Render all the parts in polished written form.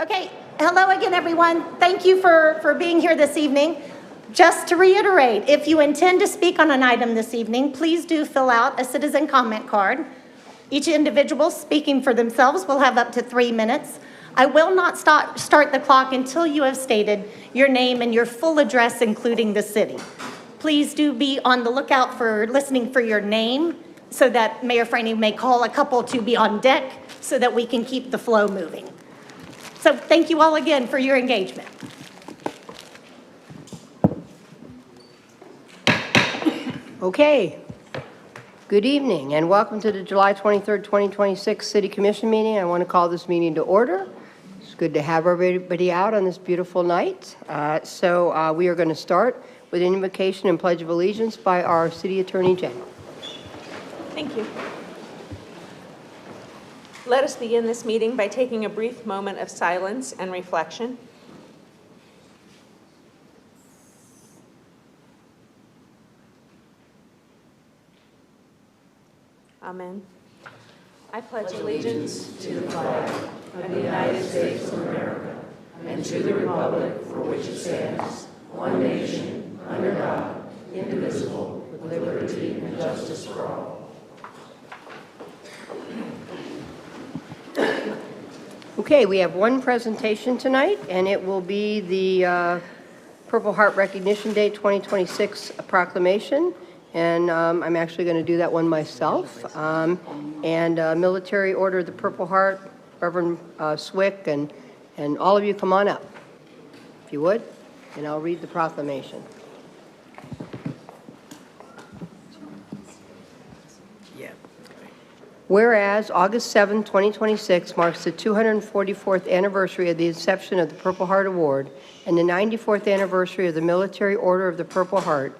Okay, hello again, everyone. Thank you for being here this evening. Just to reiterate, if you intend to speak on an item this evening, please do fill out a citizen comment card. Each individual speaking for themselves will have up to 3 minutes. I will not start the clock until you have stated your name and your full address, including the city. Please do be on the lookout for listening for your name so that Mayor Franey may call a couple to be on deck so that we can keep the flow moving. So thank you all again for your engagement. Okay. Good evening and welcome to the July 23rd, 2026 City Commission meeting. I want to call this meeting to order. It's good to have everybody out on this beautiful night. We are going to start with an invocation and pledge of allegiance by our City Attorney General. Thank you. Let us begin this meeting by taking a brief moment of silence and reflection. Amen. I pledge allegiance to the flag of the United States of America and to the republic for which it stands, one nation, under God, indivisible, with liberty and justice for all. Okay, we have one presentation tonight, and it will be the Purple Heart Recognition Day 2026 proclamation. And I'm actually going to do that one myself. Military Order of the Purple Heart, Reverend Swick, and all of you come on up, if you would, and I'll read the proclamation. Whereas August 7, 2026 marks the 244th anniversary of the inception of the Purple Heart Award and the 94th anniversary of the Military Order of the Purple Heart,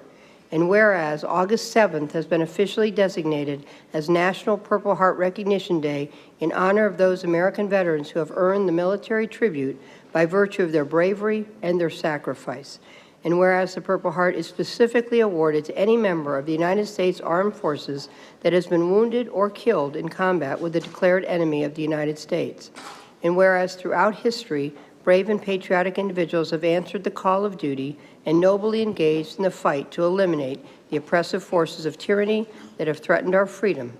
and whereas August 7th has been officially designated as National Purple Heart Recognition Day in honor of those American veterans who have earned the military tribute by virtue of their bravery and their sacrifice. And whereas the Purple Heart is specifically awarded to any member of the United States Armed Forces that has been wounded or killed in combat with a declared enemy of the United States. And whereas throughout history, brave and patriotic individuals have answered the call of duty and nobly engaged in the fight to eliminate the oppressive forces of tyranny that have threatened our freedom.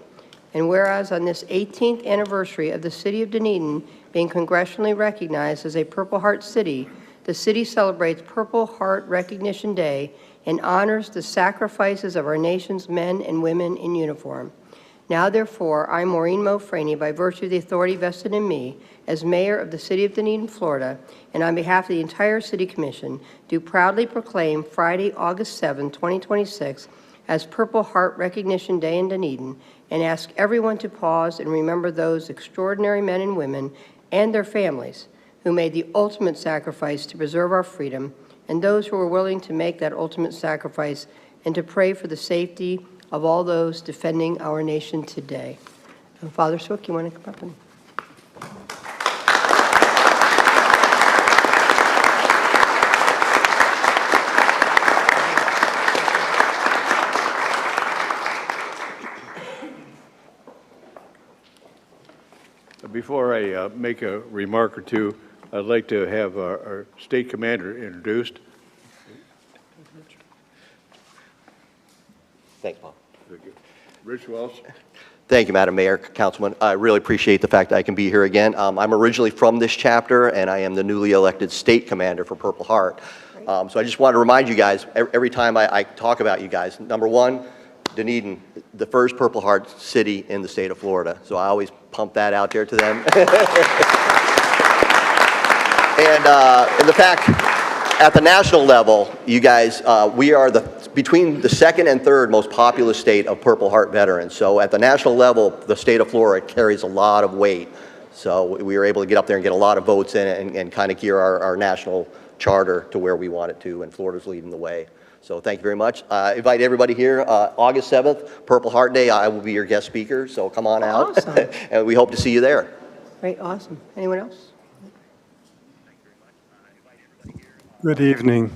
And whereas on this 18th anniversary of the city of Dunedin being congressionally recognized as a Purple Heart city, the city celebrates Purple Heart Recognition Day and honors the sacrifices of our nation's men and women in uniform. Now, therefore, I, Maureen Mo Franey, by virtue of the authority vested in me as mayor of the city of Dunedin, Florida, and on behalf of the entire City Commission, do proudly proclaim Friday, August 7, 2026, as Purple Heart Recognition Day in Dunedin, and ask everyone to pause and remember those extraordinary men and women and their families who made the ultimate sacrifice to preserve our freedom, and those who are willing to make that ultimate sacrifice, and to pray for the safety of all those defending our nation today. And Father Swick, you want to come up and... Before I make a remark or two, I'd like to have our state commander introduced. Thanks, Paul. Thank you. Rich Welsh. Thank you, Madam Mayor, Councilman. I really appreciate the fact that I can be here again. I'm originally from this chapter, and I am the newly elected state commander for Purple Heart. So I just want to remind you guys, every time I talk about you guys, number one, Dunedin, the first Purple Heart city in the state of Florida. So I always pump that out there to them. And the fact, at the national level, you guys, we are between the second and third most populous state of Purple Heart veterans. So at the national level, the state of Florida carries a lot of weight. So we were able to get up there and get a lot of votes in it and kind of gear our national charter to where we want it to, and Florida's leading the way. So thank you very much. Invite everybody here, August 7th, Purple Heart Day. I will be your guest speaker, so come on out. Awesome. And we hope to see you there. Great, awesome. Anyone else? Good evening.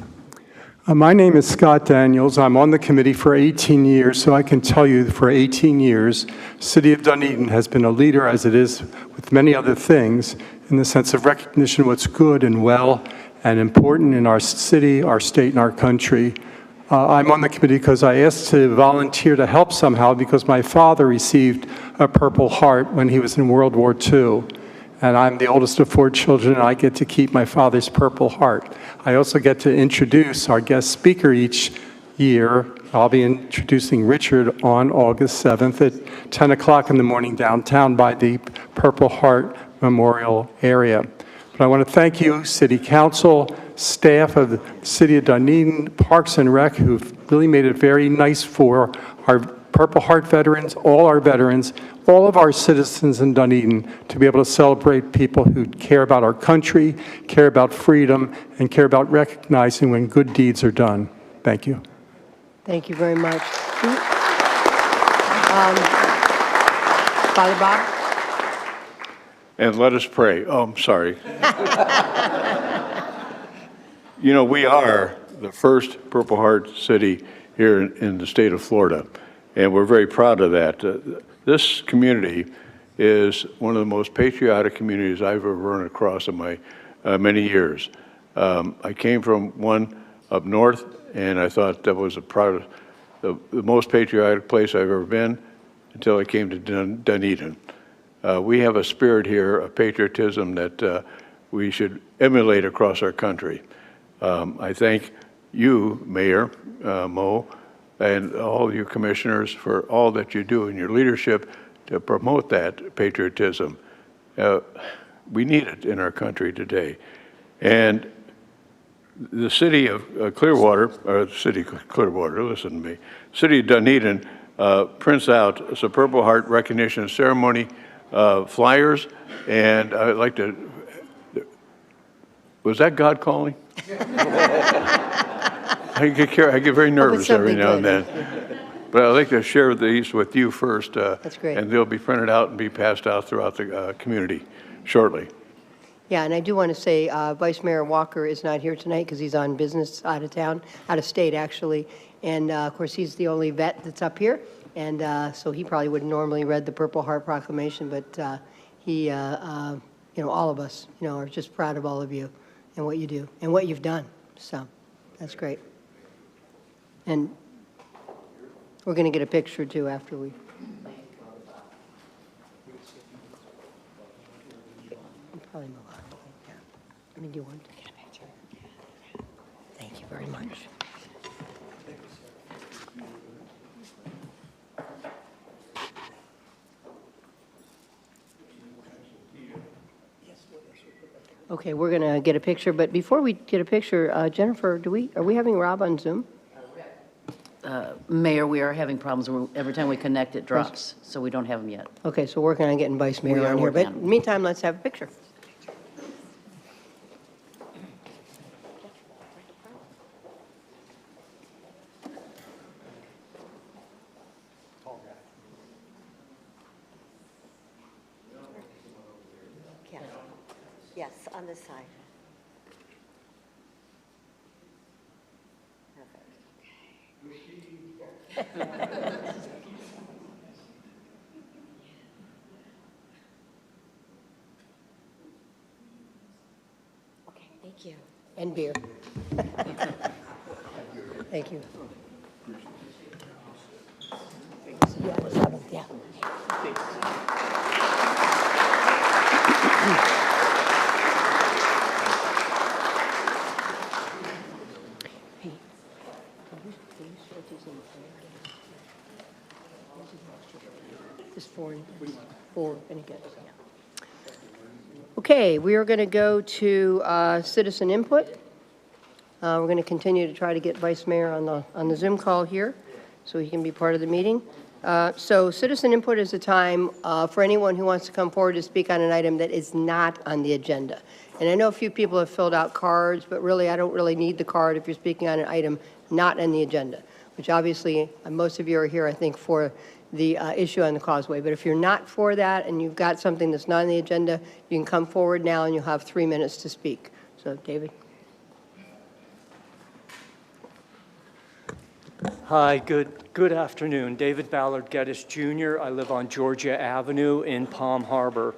My name is Scott Daniels. I'm on the committee for 18 years, so I can tell you that for 18 years, City of Dunedin has been a leader, as it is with many other things, in the sense of recognition of what's good and well and important in our city, our state, and our country. I'm on the committee because I asked to volunteer to help somehow because my father received a Purple Heart when he was in World War II. And I'm the oldest of 4 children, and I get to keep my father's Purple Heart. I also get to introduce our guest speaker each year. I'll be introducing Richard on August 7th at 10 o'clock in the morning downtown by the Purple Heart Memorial area. But I want to thank you, City Council, staff of the City of Dunedin, Parks and Rec, who've really made it very nice for our Purple Heart veterans, all our veterans, all of our citizens in Dunedin to be able to celebrate people who care about our country, care about freedom, and care about recognizing when good deeds are done. Thank you. Thank you very much. Father Bob? And let us pray. Oh, I'm sorry. You know, we are the first Purple Heart city here in the state of Florida, and we're very proud of that. This community is one of the most patriotic communities I've ever run across in my many years. I came from one up north, and I thought that was the most patriotic place I've ever been until I came to Dunedin. We have a spirit here of patriotism that we should emulate across our country. I thank you, Mayor Mo, and all of you commissioners for all that you do in your leadership to promote that patriotism. We need it in our country today. And the city of Clearwater, or City of Clearwater, listen to me, City of Dunedin prints out some Purple Heart recognition ceremony flyers, and I'd like to, was that God calling? I get very nervous every now and then. But I'd like to share these with you first. That's great. And they'll be printed out and be passed out throughout the community shortly. Yeah, and I do want to say Vice Mayor Walker is not here tonight because he's on business out of town, out of state, actually. And, of course, he's the only vet that's up here. And so he probably would normally read the Purple Heart Proclamation, but he, you know, all of us, you know, are just proud of all of you and what you do and what you've done. So that's great. And we're going to get a picture, too, after we. Probably move on. Yeah. I mean, do you want to get a picture? Thank you very much. Okay, we're going to get a picture, but before we get a picture, Jennifer, are we having Rob on Zoom? Mayor, we are having problems. Every time we connect, it drops, so we don't have them yet. Okay, so working on getting Vice Mayor We are on here, working but on it. in the meantime, let's have a picture. Yes, on this side. Perfect. Okay, thank you. And beer. Thank you. Yeah. Just four, and again. Okay, we are going to go to citizen input. We're going to continue to try to get Vice Mayor on the Zoom call here, so he can be part of the meeting. So citizen input is a time for anyone who wants to come forward to speak on an item that is not on the agenda. And I know a few people have filled out cards, but really, I don't really need the card if you're speaking on an item not on the agenda, which obviously, most of you are here, I think, for the issue on the causeway. But if you're not for that and you've got something that's not on the agenda, you can come forward now and you'll have 3 minutes to speak. So, David. Hi, good afternoon. David Ballard Geddes Jr. I live on Georgia Avenue in Palm Harbor.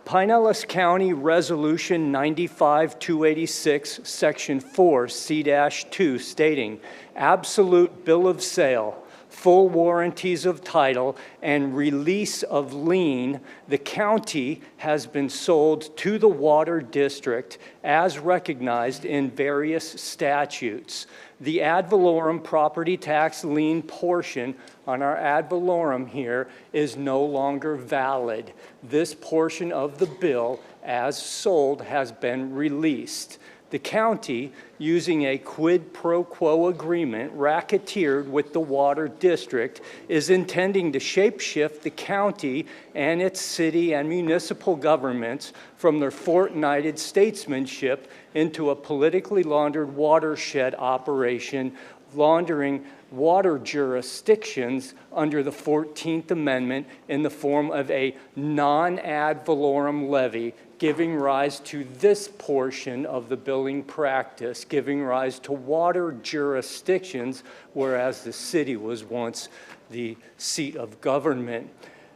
Pinellas County Resolution 95-286, Section 4, C-2, stating, absolute bill of sale, full warranties of title, and release of lien, the county has been sold to the Water District as recognized in various statutes. The ad valorem property tax lien portion on our ad valorem here is no longer valid. This portion of the bill, as sold, has been released. The county, using a quid pro quo agreement racketeered with the Water District, is intending to shapeshift the county and its city and municipal governments from their fortnighted statesmanship into a politically laundered watershed operation, laundering water jurisdictions under the 14th Amendment in the form of a non-ad valorem levy, giving rise to this portion of the billing practice, giving rise to water jurisdictions, whereas the city was once the seat of government.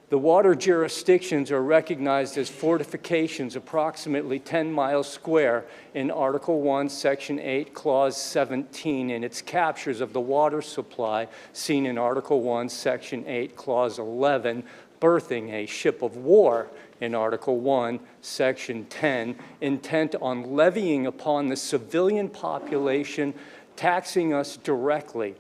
The water jurisdictions are recognized as fortifications approximately 10 miles square in Article 1, Section 8, Clause 17, and its captures of the water supply seen in Article 1, Section 8, Clause 11, birthing a ship of war in Article 1, Section 10, intent on levying upon the civilian population, taxing us directly.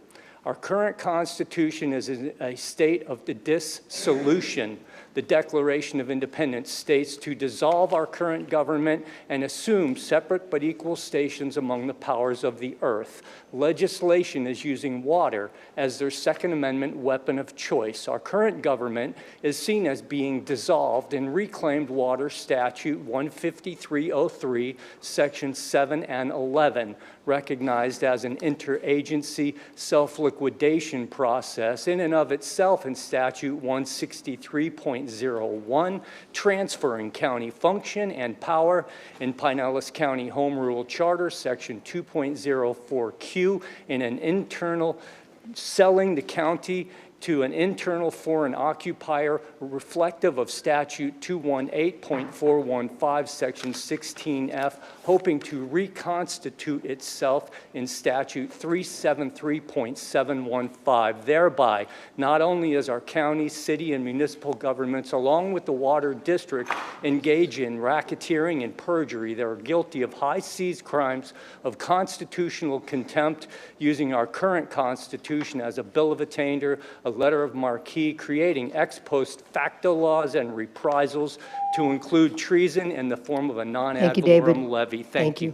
Our current Constitution is in a state of dissolution. The Declaration of Independence states to dissolve our current government and assume separate but equal stations among the powers of the earth. Legislation is using water as their Second Amendment weapon of choice. Our current government is seen as being dissolved in Reclaimed Water Statute 15303, Sections 7 and 11, recognized as an interagency self-liquidation process in and of itself in Statute 163.01, transferring county function and power in Pinellas County Home Rule Charter, Section 2.04Q, in an internal, selling the county to an internal foreign occupier reflective of Statute 218.415, Section 16F, hoping to reconstitute itself in Statute 373.715. Thereby, not only is our county, city, and municipal governments, along with the Water District, engage in racketeering and perjury, they are guilty of high seas crimes of constitutional contempt, using our current Constitution as a bill of attainder, a letter of marque, creating ex post facto laws and reprisals to include treason in the form of a non-ad valorem levy. Thank you.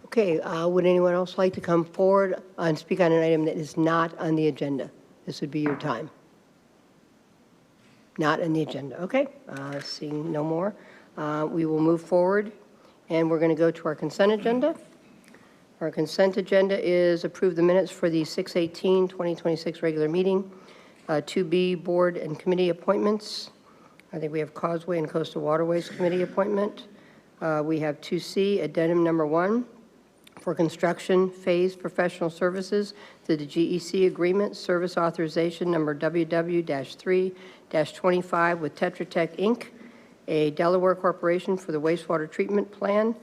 Okay, would anyone else like to come forward and speak on an item that is not on the agenda? This would be your time. Not on the agenda. Okay, seeing no more, we will move forward, and we're going to go to our consent agenda. Our consent agenda is approve the minutes for the 6/18/2026 regular meeting. 2B, board and committee appointments. I think we have Causeway and Coastal Waterways Committee appointment. We have 2C, addendum number 1, for construction phase professional services to the GEC agreement, service authorization number WW-3-25 with Tetra Tech, Inc., a Delaware corporation for the wastewater treatment plant,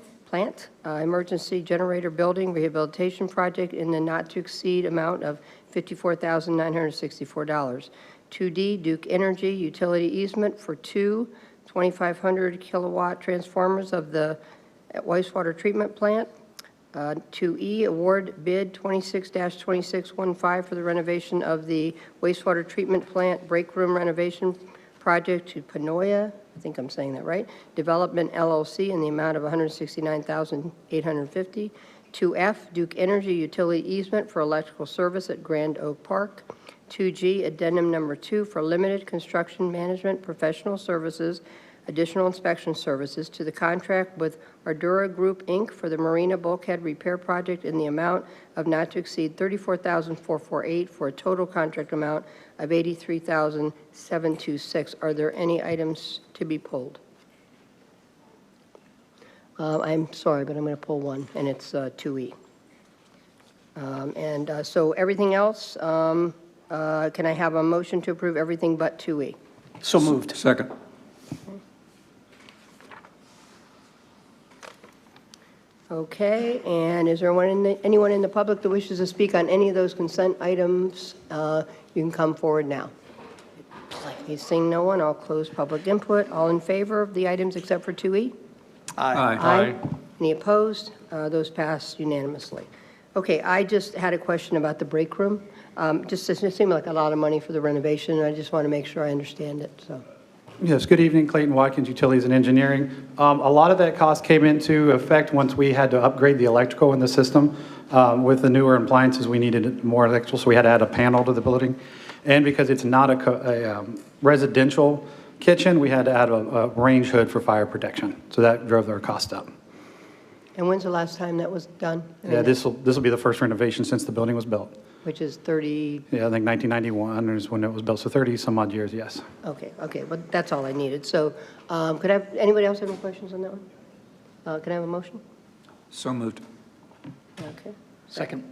emergency generator building rehabilitation project in the not-to-exceed amount of $54,964. 2D, Duke Energy utility easement for two 2,500 kilowatt transformers of the wastewater treatment plant. 2E, award bid 26-2615 for the renovation of the wastewater treatment plant break room renovation project to Panoia, I think I'm saying that right, Development LLC in the amount of $169,850. 2F, Duke Energy utility easement for electrical service at Grand Oak Park. 2G, addendum number 2 for limited construction management professional services, additional inspection services to the contract with Ardura Group, Inc. for the Marina Bulkhead Repair Project in the amount of not to exceed $34,448 for a total contract amount of $83,726. Are there any items to be pulled? I'm sorry, but I'm going to pull one, and it's 2E. So everything else, can I have a motion to approve everything but 2E? So moved. Second. Okay, and is there anyone in the public that wishes to speak on any of those consent items? You can come forward now. Seeing no one, I'll close public input. All in favor of the items except for 2E? Aye. Any opposed? Those pass unanimously. Okay, I just had a question about the break room. Just it seemed like a lot of money for the renovation, and I just want to make sure I understand it, so. Yes, good evening, Clayton Watkins, Utilities and Engineering. A lot of that cost came into effect once we had to upgrade the electrical in the system. With the newer appliances, we needed more electrical, so we had to add a panel to the building. And because it's not a residential kitchen, we had to add a range hood for fire protection. So that drove their cost up. And when's the last time that was done? Yeah, this will be the first renovation since the building was built. Which is 30, Yeah, I think 1991 is when it was built, so 30 some odd years, yes. okay, well, that's all I needed. So could I have, anybody else have any questions on that one? Can I have a motion? So moved. Okay. Second.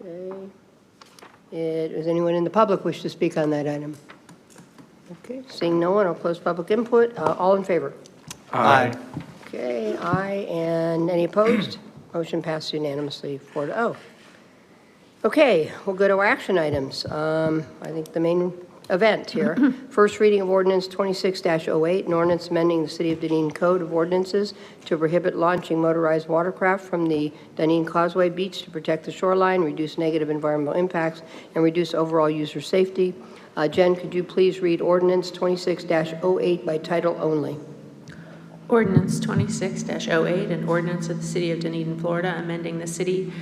Okay. Does anyone in the public wish to speak on that item? Okay, seeing no one, I'll close public input. All in favor? Aye. Okay, aye, and any opposed? Motion passed unanimously, 4-0. Okay, we'll go to our action items. I think the main event here. First reading of ordinance 26-08, an ordinance amending the City of Dunedin Code of Ordinances to prohibit launching motorized watercraft from the Dunedin Causeway Beach to protect the shoreline, reduce negative environmental impacts, and reduce overall user safety. Jen, could you please read ordinance 26-08 by title only? Ordinance 26-08, an ordinance of the City of Dunedin, Florida, amending the City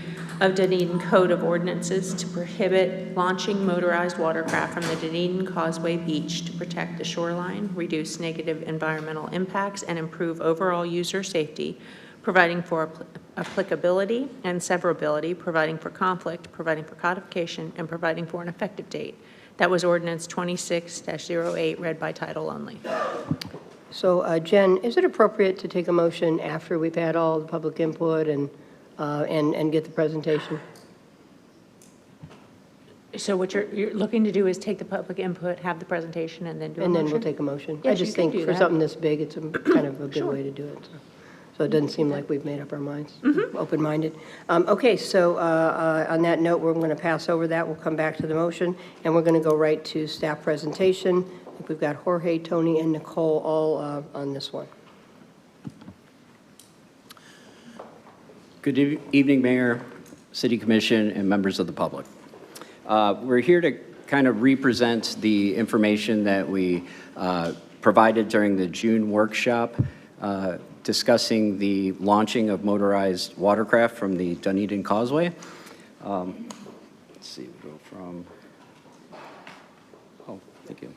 of Dunedin Code of Ordinances to prohibit launching motorized watercraft from the Dunedin Causeway Beach to protect the shoreline, reduce negative environmental impacts, and improve overall user safety, providing for applicability and severability, providing for conflict, providing for codification, and providing for an effective date. That was ordinance 26-08, read by title only. So, Jen, is it appropriate to take a motion after we've had all the public input and get the presentation? So what you're looking to do is take the public input, have the presentation, and then do a And motion? then we'll take a motion. I Yes, just you can think do for that. something this big, it's kind of a good Sure. way to do it. So it doesn't seem like we've made up our minds, Mm-hmm. open-minded. Okay, so on that note, we're going to pass over that. We'll come back to the motion, and we're going to go right to staff presentation. I think we've got Jorge, Tony, and Nicole all on this one. Good evening, Mayor, City Commission, and members of the public. We're here to kind of represent the information that we provided during the June workshop discussing the launching of motorized watercraft from the Dunedin Causeway. Let's see, we'll go from, thank you.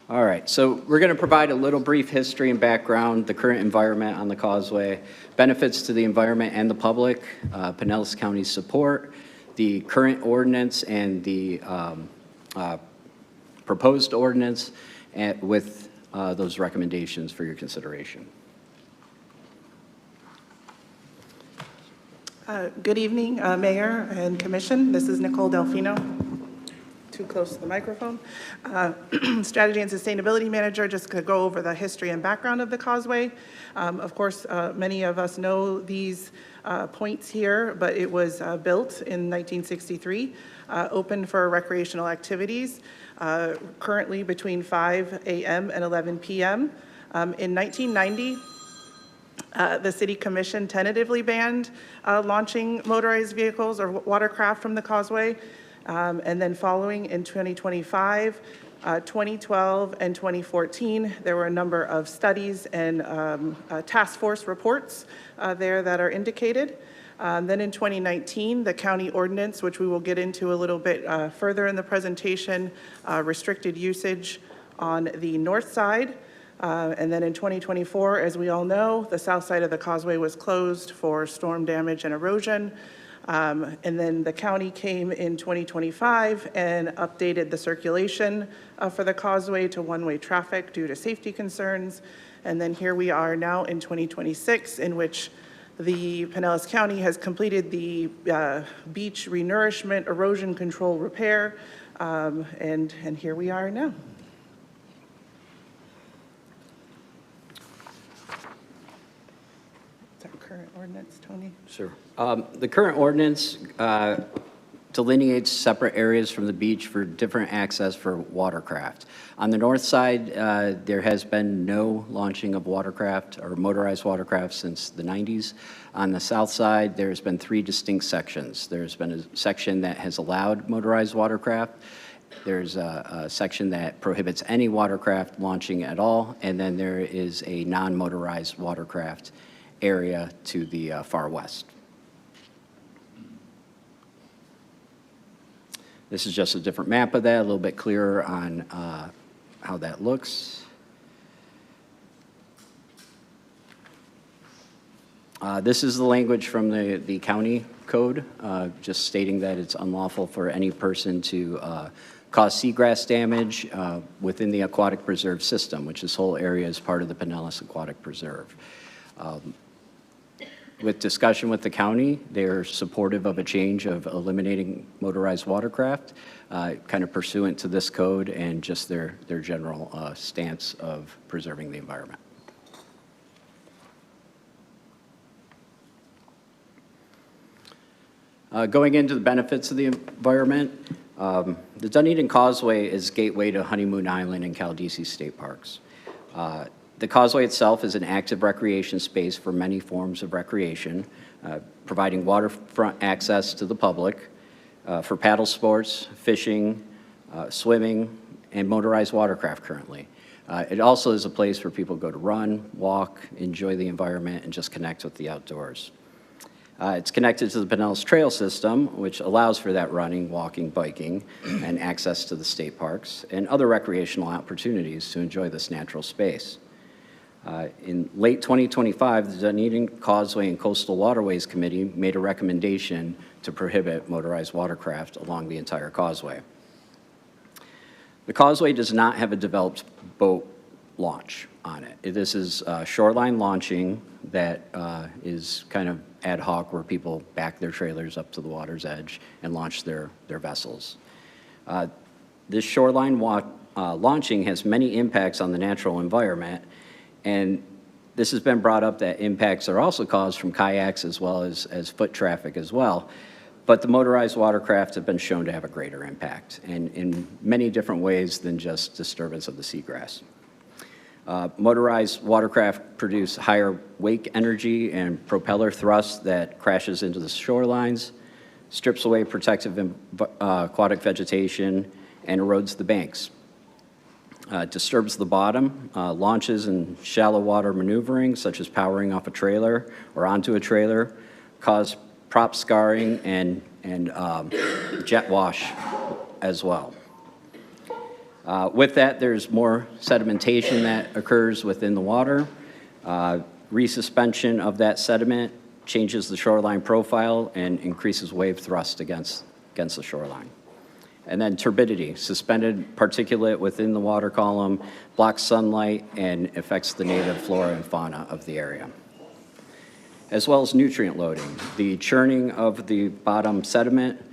All right, so we're going to provide a little brief history and background, the current environment on the causeway, benefits to the environment and the public, Pinellas County's support, the current ordinance and the proposed ordinance, and with those recommendations for your consideration. Good evening, Mayor and Commission. This is Nicole Delfino. Too close to the microphone. Strategy and Sustainability Manager, just to go over the history and background of the causeway. Of course, many of us know these points here, but it was built in 1963, open for recreational activities, currently between 5 a.m. and 11 p.m. In 1990, the City Commission tentatively banned launching motorized vehicles or watercraft from the causeway. And then following in 2025, 2012, and 2014, there were a number of studies and task force reports there that are indicated. Then in 2019, the county ordinance, which we will get into a little bit further in the presentation, restricted usage on the north side. And then in 2024, as we all know, the south side of the causeway was closed for storm damage and erosion. And then the county came in 2025 and updated the circulation for the causeway to one-way traffic due to safety concerns. And then here we are now in 2026, in which the Pinellas County has completed the beach renourishment, erosion control repair, and here we are now. Sorry. current ordinance, Tony? Sure. The current ordinance delineates separate areas from the beach for different access for watercraft. On the north side, there has been no launching of watercraft or motorized watercraft since the 90s. On the south side, there's been 3 distinct sections. There's been a section that has allowed motorized watercraft. There's a section that prohibits any watercraft launching at all, and then there is a non-motorized watercraft area to the far west. This is just a different map of that, a little bit clearer on how that looks. This is the language from the county code, just stating that it's unlawful for any person to cause seagrass damage within the aquatic preserve system, which this whole area is part of the Pinellas Aquatic Preserve. With discussion with the county, they're supportive of a change of eliminating motorized watercraft, kind of pursuant to this code and just their general stance of preserving the environment. Going into the benefits of the environment, the Dunedin Causeway is gateway to Honeymoon Island and Caldesi State Parks. The causeway itself is an active recreation space for many forms of recreation, providing waterfront access to the public for paddle sports, fishing, swimming, and motorized watercraft currently. It also is a place where people go to run, walk, enjoy the environment, and just connect with the outdoors. It's connected to the Pinellas Trail System, which allows for that running, walking, biking, and access to the state parks and other recreational opportunities to enjoy this natural space. In late 2025, the Dunedin Causeway and Coastal Waterways Committee made a recommendation to prohibit motorized watercraft along the entire causeway. The causeway does not have a developed boat launch on it. This is shoreline launching that is kind of ad hoc, where people back their trailers up to the water's edge and launch their vessels. This shoreline launching has many impacts on the natural environment, and this has been brought up that impacts are also caused from kayaks as well as foot traffic as well. But the motorized watercraft have been shown to have a greater impact, and in many different ways than just disturbance of the seagrass. Motorized watercraft produce higher wake energy and propeller thrust that crashes into the shorelines, strips away protective aquatic vegetation, and erodes the banks. Disturbs the bottom, launches and shallow water maneuvering, such as powering off a trailer or onto a trailer, cause prop scarring and jet wash as well. With that, there's more sedimentation that occurs within the water. Resuspension of that sediment changes the shoreline profile and increases wave thrust against the shoreline. And then turbidity, suspended particulate within the water column, blocks sunlight and affects the native flora and fauna of the area. As well as nutrient loading. The churning of the bottom sediment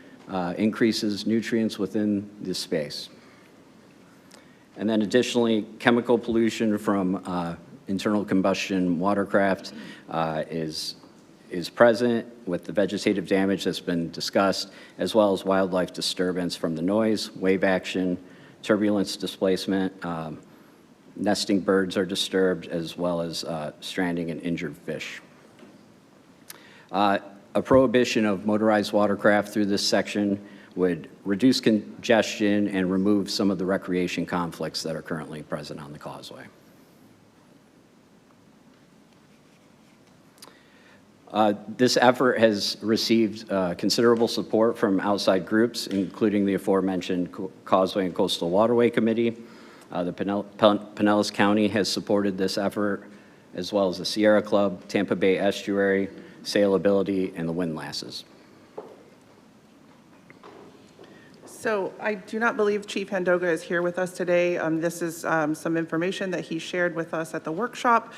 increases nutrients within this space. And then additionally, chemical pollution from internal combustion watercraft is present with the vegetative damage that's been discussed, as well as wildlife disturbance from the noise, wave action, turbulence displacement, nesting birds are disturbed, as well as stranding and injured fish. A prohibition of motorized watercraft through this section would reduce congestion and remove some of the recreation conflicts that are currently present on the causeway. This effort has received considerable support from outside groups, including the aforementioned Causeway and Coastal Waterway Committee. The Pinellas County has supported this effort, as well as the Sierra Club, Tampa Bay Estuary, Sailability, and the Windlasses. So I do not believe Chief Handoga is here with us today. This is some information that he shared with us at the workshop.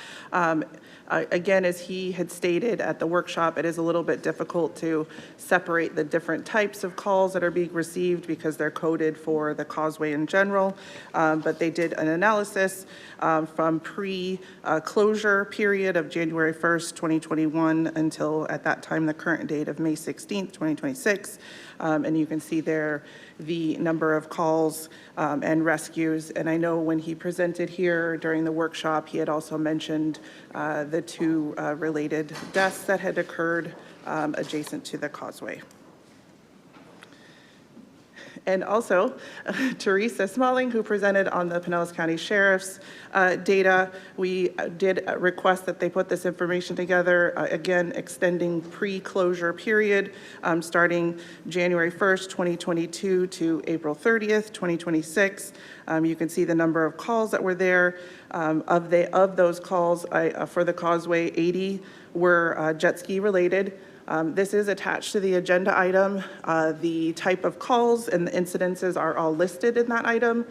Again, as he had stated at the workshop, it is a little bit difficult to separate the different types of calls that are being received because they're coded for the causeway in general. But they did an analysis from pre-closure period of January 1st, 2021 until at that time the current date of May 16th, 2026. And you can see there the number of calls and rescues. And I know when he presented here during the workshop, he had also mentioned the two related deaths that had occurred adjacent to the causeway. And also, Teresa Smalling, who presented on the Pinellas County Sheriff's data, we did request that they put this information together, again, extending pre-closure period, starting January 1st, 2022 to April 30th, 2026. You can see the number of calls that were there. Of those calls for the causeway, 80 were jet ski related. This is attached to the agenda item. The type of calls and the incidences are all listed in that item.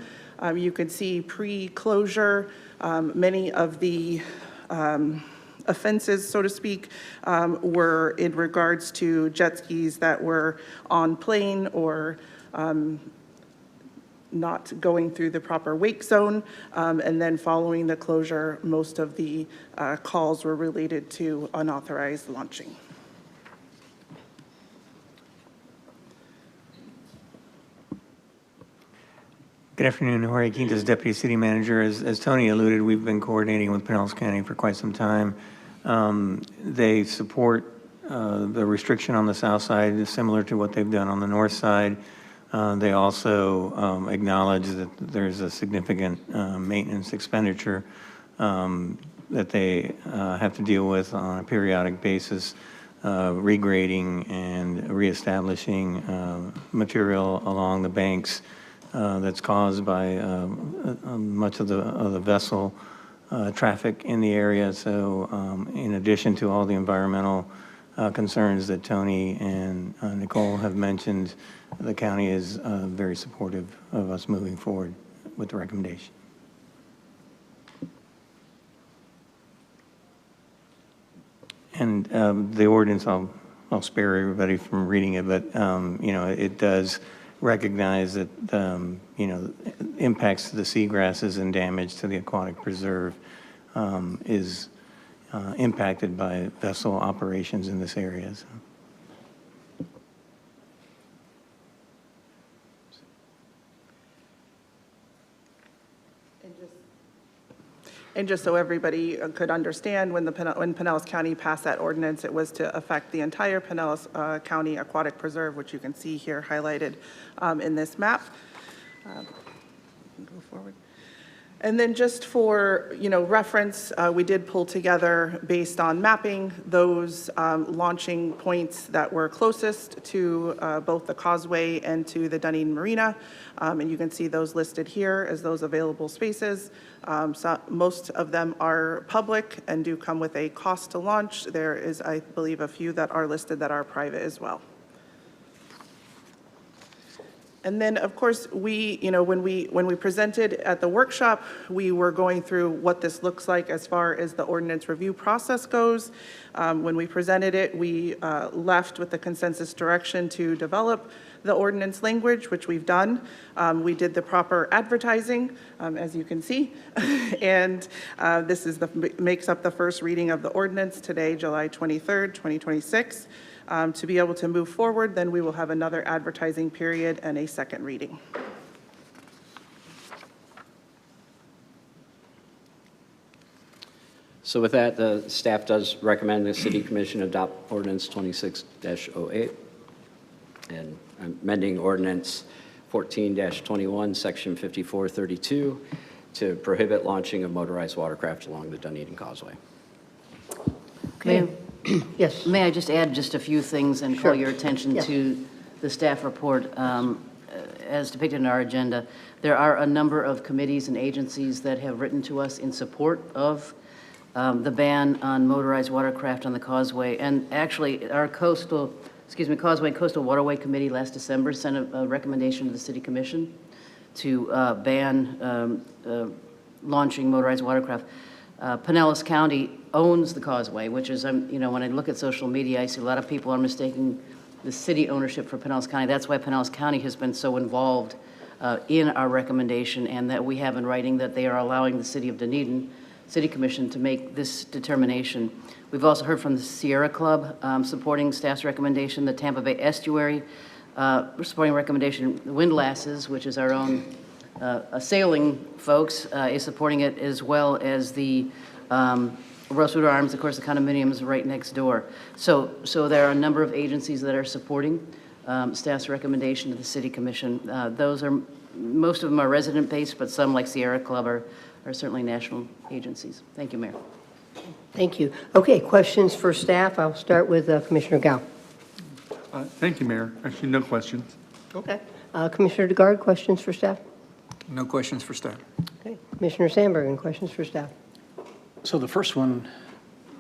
You can see pre-closure, many of the offenses, so to speak, were in regards to jet skis that were on plane or not going through the proper wake zone. And then following the closure, most of the calls were related to unauthorized launching. Good afternoon, Jorge Quintas, Deputy City Manager. As Tony alluded, we've been coordinating with Pinellas County for quite some time. They support the restriction on the south side, similar to what they've done on the north side. They also acknowledge that there's a significant maintenance expenditure that they have to deal with on a periodic basis, regrading and reestablishing material along the banks that's caused by much of the vessel traffic in the area. So in addition to all the environmental concerns that Tony and Nicole have mentioned, the county is very supportive of us moving forward with the recommendation. And the ordinance, I'll spare everybody from reading it, but you know, it does recognize that you know, impacts to the seagrasses and damage to the aquatic preserve is impacted by vessel operations in this area. So. And just so everybody could understand, when Pinellas County passed that ordinance, it was to affect the entire Pinellas County Aquatic Preserve, which you can see here highlighted in this map. Go forward. And then just for reference, we did pull together, based on mapping, those launching points that were closest to both the causeway and to the Dunedin Marina. And you can see those listed here as those available spaces. So most of them are public and do come with a cost to launch. There is, I believe, a few that are listed that are private as well. And then, of course, we, when we presented at the workshop, we were going through what this looks like as far as the ordinance review process goes. When we presented it, we left with the consensus direction to develop the ordinance language, which we've done. We did the proper advertising, as you can see, and this is makes up the first reading of the ordinance today, July 23rd, 2026. To be able to move forward, then we will have another advertising period and a second reading. So with that, the staff does recommend the City Commission adopt Ordinance 26-08 and amending Ordinance 14-21, Section 5432, to prohibit launching of motorized watercraft along the Dunedin Causeway. Okay. Yes. May I just add just a few things and Sure. call your attention Yes. to the staff report as depicted in our agenda. There are a number of committees and agencies that have written to us in support of the ban on motorized watercraft on the causeway. And actually, our Causeway Coastal Waterway Committee last December sent a recommendation to the City Commission to ban launching motorized watercraft. Pinellas County owns the causeway, which is, you know, when I look at social media, I see a lot of people are mistaking the city ownership for Pinellas County. That's why Pinellas County has been so involved in our recommendation, and that we have in writing that they are allowing the city of Dunedin City Commission to make this determination. We've also heard from the Sierra Club supporting staff's recommendation, the Tampa Bay Estuary supporting recommendation, the Windlasses, which is our own sailing folks, is supporting it, as well as the Rosewood Arms, of course, the condominiums right next door. So there are a number of agencies that are supporting staff's recommendation to the City Commission. Most of them are resident-based, but some, like Sierra Club, are certainly national agencies. Thank you, Mayor. Thank you. Okay, questions for staff? I'll start with Commissioner Gao. Thank you, Mayor. Actually, no questions. Okay. Commissioner DeGard, questions for staff? No questions for staff. Okay. Commissioner Sandberg, any questions for staff? So the first one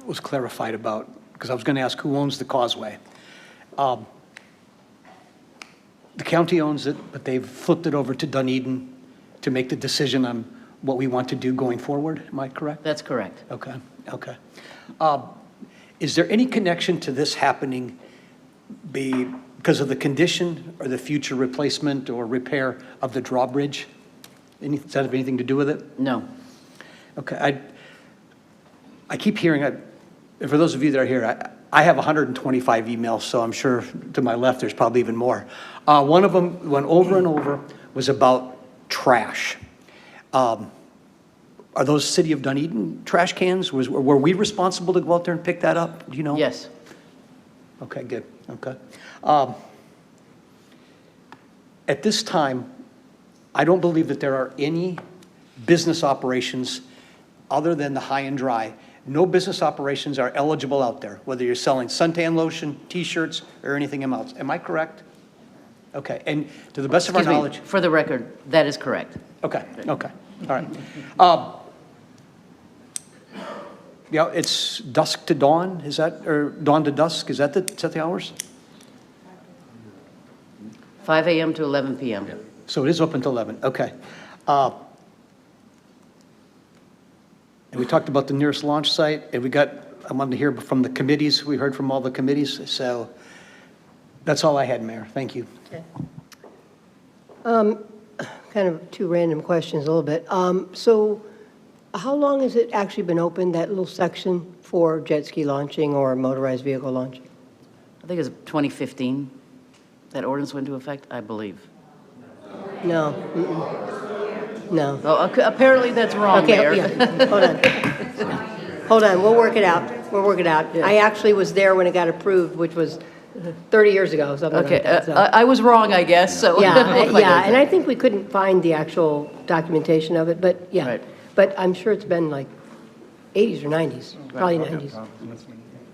was clarified about, because I was going to ask who owns the causeway. The county owns it, but they've flipped it over to Dunedin to make the decision on what we want to do going forward. Am I correct? That's correct. Okay, okay. Is there any connection to this happening because of the condition or the future replacement or repair of the drawbridge? Does that have anything to do with it? No. Okay, I keep hearing, and for those of you that are here, I have 125 emails, so I'm sure to my left there's probably even more. One of them went over and over, was about trash. Are those City of Dunedin trash cans? Were we responsible to go out there and pick that up? Do you know? Yes. Okay, good, okay. At this time, I don't believe that there are any business operations other than the high and dry. No business operations are eligible out there, whether you're selling suntan lotion, T-shirts, or anything else. Am I correct? Okay, and to the best of our knowledge. For the record, that is correct. Okay, okay, all right. Yeah, it's dusk to dawn, is that, or dawn to dusk, is that the hours? 5 a.m. to 11 p.m. So it is open till 11, okay. And we talked about the nearest launch site, and I wanted to hear from the committees. We heard from all the committees, so that's all I had, Mayor. Thank you. Okay. Kind of two random questions a little bit. So how long has it actually been open, that little section for jet ski launching or motorized vehicle launching? I think it's 2015 that ordinance went into effect, I believe. No. No. Oh, apparently that's wrong, Okay, Mayor. yeah. Hold on. Hold on, we'll work it out. We'll work it out. I actually was there when it got approved, which was 30 years ago, something Okay, like that. So. I was wrong, I guess, so. Yeah, and I think we couldn't find the actual documentation of it, but yeah. Right. But I'm sure it's been like 80s or 90s, probably 90s.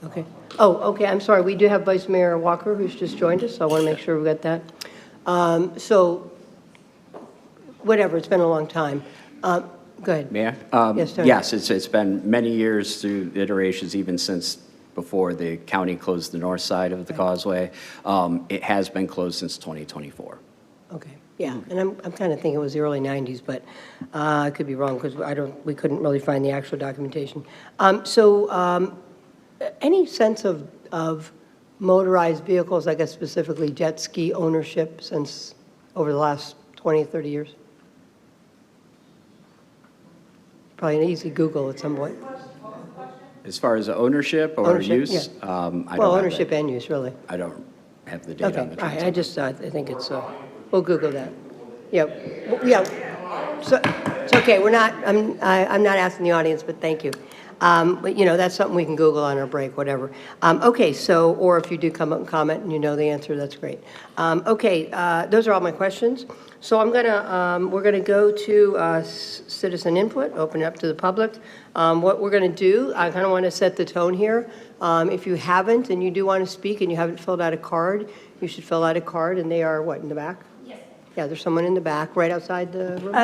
Okay. Oh, okay, I'm sorry, we do have Vice Mayor Walker, who's just joined us, so I want to make sure we got that. So, whatever, it's been a long time. Go ahead. Mayor? Yes, Tony. Yes, it's been many years through iterations, even since before the county closed the north side of the causeway. It has been closed since 2024. Okay, yeah, and I'm kind of thinking it was the early 90s, but I could be wrong because we couldn't really find the actual documentation. Any sense of motorized vehicles, I guess specifically jet ski ownership since over the last 20, 30 years? Probably an easy Google at some point. As far as ownership or Ownership, use? yeah. I don't Well, have ownership that. and use, really. I don't have the data on Okay, the all right, transaction. I think it's, we'll Google that. Yeah, yeah, so, it's okay, I'm not asking the audience, but thank you. But, you know, that's something we can Google on our break, whatever. Okay, so, or if you do come up and comment and you know the answer, that's great. Okay, those are all my questions. So we're gonna go to citizen input, open it up to the public. What we're gonna do, I kind of want to set the tone here. If you haven't and you do want to speak and you haven't filled out a card, you should fill out a card, and they are, what, in the back? Yes. Yeah, there's someone in the back, right outside the room?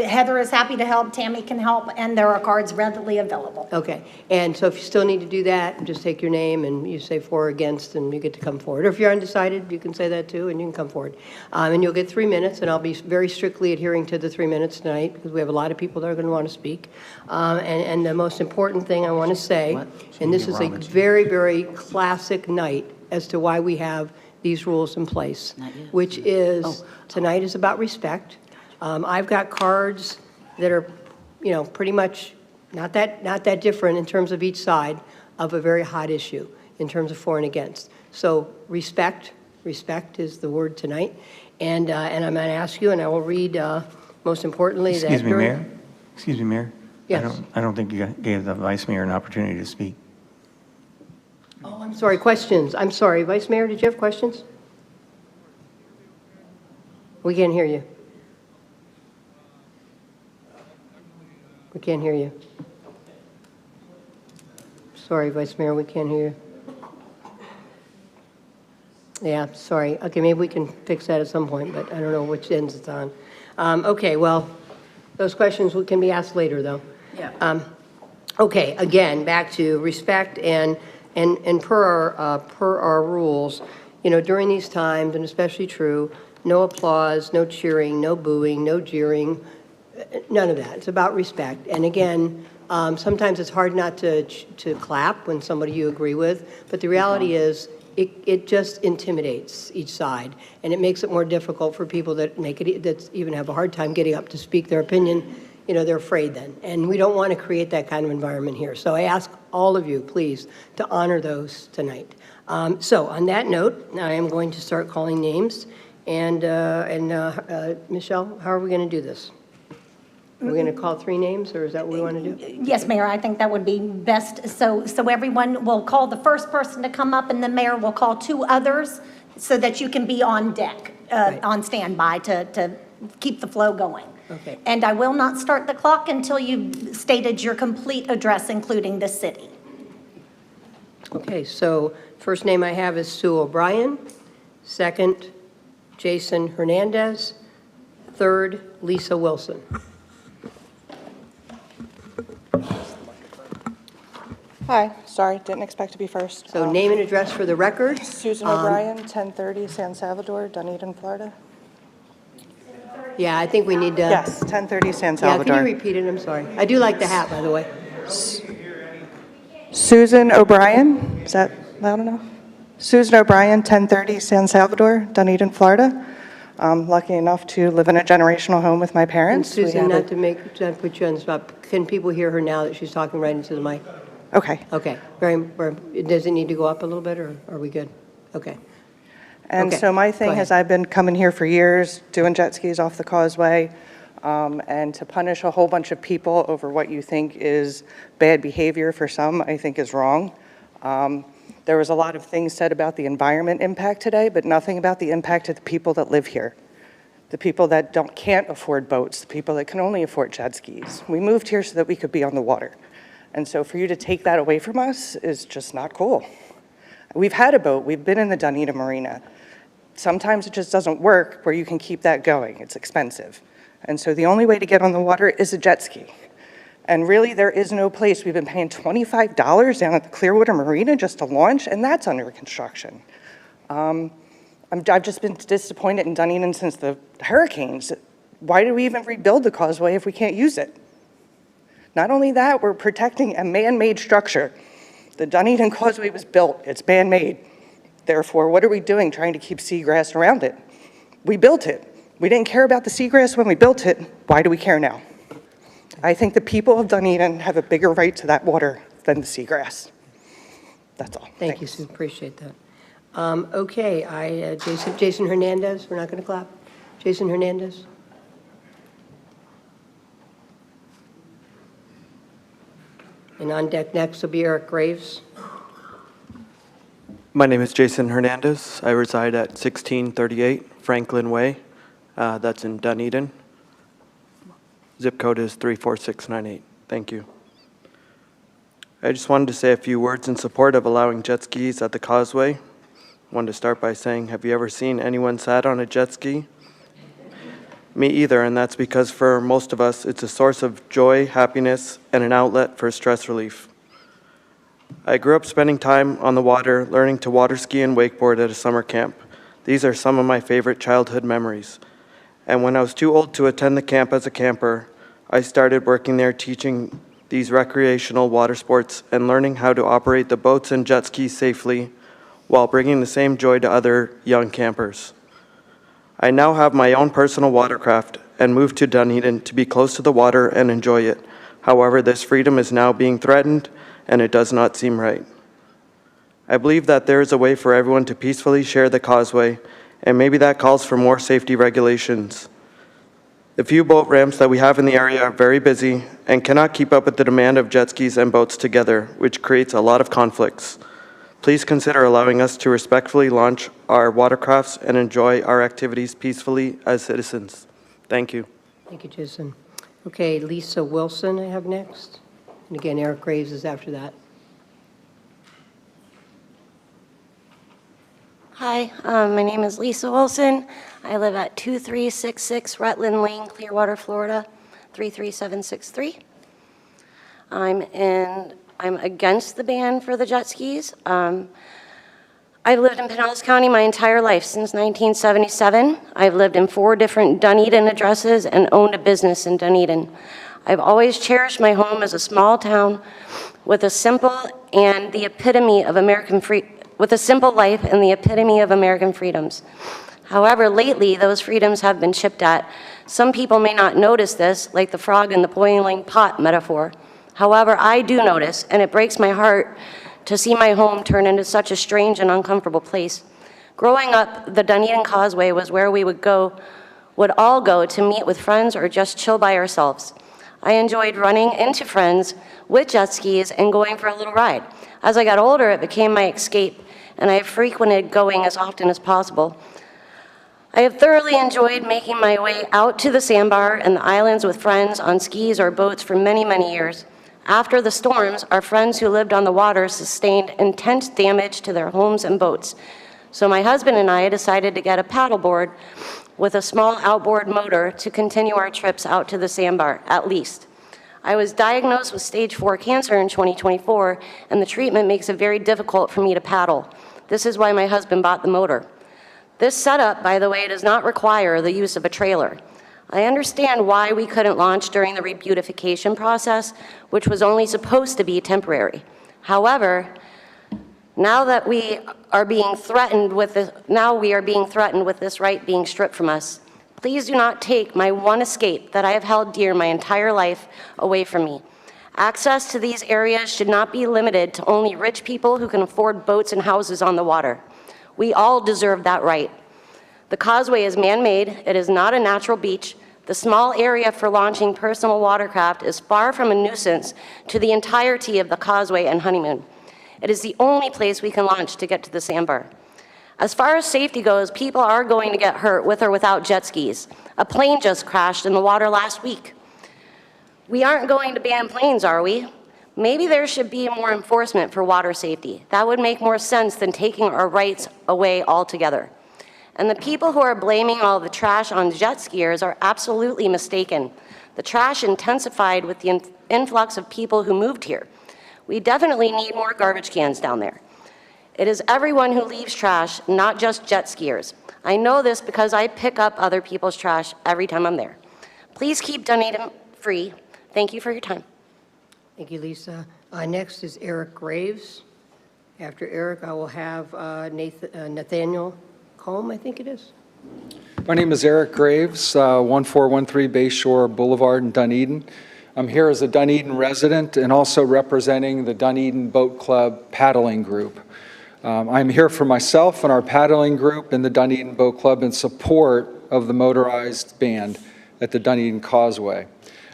Heather is happy to help, Tammy can help, and there are cards readily available. Okay, and so if you still need to do that, just take your name and you say for or against, and you get to come forward. Or if you're undecided, you can say that too, and you can come forward. And you'll get 3 minutes, and I'll be very strictly adhering to the 3 minutes tonight, because we have a lot of people that are going to want to speak. And the most important thing I want to say, and this is a very, very classic night as to why we have these rules in place, which is, tonight is about respect. I've got cards that are, pretty much not that different in terms of each side of a very hot issue in terms of for and against. So respect is the word tonight. And I'm going to ask you, and I will read, most importantly, that Excuse me, during- Mayor? Excuse me, Mayor? Yes. I don't think you gave the Vice Mayor an opportunity to speak. Oh, I'm sorry, questions. I'm sorry. Vice Mayor, did you have questions? We can't hear you. We can't hear you. Sorry, Vice Mayor, we can't hear you. Yeah, sorry. Okay, maybe we can fix that at some point, but I don't know which ends it's on. Okay, well, those questions can be asked later, though. Yeah. Okay, again, back to respect and per our rules, during these times, and especially true, no applause, no cheering, no booing, no jeering, none of that. It's about respect. And again, sometimes it's hard not to clap when somebody you agree with, but the reality is it just intimidates each side, and it makes it more difficult for people that even have a hard time getting up to speak their opinion. They're afraid then, and we don't want to create that kind of environment here. So I ask all of you, please, to honor those tonight. So on that note, I am going to start calling names, and Michelle, how are we going to do this? Are we going to call 3 names, or is that what we want to do? Yes, Mayor, I think that would be best. So everyone will call the first person to come up, and the mayor will call 2 others so that you can be on deck, on standby to keep the flow going. Okay. And I will not start the clock until you've stated your complete address, including the city. Okay, so first name I have is Sue O'Brien. Second, Jason Hernandez. Third, Lisa Wilson. Hi, sorry, didn't expect to be first. So name and address for the record. Susan O'Brien, 1030 San Salvador, Dunedin, Florida. Yeah, I think we need to. Yes, 1030 San Yeah, Salvador. can you repeat it? I'm sorry. I do like the hat, by the way. Susan O'Brien, is that loud enough? Susan O'Brien, 1030 San Salvador, Dunedin, Florida. I'm lucky enough to live in a generational home with my And parents. We Susan, have not to put you on the spot, can people hear her now that she's talking right into the mic? Okay. Okay. Does it need to go up a little bit, or are we good? Okay. And Okay, so my go thing ahead. is, I've been coming here for years, doing jet skis off the causeway, and to punish a whole bunch of people over what you think is bad behavior for some, I think is wrong. There was a lot of things said about the environment impact today, but nothing about the impact of the people that live here, the people that can't afford boats, the people that can only afford jet skis. We moved here so that we could be on the water. And so for you to take that away from us is just not cool. We've had a boat, we've been in the Dunedin Marina. Sometimes it just doesn't work where you can keep that going, it's expensive. And so the only way to get on the water is a jet ski. And really there is no place, we've been paying $25 down at the Clearwater Marina just to launch, and that's under construction. I've just been disappointed in Dunedin since the hurricanes. Why do we even rebuild the causeway if we can't use it? Not only that, we're protecting a man-made structure. The Dunedin Causeway was built, it's man-made. Therefore, what are we doing trying to keep seagrass around it? We built it. We didn't care about the seagrass when we built it. Why do we care now? I think the people of Dunedin have a bigger right to that water than the seagrass. That's all. Thank you, Sue. Appreciate that. Okay, Jason Hernandez, we're not going to clap. Jason Hernandez. And on deck next will be Eric Graves. My name is Jason Hernandez. I reside at 1638 Franklin Way. That's in Dunedin. Zip code is 34698. Thank you. I just wanted to say a few words in support of allowing jet skis at the causeway. I wanted to start by saying, have you ever seen anyone sat on a jet ski Me either, and that's because for most of us, it's a source of joy, happiness, and an outlet for stress relief. I grew up spending time on the water, learning to water ski and wakeboard at a summer camp. These are some of my favorite childhood memories. And when I was too old to attend the camp as a camper, I started working there teaching these recreational water sports and learning how to operate the boats and jet skis safely while bringing the same joy to other young campers. I now have my own personal watercraft and moved to Dunedin to be close to the water and enjoy it. However, this freedom is now being threatened, and it does not seem right. I believe that there is a way for everyone to peacefully share the causeway, and maybe that calls for more safety regulations. The few boat ramps that we have in the area are very busy and cannot keep up with the demand of jet skis and boats together, which creates a lot of conflicts. Please consider allowing us to respectfully launch our watercrafts and enjoy our activities peacefully as citizens. Thank you. Thank you, Jason. Okay, Lisa Wilson I have next. And again, Eric Graves is after that. Hi, my name is Lisa Wilson. I live at 2366 Rutland Lane, Clearwater, Florida, 33763. I'm against the ban for the jet skis. I've lived in Pinellas County my entire life, since 1977. I've lived in 4 different Dunedin addresses and owned a business in Dunedin. I've always cherished my home as a small town with a simple and the epitome of with a simple life and the epitome of American freedoms. However, lately, those freedoms have been chipped at. Some people may not notice this, like the frog in the boiling pot metaphor. However, I do notice, and it breaks my heart to see my home turn into such a strange and uncomfortable place. Growing up, the Dunedin Causeway was where we would all go to meet with friends or just chill by ourselves. I enjoyed running into friends with jet skis and going for a little ride. As I got older, it became my escape, and I have frequented going as often as possible. I have thoroughly enjoyed making my way out to the sandbar and the islands with friends on skis or boats for many, many years. After the storms, our friends who lived on the water sustained intense damage to their homes and boats. So my husband and I decided to get a paddleboard with a small outboard motor to continue our trips out to the sandbar, at least. I was diagnosed with stage 4 cancer in 2024, and the treatment makes it very difficult for me to paddle. This is why my husband bought the motor. This setup, by the way, does not require the use of a trailer. I understand why we couldn't launch during the rebeautification process, which was only supposed to be temporary. However, now we are being threatened with this right being stripped from us. Please do not take my one escape that I have held dear my entire life away from me. Access to these areas should not be limited to only rich people who can afford boats and houses on the water. We all deserve that right. The causeway is man-made. It is not a natural beach. The small area for launching personal watercraft is far from a nuisance to the entirety of the causeway and honeymoon. It is the only place we can launch to get to the sandbar. As far as safety goes, people are going to get hurt with or without jet skis. A plane just crashed in the water last week. We aren't going to ban planes, are we? Maybe there should be more enforcement for water safety. That would make more sense than taking our rights away altogether. And the people who are blaming all the trash on jet skiers are absolutely mistaken. The trash intensified with the influx of people who moved here. We definitely need more garbage cans down there. It is everyone who leaves trash, not just jet skiers. I know this because I pick up other people's trash every time I'm there. Please keep Dunedin free. Thank you for your time. Thank you, Lisa. Next is Eric Graves. After Eric, I will have Nathaniel Combe, I think it is. My name is Eric Graves, 1413 Bayshore Boulevard in Dunedin. I'm here as a Dunedin resident and also representing the Dunedin Boat Club paddling group. I'm here for myself and our paddling group and the Dunedin Boat Club in support of the motorized band at the Dunedin Causeway.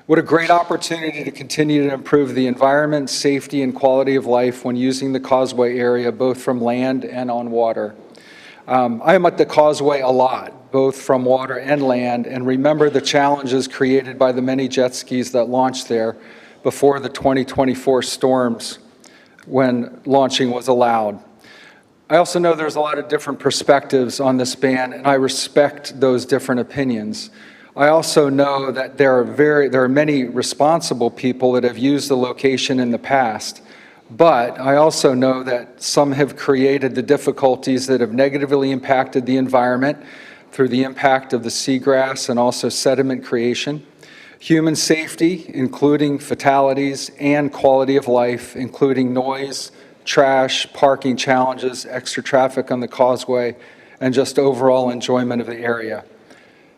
What a great opportunity to continue to improve the environment, safety, and quality of life when using the causeway area, both from land and on water. I am at the causeway a lot, both from water and land, and remember the challenges created by the many jet skis that launched there before the 2024 storms when launching was allowed. I also know there's a lot of different perspectives on this ban, and I respect those different opinions. I also know that there are many responsible people that have used the location in the past, but I also know that some have created the difficulties that have negatively impacted the environment through the impact of the seagrass and also sediment creation, human safety, including fatalities, and quality of life, including noise, trash, parking challenges, extra traffic on the causeway, and just overall enjoyment of the area.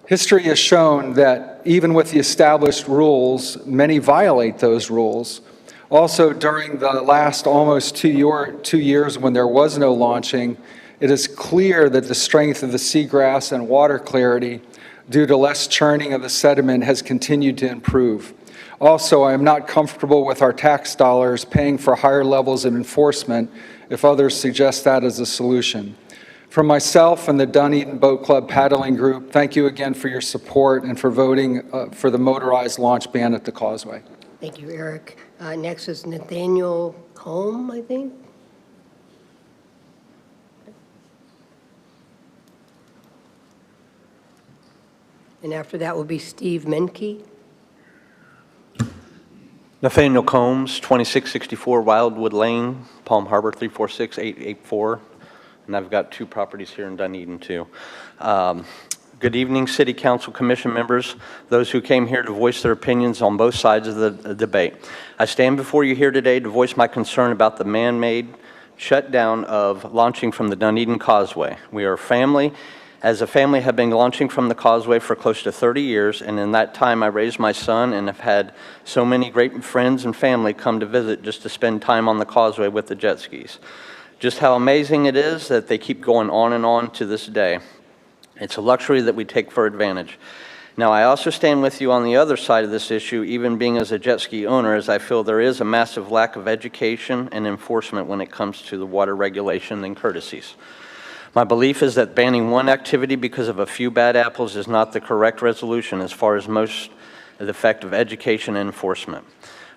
History has shown that even with the established rules, many violate those rules. Also, during the last almost 2 years when there was no launching, it is clear that the strength of the seagrass and water clarity due to less churning of the sediment has continued to improve. Also, I am not comfortable with our tax dollars paying for higher levels of enforcement if others suggest that as a solution. From myself and the Dunedin Boat Club Paddling Group, thank you again for your support and for voting for the motorized launch ban at the Causeway. Thank you, Eric. Next is Nathaniel Holm, I think. And after that will be Steve Menke. Nathaniel Combs, 2664 Wildwood Lane, Palm Harbor, 346884. And I've got 2 properties here in Dunedin, too. Good evening, City Council Commission members, those who came here to voice their opinions on both sides of the debate. I stand before you here today to voice my concern about the man-made shutdown of launching from the Dunedin Causeway. We are a family. As a family, have been launching from the Causeway for close to 30 years, and in that time I raised my son and have had so many great friends and family come to visit just to spend time on the Causeway with the jet skis. Just how amazing it is that they keep going on and on to this day. It's a luxury that we take for advantage. Now, I also stand with you on the other side of this issue, even being as a jet ski owner, as I feel there is a massive lack of education and enforcement when it comes to the water regulation and courtesies. My belief is that banning one activity because of a few bad apples is not the correct resolution as far as most of the effect of education and enforcement.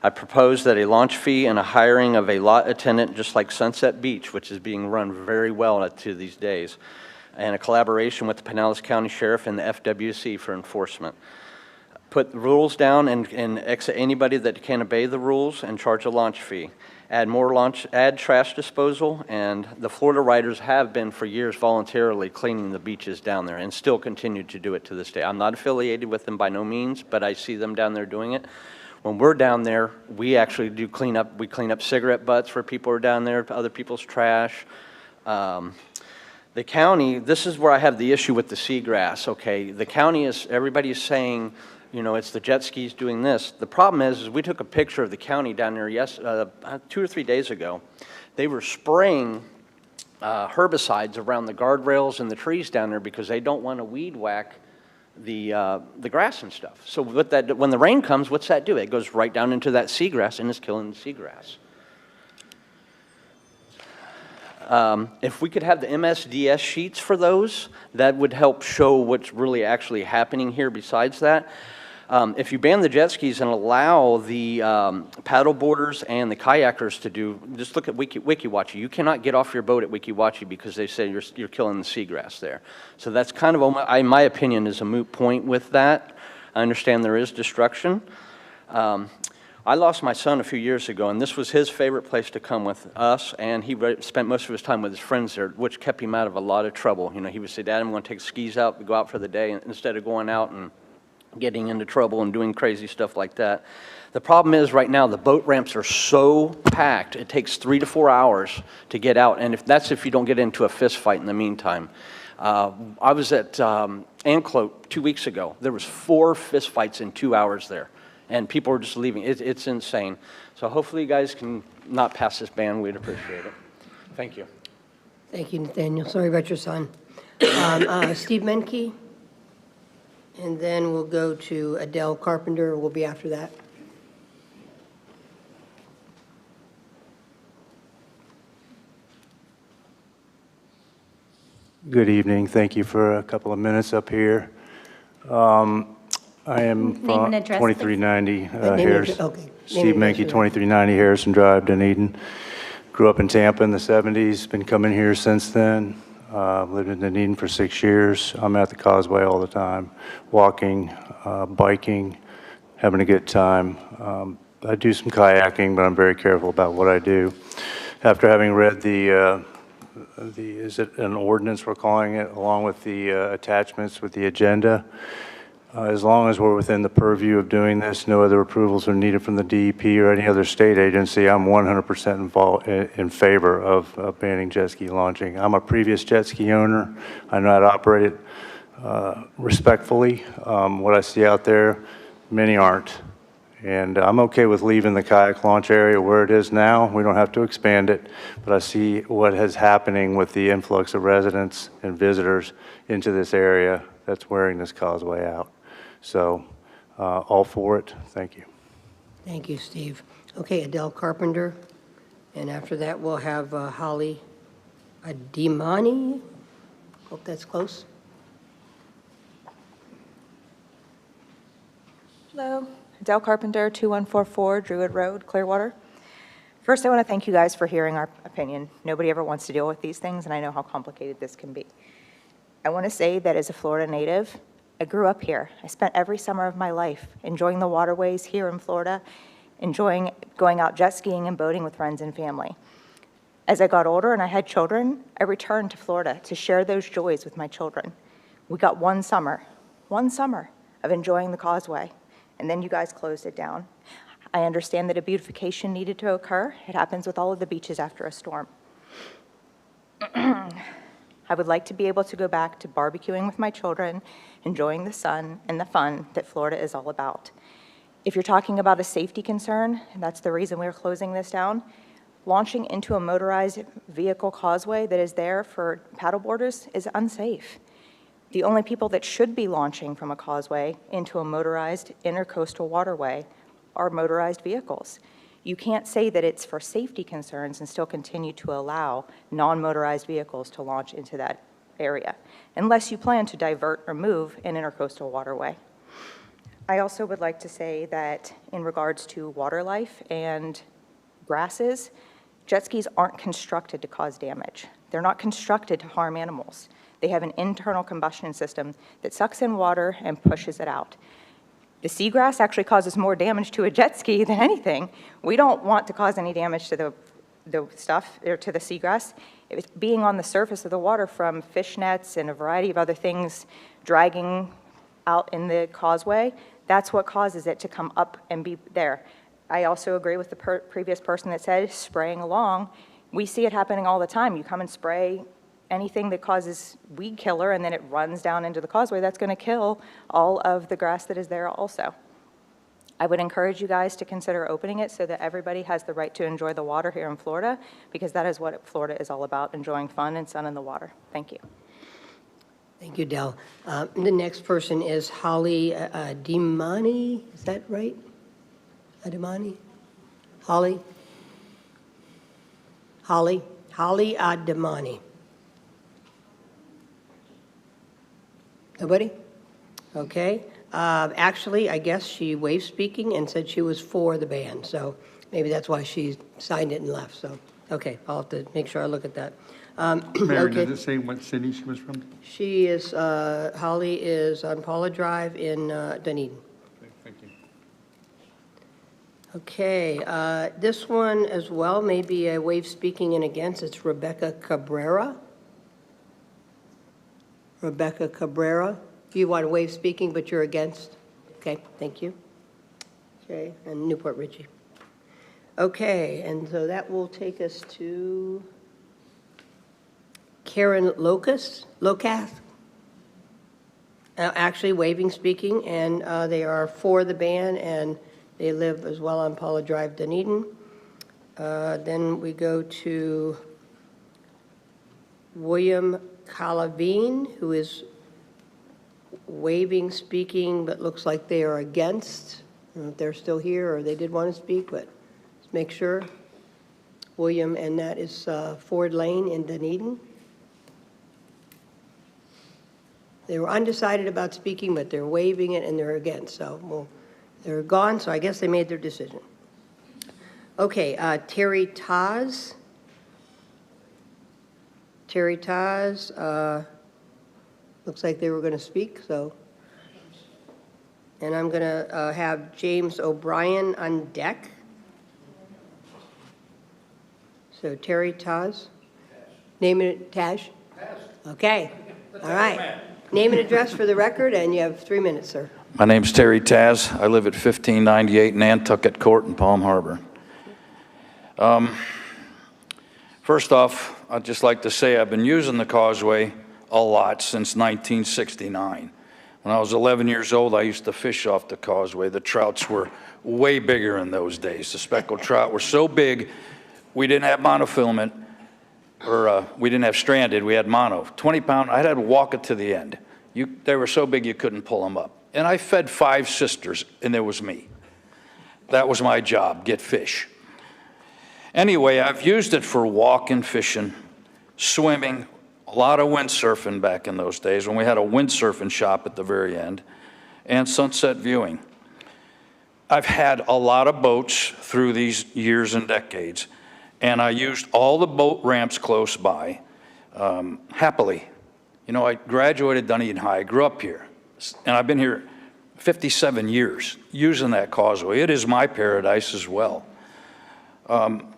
I propose that a launch fee and a hiring of a lot attendant, just like Sunset Beach, which is being run very well to these days, and a collaboration with the Pinellas County Sheriff and the FWC for enforcement. Put the rules down and exit anybody that can obey the rules and charge a launch fee. Add trash disposal, and the Florida Riders have been for years voluntarily cleaning the beaches down there and still continue to do it to this day. I'm not affiliated with them by no means, but I see them down there doing it. When we're down there, we actually do clean up. We clean up cigarette butts where people are down there, other people's trash. The county, this is where I have the issue with the seagrass, okay? The county is, everybody is saying, you know, it's the jet skis doing this. The problem is we took a picture of the county down there 2 or 3 days ago. They were spraying herbicides around the guardrails and the trees down there because they don't want to weed whack the grass and stuff. So with that, when the rain comes, what's that do? It goes right down into that seagrass and is killing the seagrass. If we could have the MSDS sheets for those, that would help show what's really actually happening here besides that. If you ban the jet skis and allow the paddle boarders and the kayakers to do, just look at Weeki Wachee. You cannot get off your boat at Weeki Wachee because they say you're killing the seagrass there. So that's kind of, in my opinion, is a moot point with that. I understand there is destruction. I lost my son a few years ago, and this was his favorite place to come with us, and he spent most of his time with his friends there, which kept him out of a lot of trouble. You know, he would say, Dad, I'm going to take skis out, we go out for the day, instead of going out and getting into trouble and doing crazy stuff like that. The problem is right now the boat ramps are so packed, it takes 3 to 4 hours to get out, and if you don't get into a fist fight in the meantime. I was at Anclote 2 weeks ago. There was 4 fist fights in 2 hours there. And people are just leaving. It's insane. So hopefully you guys can not pass this ban. We'd appreciate it. Thank you. Thank you, Nathaniel. Sorry about your son. Steve Menke, and then we'll go to Adele Carpenter. We'll be after that. Good evening. Thank you for a couple of minutes up here. I am Name and address, 2390 Harrison. Okay. Steve Menke, 2390 Harrison Drive, Dunedin. Grew up in Tampa in the 70s, been coming here since then. Lived in Dunedin for 6 years. I'm at the causeway all the time, walking, biking, having a good time. I do some kayaking, but I'm very careful about what I do. After having read is it an ordinance we're calling it, along with the attachments with the agenda, as long as we're within the purview of doing this, no other approvals are needed from the DEP or any other state agency, I'm 100% in favor of banning jet ski launching. I'm a previous jet ski owner. I know how to operate it respectfully. What I see out there, many aren't. And I'm okay with leaving the kayak launch area where it is now. We don't have to expand it, but I see what is happening with the influx of residents and visitors into this area that's wearing this causeway out. So all for it. Thank you. Thank you, Steve. Okay, Adele Carpenter. And after that, we'll have Holly Adimani. Hope that's close. Hello, Adele Carpenter, 2144 Druid Road, Clearwater. First, I want to thank you guys for hearing our opinion. Nobody ever wants to deal with these things, and I know how complicated this can be. I want to say that as a Florida native, I grew up here. I spent every summer of my life enjoying the waterways here in Florida, enjoying going out jet skiing and boating with friends and family. As I got older and I had children, I returned to Florida to share those joys with my children. We got one summer of enjoying the causeway, and then you guys closed it down. I understand that a beautification needed to occur. It happens with all of the beaches after a storm. I would like to be able to go back to barbecuing with my children, enjoying the sun and the fun that Florida is all about. If you're talking about a safety concern, and that's the reason we're closing this down, launching into a motorized vehicle causeway that is there for paddleboarders is unsafe. The only people that should be launching from a causeway into a motorized intercoastal waterway are motorized vehicles. You can't say that it's for safety concerns and still continue to allow non-motorized vehicles to launch into that area, unless you plan to divert or move an intercoastal waterway. I also would like to say that in regards to water life and grasses, jet skis aren't constructed to cause damage. They're not constructed to harm animals. They have an internal combustion system that sucks in water and pushes it out. The seagrass actually causes more damage to a jet ski than anything. We don't want to cause any damage to the stuff, or to the seagrass. It's being on the surface of the water from fish nets and a variety of other things dragging out in the causeway, that's what causes it to come up and be there. I also agree with the previous person that said spraying along. We see it happening all the time. You come and spray anything that causes weed killer and then it runs down into the causeway, that's going to kill all of the grass that is there also. I would encourage you guys to consider opening it so that everybody has the right to enjoy the water here in Florida, because that is what Florida is all about, enjoying fun and sun in the water. Thank you. Thank you, Del. The next person is Holly Adimani. Is that right? Adimani? Holly Adimani. Nobody? Okay. Actually, I guess she waived speaking and said she was for the ban, so maybe that's why she signed it and left. So, okay, I'll have to make sure I look at that. Mayor, okay. does it say what city she was from? She is, Holly is on Paula Drive in Dunedin. Okay, thank you. Okay, this one as well may be a waive speaking and against. It's Rebecca Cabrera. Rebecca Cabrera. You want to waive speaking, but you're against? Okay, thank you. Okay, and Newport Richie. Okay, and so that will take us to Karen Locust. Actually waiving speaking, and they are for the ban, and they live as well on Paula Drive, Dunedin. Then we go to William Calavine, who is waiving speaking, but looks like they are against. I don't know if they're still here or they did want to speak, but let's make sure. William, and that is Ford Lane in Dunedin. They were undecided about speaking, but they're waiving it and they're against. So well, they're gone, so I guess they made their decision. Okay, Terry Taz. Terry Taz, looks like they were going to speak, so. And I'm going to have James O'Brien on deck. So Terry Taz. Name and Taj? Okay, all right. Name and address for the record, and you have 3 minutes, sir. My name's Terry Taz. I live at 1598 Nantucket Court in Palm Harbor. First off, I'd just like to say I've been using the causeway a lot since 1969. When I was 11 years old, I used to fish off the causeway. The trouts were way bigger in those days. The speckled trout were so big, we didn't have monofilament, or we didn't have stranded, we had mono. 20-pound, I had to walk it to the end. They were so big you couldn't pull them up. And I fed 5 sisters, and there was me. That was my job, get fish. Anyway, I've used it for walking, fishing, swimming, a lot of windsurfing back in those days when we had a windsurfing shop at the very end, and sunset viewing. I've had a lot of boats through these years and decades, and I used all the boat ramps close by, happily. You know, I graduated Dunedin High, I grew up here, and I've been here 57 years using that causeway. It is my paradise as well.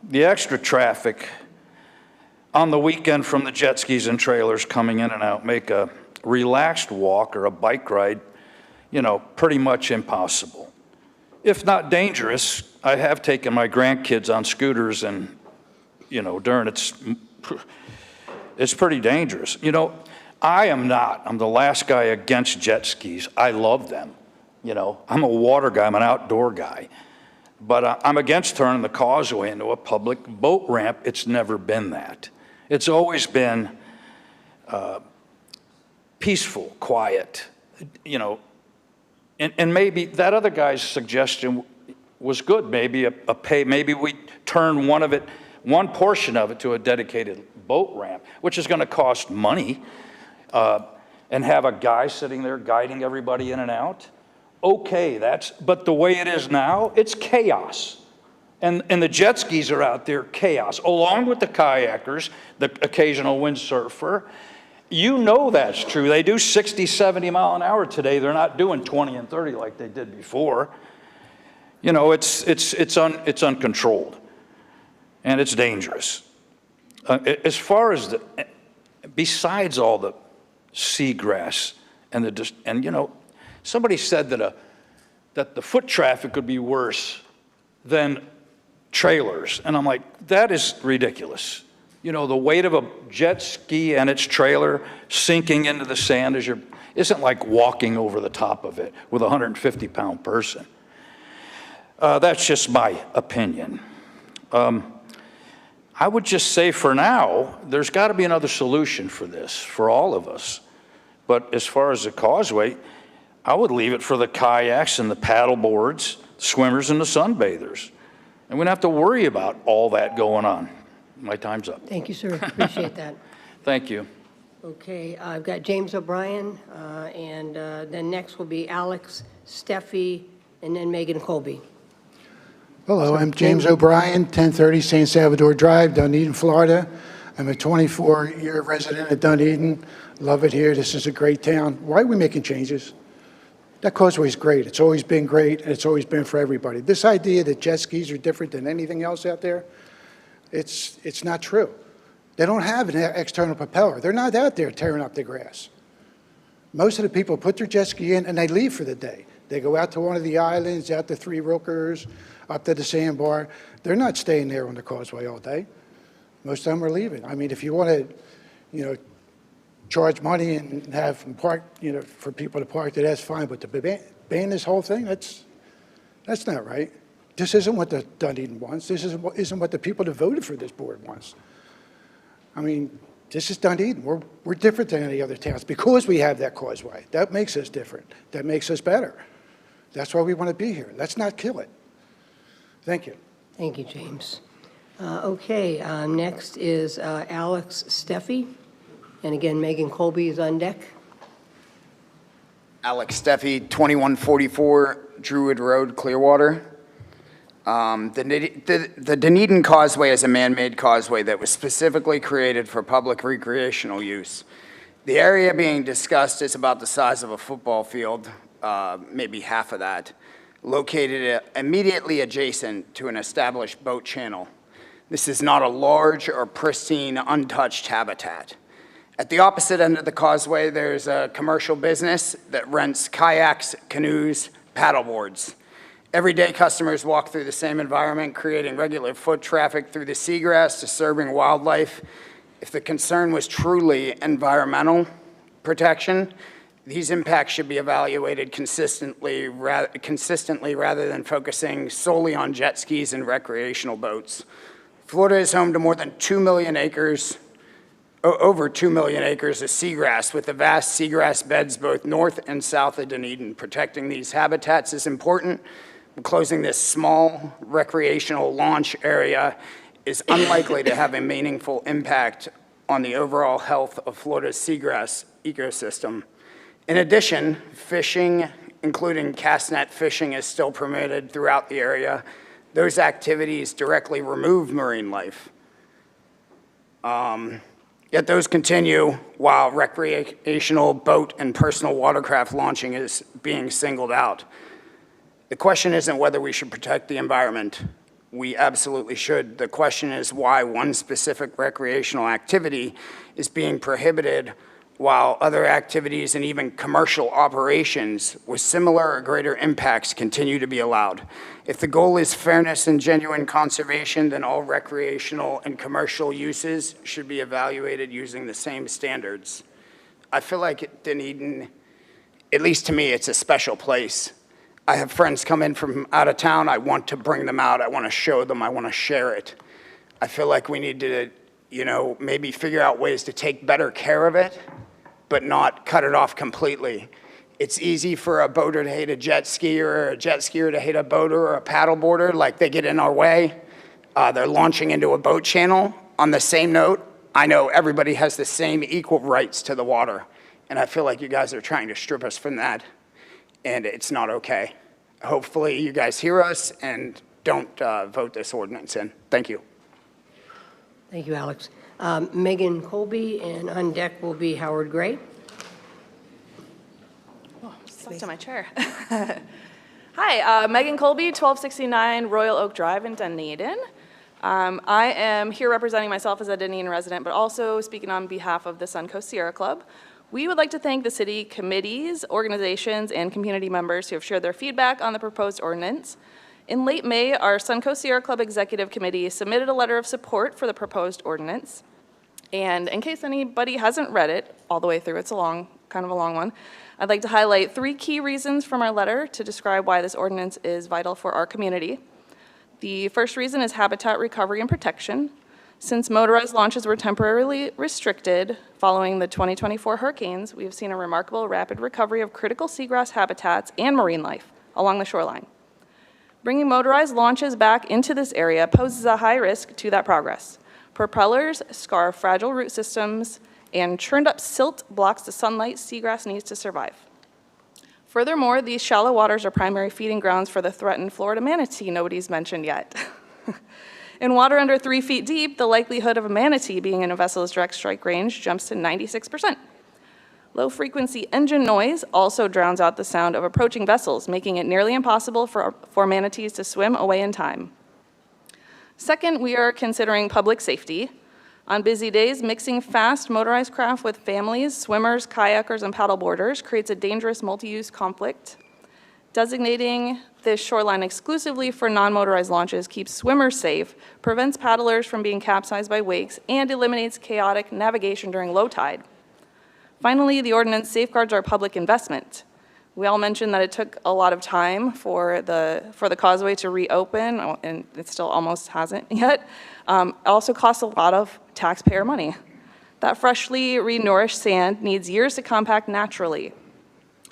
The extra traffic on the weekend from the jet skis and trailers coming in and out make a relaxed walk or a bike ride, you know, pretty much impossible. If not dangerous, I have taken my grandkids on scooters and, you know, it's pretty dangerous. You know, I'm the last guy against jet skis. I love them. You know, I'm a water guy, I'm an outdoor guy. But I'm against turning the causeway into a public boat ramp. It's never been that. It's always been peaceful, quiet, you know, and maybe that other guy's suggestion was good. Maybe maybe we turn one portion of it to a dedicated boat ramp, which is going to cost money, and have a guy sitting there guiding everybody in and out. Okay, but the way it is now, it's chaos. And the jet skis are out there, chaos, along with the kayakers, the occasional windsurfer. You know that's true. They do 60, 70 mile an hour today. They're not doing 20 and 30 like they did before. You know, it's uncontrolled, and it's dangerous. As far as besides all the seagrass and you know, somebody said that the foot traffic would be worse than trailers. And I'm like, that is ridiculous. You know, the weight of a jet ski and its trailer sinking into the sand isn't like walking over the top of it with a 150-pound person. That's just my opinion. I would just say for now, there's got to be another solution for this, for all of us. But as far as the causeway, I would leave it for the kayaks and the paddle boards, swimmers and the sunbathers. And we don't have to worry about all that going on. My time's up. Thank you, sir. Appreciate that. Thank you. Okay, I've got James O'Brien, and then next will be Alex Steffi, and then Megan Colby. Hello, I'm James O'Brien, 1030 San Salvador Drive, Dunedin, Florida. I'm a 24-year resident of Dunedin. Love it here. This is a great town. Why are we making changes? That causeway is great. It's always been great, and it's always been for everybody. This idea that jet skis are different than anything else out there, it's not true. They don't have an external propeller. They're not out there tearing up the grass. Most of the people put their jet ski in, and they leave for the day. They go out to one of the islands, out to Three Rookers, up to the sandbar. They're not staying there on the causeway all day. Most of them are leaving. I mean, if you want to, you know, charge money and have them park, you know, for people to park there, that's fine. But to ban this whole thing, that's not right. This isn't what the Dunedin wants. This isn't what the people that voted for this board wants. I mean, this is Dunedin. We're different than any other towns because we have that causeway. That makes us different. That makes us better. That's why we want to be here. Let's not kill it. Thank you. Thank you, James. Okay, next is Alex Steffi. And again, Megan Colby is on deck. Alex Steffi, 2144 Druid Road, Clearwater. The Dunedin Causeway is a man-made causeway that was specifically created for public recreational use. The area being discussed is about the size of a football field, maybe half of that, located immediately adjacent to an established boat channel. This is not a large or pristine, untouched habitat. At the opposite end of the causeway, there's a commercial business that rents kayaks, canoes, paddleboards. Everyday customers walk through the same environment, creating regular foot traffic through the seagrass, disturbing wildlife. If the concern was truly environmental protection, these impacts should be evaluated consistently rather than focusing solely on jet skis and recreational boats. Florida is home to more than 2 million acres, over 2 million acres of seagrass, with the vast seagrass beds both north and south of Dunedin. Protecting these habitats is important. Closing this small recreational launch area is unlikely to have a meaningful impact on the overall health of Florida's seagrass ecosystem. In addition, fishing, including cast net fishing, is still permitted throughout the area. Those activities directly remove marine life. Yet those continue while recreational boat and personal watercraft launching is being singled out. The question isn't whether we should protect the environment. We absolutely should. The question is why one specific recreational activity is being prohibited while other activities and even commercial operations with similar or greater impacts continue to be allowed. If the goal is fairness and genuine conservation, then all recreational and commercial uses should be evaluated using the same standards. I feel like Dunedin, at least to me, it's a special place. I have friends come in from out of town. I want to bring them out. I want to show them. I want to share it. I feel like we need to, maybe figure out ways to take better care of it, but not cut it off completely. It's easy for a boater to hate a jet skier or a jet skier to hate a boater or a paddleboarder, like they get in our way. They're launching into a boat channel. On the same note, I know everybody has the same equal rights to the water, and I feel like you guys are trying to strip us from that. And it's not okay. Hopefully you guys hear us and don't vote this ordinance in. Thank you. Thank you, Alex. Megan Colby, and on deck will be Howard Gray. Oh, stuck to my chair. Hi, Megan Colby, 1269 Royal Oak Drive in Dunedin. I am here representing myself as a Dunedin resident, but also speaking on behalf of the Suncoast Sierra Club. We would like to thank the city committees, organizations, and community members who have shared their feedback on the proposed ordinance. In late May, our Suncoast Sierra Club Executive Committee submitted a letter of support for the proposed ordinance. And in case anybody hasn't read it all the way through, it's kind of a long one, I'd like to highlight 3 key reasons from our letter to describe why this ordinance is vital for our community. The first reason is habitat recovery and protection. Since motorized launches were temporarily restricted following the 2024 hurricanes, we have seen a remarkable rapid recovery of critical seagrass habitats and marine life along the shoreline. Bringing motorized launches back into this area poses a high risk to that progress. Propellers scar fragile root systems, and churned up silt blocks the sunlight seagrass needs to survive. Furthermore, these shallow waters are primary feeding grounds for the threatened Florida manatee nobody's mentioned yet. In water under 3 feet deep, the likelihood of a manatee being in a vessel's direct strike range jumps to 96%. Low-frequency engine noise also drowns out the sound of approaching vessels, making it nearly impossible for manatees to swim away in time. Second, we are considering public safety. On busy days, mixing fast motorized craft with families, swimmers, kayakers, and paddleboarders creates a dangerous multi-use conflict. Designating this shoreline exclusively for non-motorized launches keeps swimmers safe, prevents paddlers from being capsized by wakes, and eliminates chaotic navigation during low tide. Finally, the ordinance safeguards our public investment. We all mentioned that it took a lot of time for the causeway to reopen, and it still almost hasn't yet. It also costs a lot of taxpayer money. That freshly re-nourished sand needs years to compact naturally.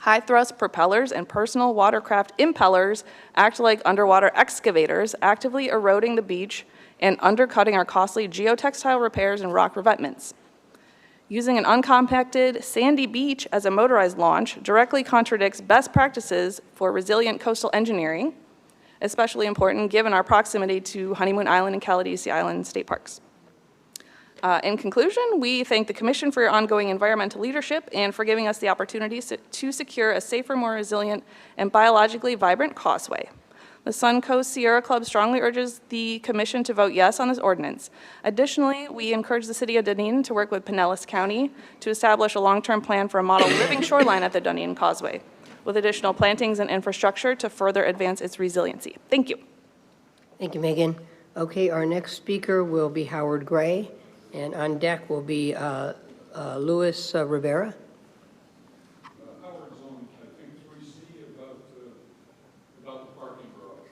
High-thrust propellers and personal watercraft impellers act like underwater excavators, actively eroding the beach and undercutting our costly geotextile repairs and rock revetments. Using an uncompacted, sandy beach as a motorized launch directly contradicts best practices for resilient coastal engineering. especially important given our proximity to Honeymoon Island and Caladesi Island state parks. In conclusion, we thank the Commission for your ongoing environmental leadership and for giving us the opportunity to secure a safer, more resilient, and biologically vibrant causeway. The Suncoast Sierra Club strongly urges the Commission to vote yes on this ordinance. Additionally, we encourage the City of Dunedin to work with Pinellas County to establish a long-term plan for a model living shoreline at the Dunedin Causeway, with additional plantings and infrastructure to further advance its resiliency. Thank you. Thank you, Megan. Okay, our next speaker will be Howard Gray, and on deck will be Luis Rivera. Howard's on, I think, 3C about the parking garage.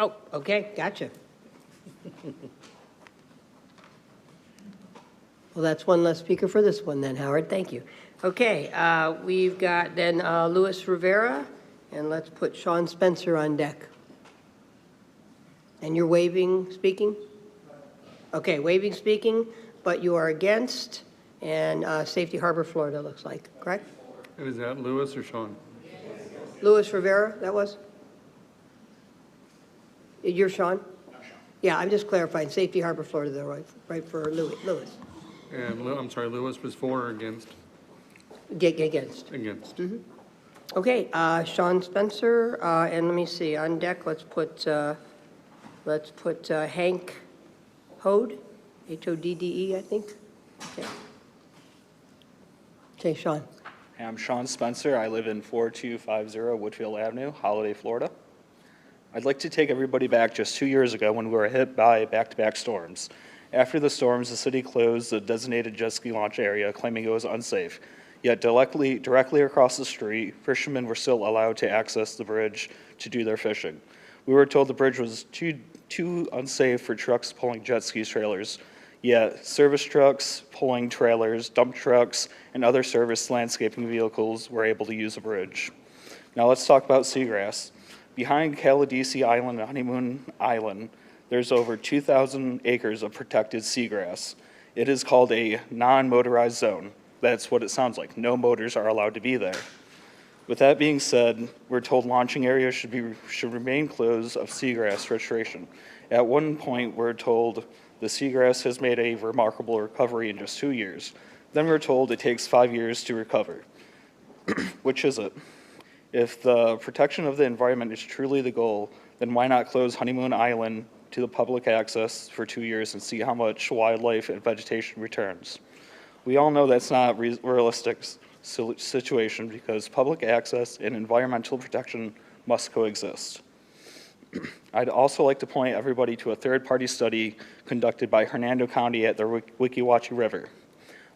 Oh, okay, gotcha. Well, that's one less speaker for this one then, Howard. Thank you. Okay, we've got then Luis Rivera, and let's put Sean Spencer on deck. And you're waiving speaking? Okay, waiving speaking, but you are against, and Safety Harbor, Florida, looks like, correct? And is that Lewis or Sean? Luis Rivera, that was? You're Sean? Yeah, I'm just clarifying. Safety Harbor, Florida, though, right for Lewis. And I'm sorry, Lewis was for or against? Against. Against. Mm-hmm. Okay, Sean Spencer, and let me see, on deck, let's put Hank Hode, H-O-D-D-E, I think. Okay. Okay, Sean. Hey, I'm Sean Spencer. I live in 4250 Woodfield Avenue, Holiday, Florida. I'd like to take everybody back just 2 years ago when we were hit by back-to-back storms. After the storms, the city closed the designated jet ski launch area, claiming it was unsafe. Yet directly across the street, fishermen were still allowed to access the bridge to do their fishing. We were told the bridge was too unsafe for trucks pulling jet skis trailers. Yet service trucks, pulling trailers, dump trucks, and other service landscaping vehicles were able to use the bridge. Now let's talk about seagrass. Behind Caladesi Island and Honeymoon Island, there's over 2,000 acres of protected seagrass. It is called a non-motorized zone. That's what it sounds like. No motors are allowed to be there. With that being said, we're told launching areas should remain closed of seagrass restoration. At one point, we're told the seagrass has made a remarkable recovery in just 2 years. Then we're told it takes 5 years to recover. Which is it? If the protection of the environment is truly the goal, then why not close Honeymoon Island to the public access for 2 years and see how much wildlife and vegetation returns? We all know that's not a realistic situation because public access and environmental protection must coexist. I'd also like to point everybody to a third-party study conducted by Hernando County at the Weeki Wachee River.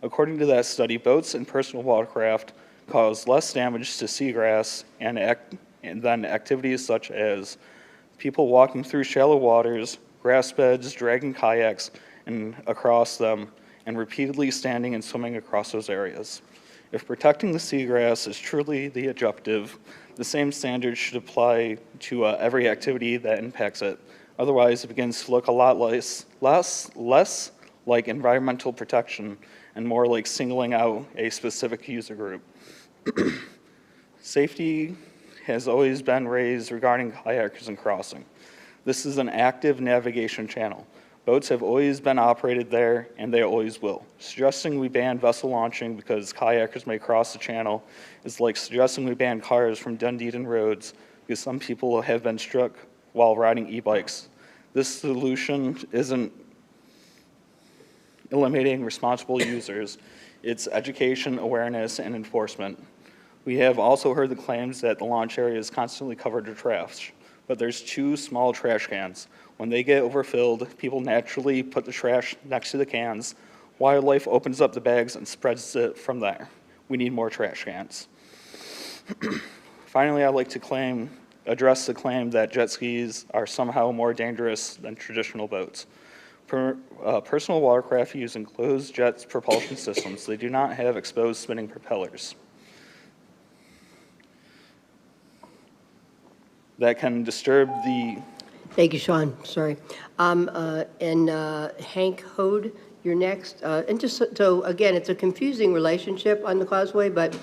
According to that study, boats and personal watercraft cause less damage to seagrass and then activities such as people walking through shallow waters, grass beds, dragging kayaks and across them, and repeatedly standing and swimming across those areas. If protecting the seagrass is truly the objective, the same standards should apply to every activity that impacts it. Otherwise, it begins to look a lot less like environmental protection and more like singling out a specific user group. Safety has always been raised regarding kayakers and crossing. This is an active navigation channel. Boats have always been operated there, and they always will. Suggesting we ban vessel launching because kayakers may cross the channel is like suggesting we ban cars from Dunedin roads because some people have been struck while riding e-bikes. This solution isn't eliminating responsible users. It's education, awareness, and enforcement. We have also heard the claims that the launch area is constantly covered with trash, but there's 2 small trash cans. When they get overfilled, people naturally put the trash next to the cans. Wildlife opens up the bags and spreads it from there. We need more trash cans. Finally, I'd like to address the claim that jet skis are somehow more dangerous than traditional boats. Personal watercraft use enclosed jet propulsion systems. They do not have exposed spinning propellers that can disturb the... Thank you, Sean. Sorry. Hank Hode, you're next. And just so, again, it's a confusing relationship on the causeway, but,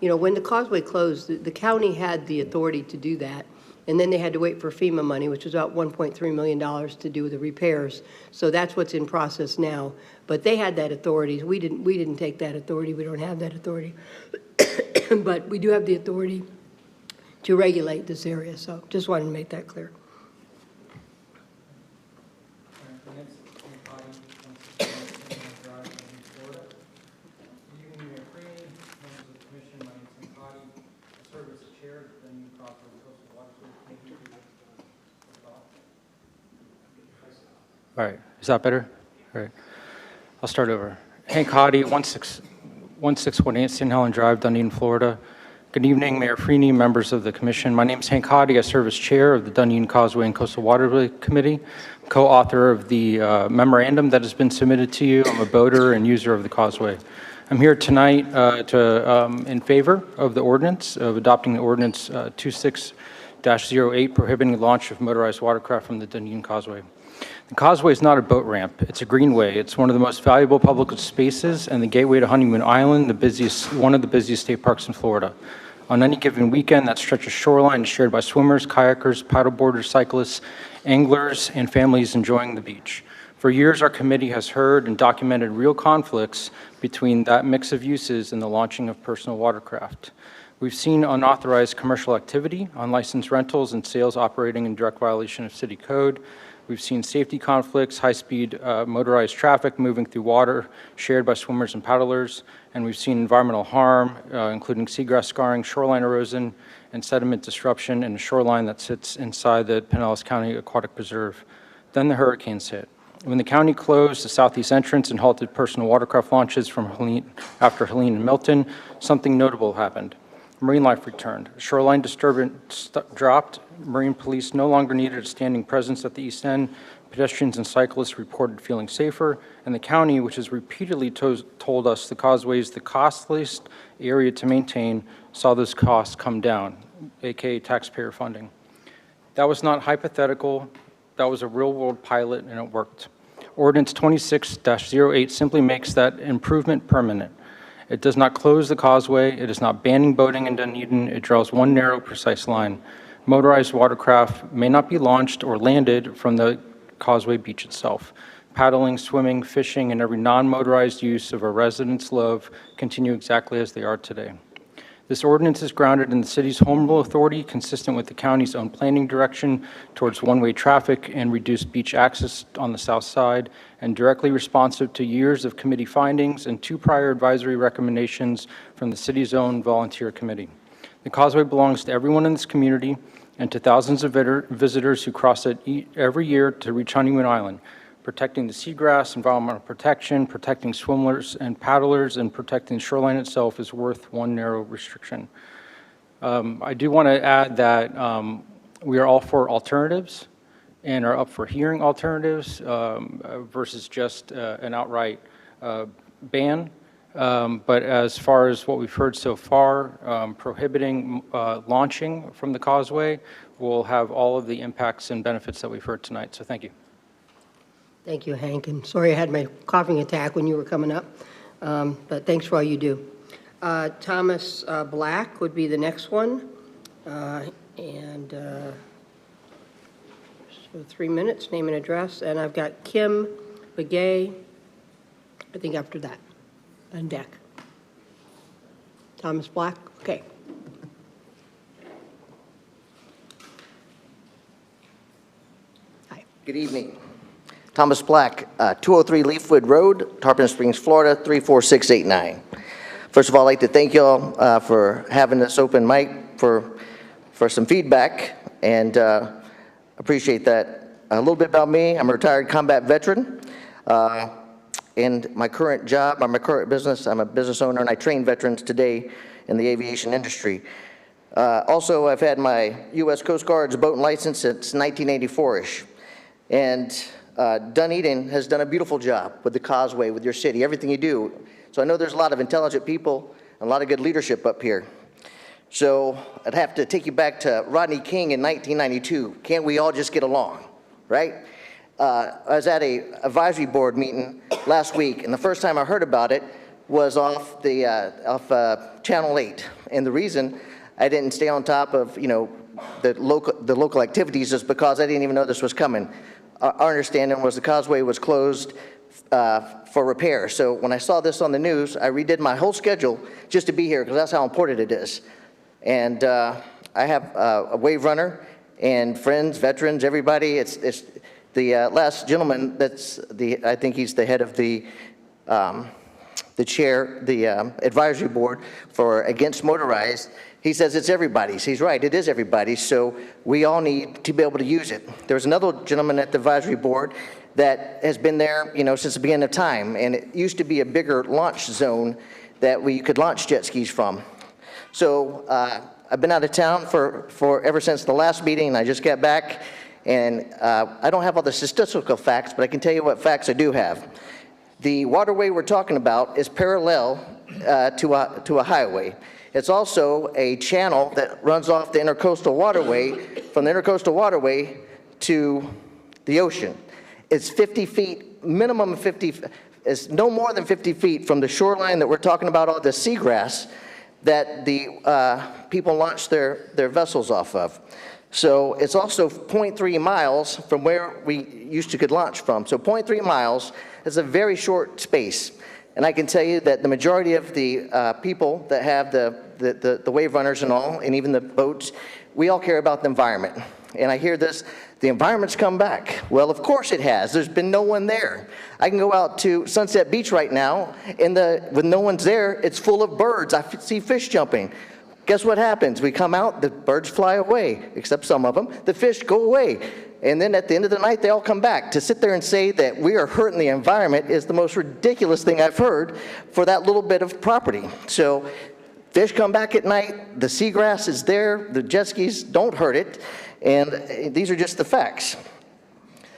you know, when the causeway closed, the county had the authority to do that. And then they had to wait for FEMA money, which was about $1.3 million to do the repairs. So that's what's in process now. But they had that authority. We didn't take that authority. We don't have that authority. But we do have the authority to regulate this area. So just wanted to make that clear. All right, is that better? All right, I'll start over. Hank Hottie, 1618 St. Helen Drive, Dunedin, Florida. Good evening, Mayor Freeney, members of the commission. My name is Hank Hottie. I serve as chair of the Dunedin Causeway and Coastal Waterway Committee, co-author of the memorandum that has been submitted to you. I'm a boater and user of the causeway. I'm here tonight in favor of the ordinance, of adopting the ordinance 26-08, prohibiting the launch of motorized watercraft from the Dunedin Causeway. The causeway is not a boat ramp, it's a greenway. It's one of the most valuable public spaces and the gateway to Honeymoon Island, one of the busiest state parks in Florida. On any given weekend, that stretch of shoreline is shared by swimmers, kayakers, paddleboarders, cyclists, anglers, and families enjoying the beach. For years, our committee has heard and documented real conflicts between that mix of uses and the launching of personal watercraft. We've seen unauthorized commercial activity, unlicensed rentals, and sales operating in direct violation of city code. We've seen safety conflicts, high-speed motorized traffic moving through water shared by swimmers and paddlers, and we've seen environmental harm, including seagrass scarring, shoreline erosion, and sediment disruption in a shoreline that sits inside the Pinellas County Aquatic Preserve. Then the hurricanes hit. When the county closed the southeast entrance and halted personal watercraft launches after Helene and Milton, something notable happened. Marine life returned. Shoreline disturbance dropped. Marine police no longer needed a standing presence at the east end. Pedestrians and cyclists reported feeling safer. And the county, which has repeatedly told us the causeway is the costliest area to maintain, saw those costs come down, aka taxpayer funding. That was not hypothetical. That was a real-world pilot, and it worked. Ordinance 26-08 simply makes that improvement permanent. It does not close the causeway. It is not banning boating in Dunedin. It draws one narrow, precise line. Motorized watercraft may not be launched or landed from the causeway beach itself. Paddling, swimming, fishing, and every non-motorized use of our residents' love continue exactly as they are today. This ordinance is grounded in the city's home rule authority, consistent with the county's own planning direction towards one-way traffic and reduced beach access on the south side, and directly responsive to years of committee findings and 2 prior advisory recommendations from the city's own volunteer committee. The causeway belongs to everyone in this community and to thousands of visitors who cross it every year to reach Honeymoon Island. Protecting the seagrass, environmental protection, protecting swimmers and paddlers, and protecting the shoreline itself is worth one narrow restriction. I do want to add that we are all for alternatives and are up for hearing alternatives versus just an outright ban. But as far as what we've heard so far, prohibiting launching from the causeway will have all of the impacts and benefits that we've heard tonight. So thank you. Thank you, Hank, and sorry I had my coughing attack when you were coming up, but thanks for all you do. Thomas Black would be the next one, so 3 minutes, name and address, and I've got Kim Begay, I think after that, on deck. Thomas Black, okay. Good evening. Thomas Black, 203 Leafwood Road, Tarpon Springs, Florida, 34689. First of all, I'd like to thank you all for having this open mic for some feedback, and appreciate that. A little bit about me, I'm a retired combat veteran. And my current job, my current business, I'm a business owner, and I train veterans today in the aviation industry. Also, I've had my U.S. Coast Guard's boat license since 1984-ish. And Dunedin has done a beautiful job with the causeway, with your city, everything you do. So I know there's a lot of intelligent people and a lot of good leadership up here. So I'd have to take you back to Rodney King in 1992. Can't we all just get along, right? I was at a advisory board meeting last week, and the first time I heard about it was off Channel 8. And the reason I didn't stay on top of, the local activities is because I didn't even know this was coming. Our understanding was the causeway was closed for repair. So when I saw this on the news, I redid my whole schedule just to be here because that's how important it is. And I have a wave runner and friends, veterans, everybody. It's the last gentleman I think he's the head of the chair, the advisory board for Against Motorized. He says it's everybody's. He's right, it is everybody's, so we all need to be able to use it. There's another gentleman at the advisory board that has been there, since the beginning of time, and it used to be a bigger launch zone that we could launch jet skis from. So I've been out of town for ever since the last meeting, and I just got back, and I don't have all the statistical facts, but I can tell you what facts I do have. The waterway we're talking about is parallel to a highway. It's also a channel that runs off the intercoastal waterway, from the intercoastal waterway to the ocean. It's 50 feet, minimum 50, it's no more than 50 feet from the shoreline that we're talking about, all the seagrass that the people launch their vessels off of. So it's also 0.3 miles from where we used to could launch from. So 0.3 miles is a very short space. And I can tell you that the majority of the people that have the wave runners and all, and even the boats, we all care about the environment. And I hear this, the environment's come back. Well, of course it has. There's been no one there. I can go out to Sunset Beach right now, and when no one's there, it's full of birds. I see fish jumping. Guess what happens? We come out, the birds fly away, except some of them. The fish go away. And then at the end of the night, they all come back. To sit there and say that we are hurting the environment is the most ridiculous thing I've heard for that little bit of property. So fish come back at night, the seagrass is there, the jet skis don't hurt it, and these are just the facts.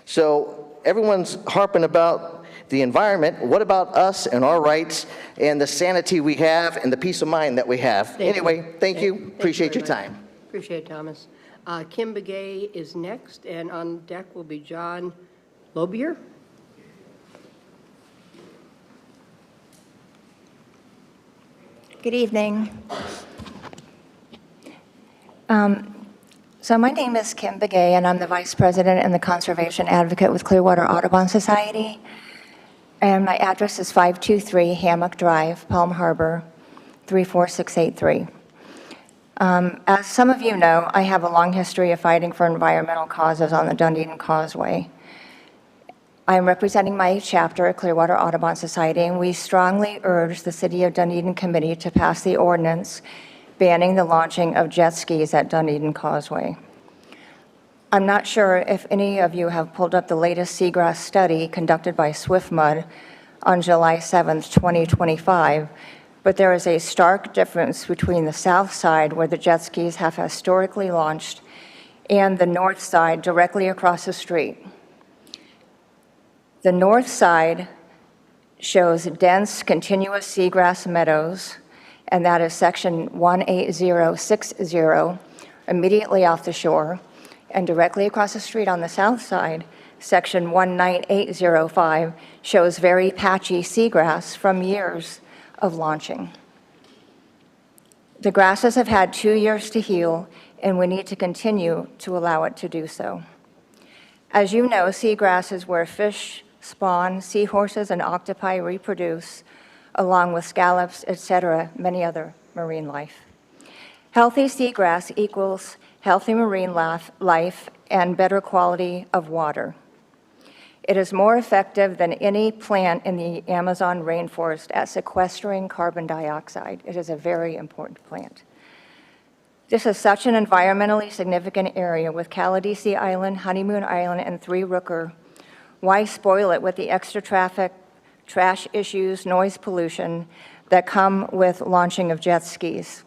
So everyone's harping about the environment. What about us and our rights and the sanity we have and the peace of mind that we have? Anyway, thank you. Appreciate your time. Appreciate it, Thomas. Kim Begay is next, and on deck will be John Lobier. Good evening. So my name is Kim Begay, and I'm the Vice President and the Conservation Advocate with Clearwater Audubon Society. And my address is 523 Hammock Drive, Palm Harbor, 34683. As some of you know, I have a long history of fighting for environmental causes on the Dunedin Causeway. I am representing my chapter at Clearwater Audubon Society, and we strongly urge the City of Dunedin Committee to pass the ordinance banning the launching of jet skis at Dunedin Causeway. I'm not sure if any of you have pulled up the latest seagrass study conducted by SwiftMud on July 7th, 2025, but there is a stark difference between the south side, where the jet skis have historically launched, and the north side directly across the street. The north side shows dense, continuous seagrass meadows, and that is section 18060, immediately off the shore, and directly across the street on the south side, section 19805 shows very patchy seagrass from years of launching. The grasses have had 2 years to heal, and we need to continue to allow it to do so. As you know, seagrass is where fish spawn, seahorses and octopi reproduce, along with scallops, etc., many other marine life. Healthy seagrass equals healthy marine life and better quality of water. It is more effective than any plant in the Amazon rainforest at sequestering carbon dioxide. It is a very important plant. This is such an environmentally significant area with Caladesi Island, Honeymoon Island, and Three Rooker. Why spoil it with the extra traffic, trash issues, noise pollution that come with launching of jet skis?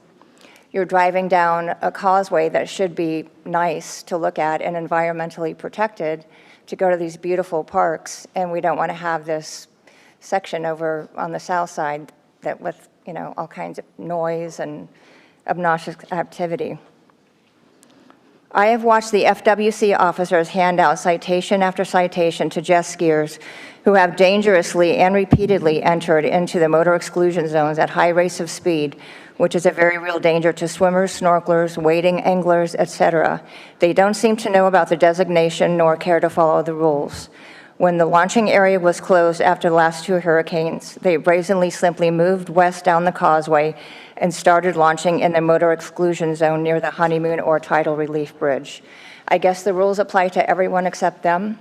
You're driving down a causeway that should be nice to look at and environmentally protected to go to these beautiful parks, and we don't want to have this section over on the south side that with, all kinds of noise and obnoxious activity. I have watched the FWC officers hand out citation after citation to jet skiers who have dangerously and repeatedly entered into the motor exclusion zones at high rates of speed, which is a very real danger to swimmers, snorkelers, wading anglers, etc. They don't seem to know about the designation nor care to follow the rules. When the launching area was closed after the last 2 hurricanes, they brazenly simply moved west down the causeway and started launching in the motor exclusion zone near the Honeymoon or Tidal Relief Bridge. I guess the rules apply to everyone except them.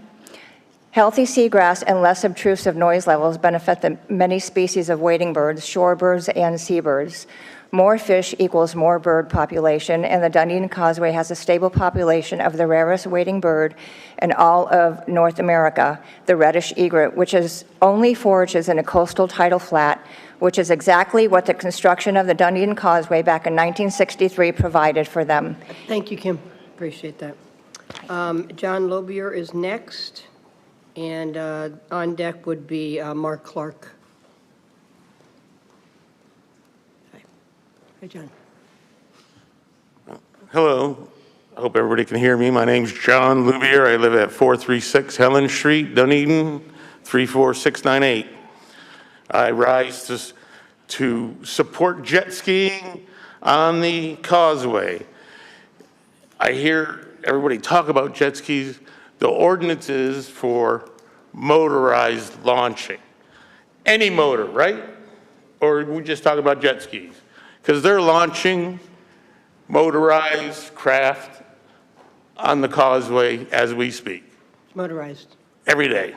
Healthy seagrass and less obtrusive noise levels benefit the many species of wading birds, shorebirds, and seabirds. More fish equals more bird population, and the Dunedin Causeway has a stable population of the rarest wading bird in all of North America, the reddish egret, which only forages in a coastal tidal flat, which is exactly what the construction of the Dunedin Causeway back in 1963 provided for them. Thank you, Kim. Appreciate that. John Lobier is next, and on deck would be Mark Clark. Hi, John. Hello. I hope everybody can hear me. My name's John Lubier. I live at 436 Helen Street, Dunedin, 34698. I rise to support jet skiing on the causeway. I hear everybody talk about jet skis. The ordinance is for motorized launching. Any motor, right? Or we just talk about jet skis? Because they're launching motorized craft on the causeway as we speak. Motorized. Every day.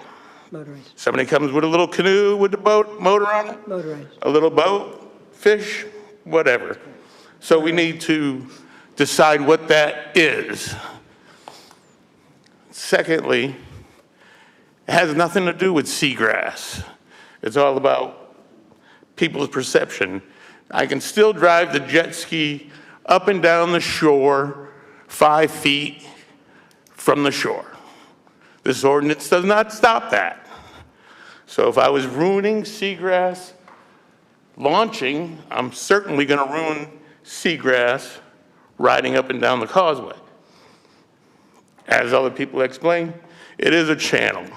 Motorized. Somebody comes with a little canoe with the boat motor on it. Motorized. A little boat, fish, whatever. So we need to decide what that is. Secondly, it has nothing to do with seagrass. It's all about people's perception. I can still drive the jet ski up and down the shore 5 feet from the shore. This ordinance does not stop that. So if I was ruining seagrass launching, I'm certainly going to ruin seagrass riding up and down the causeway. As other people explained, it is a channel.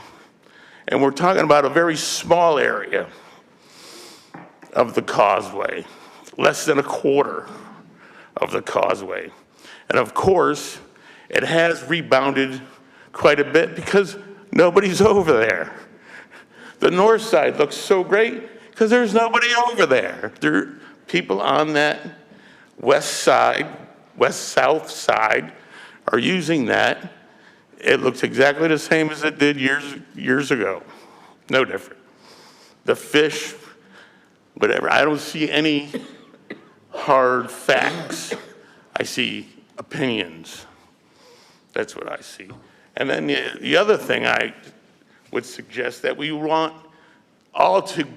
And we're talking about a very small area of the causeway, less than a quarter of the causeway. And of course, it has rebounded quite a bit because nobody's over there. The north side looks so great because there's nobody over there. There are people on that west side, west-south side, are using that. It looks exactly the same as it did years ago. No different. The fish, whatever. I don't see any hard facts. I see opinions. That's what I see. And then the other thing I would suggest that we want all to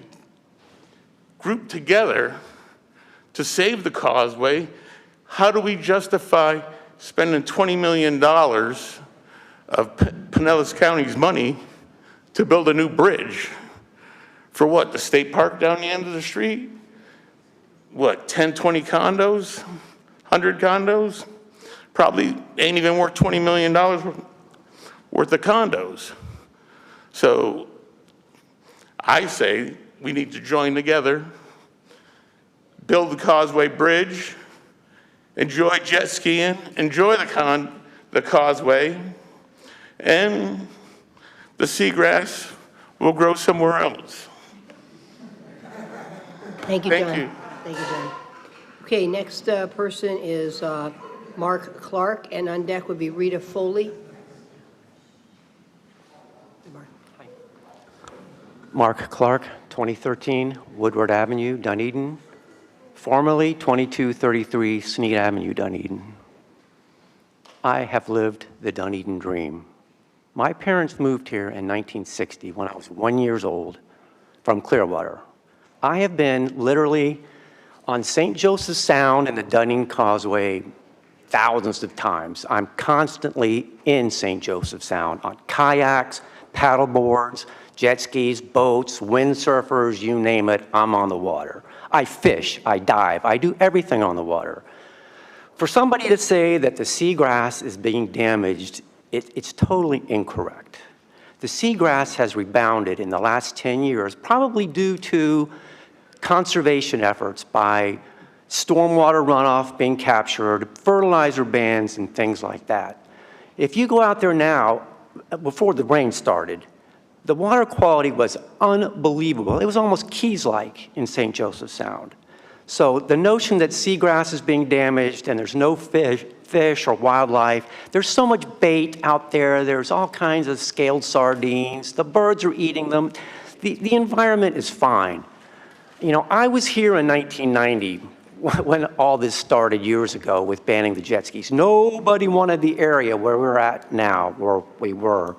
group together to save the causeway. How do we justify spending $20 million of Pinellas County's money to build a new bridge? For what, the state park down the end of the street? What, 10, 20 condos? 100 condos? Probably ain't even worth $20 million worth of condos. So I say we need to join together, build the Causeway Bridge, enjoy jet skiing, enjoy the causeway, and the seagrass will grow somewhere else. Thank you, John. Thank you. Thank you, John. Okay, next person is Mark Clark, and on deck would be Rita Foley. Mark Clark, 2013 Woodward Avenue, Dunedin, formerly 2233 Sneed Avenue, Dunedin. I have lived the Dunedin dream. My parents moved here in 1960 when I was 1 year old from Clearwater. I have been literally on St. Joseph Sound and the Dunedin Causeway thousands of times. I'm constantly in St. Joseph Sound on kayaks, paddle boards, jet skis, boats, windsurfers, you name it, I'm on the water. I fish, I dive, I do everything on the water. For somebody to say that the seagrass is being damaged, it's totally incorrect. The seagrass has rebounded in the last 10 years, probably due to conservation efforts by stormwater runoff being captured, fertilizer bans, and things like that. If you go out there now, before the rain started, the water quality was unbelievable. It was almost Keys-like in St. Joseph Sound. So the notion that seagrass is being damaged and there's no fish or wildlife, there's so much bait out there, there's all kinds of scaled sardines, the birds are eating them, the environment is fine. You know, I was here in 1990 when all this started years ago with banning the jet skis. Nobody wanted the area where we're at now, where we were.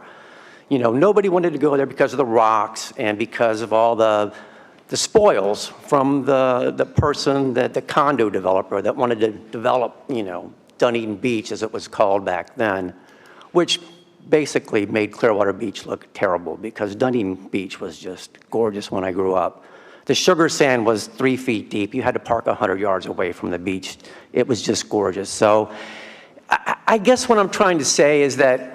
You know, nobody wanted to go there because of the rocks and because of all the spoils from the person, the condo developer that wanted to develop, you know, Dunedin Beach, as it was called back then, which basically made Clearwater Beach look terrible because Dunedin Beach was just gorgeous when I grew up. The sugar sand was 3 feet deep. You had to park 100 yards away from the beach. It was just gorgeous. So I guess what I'm trying to say is that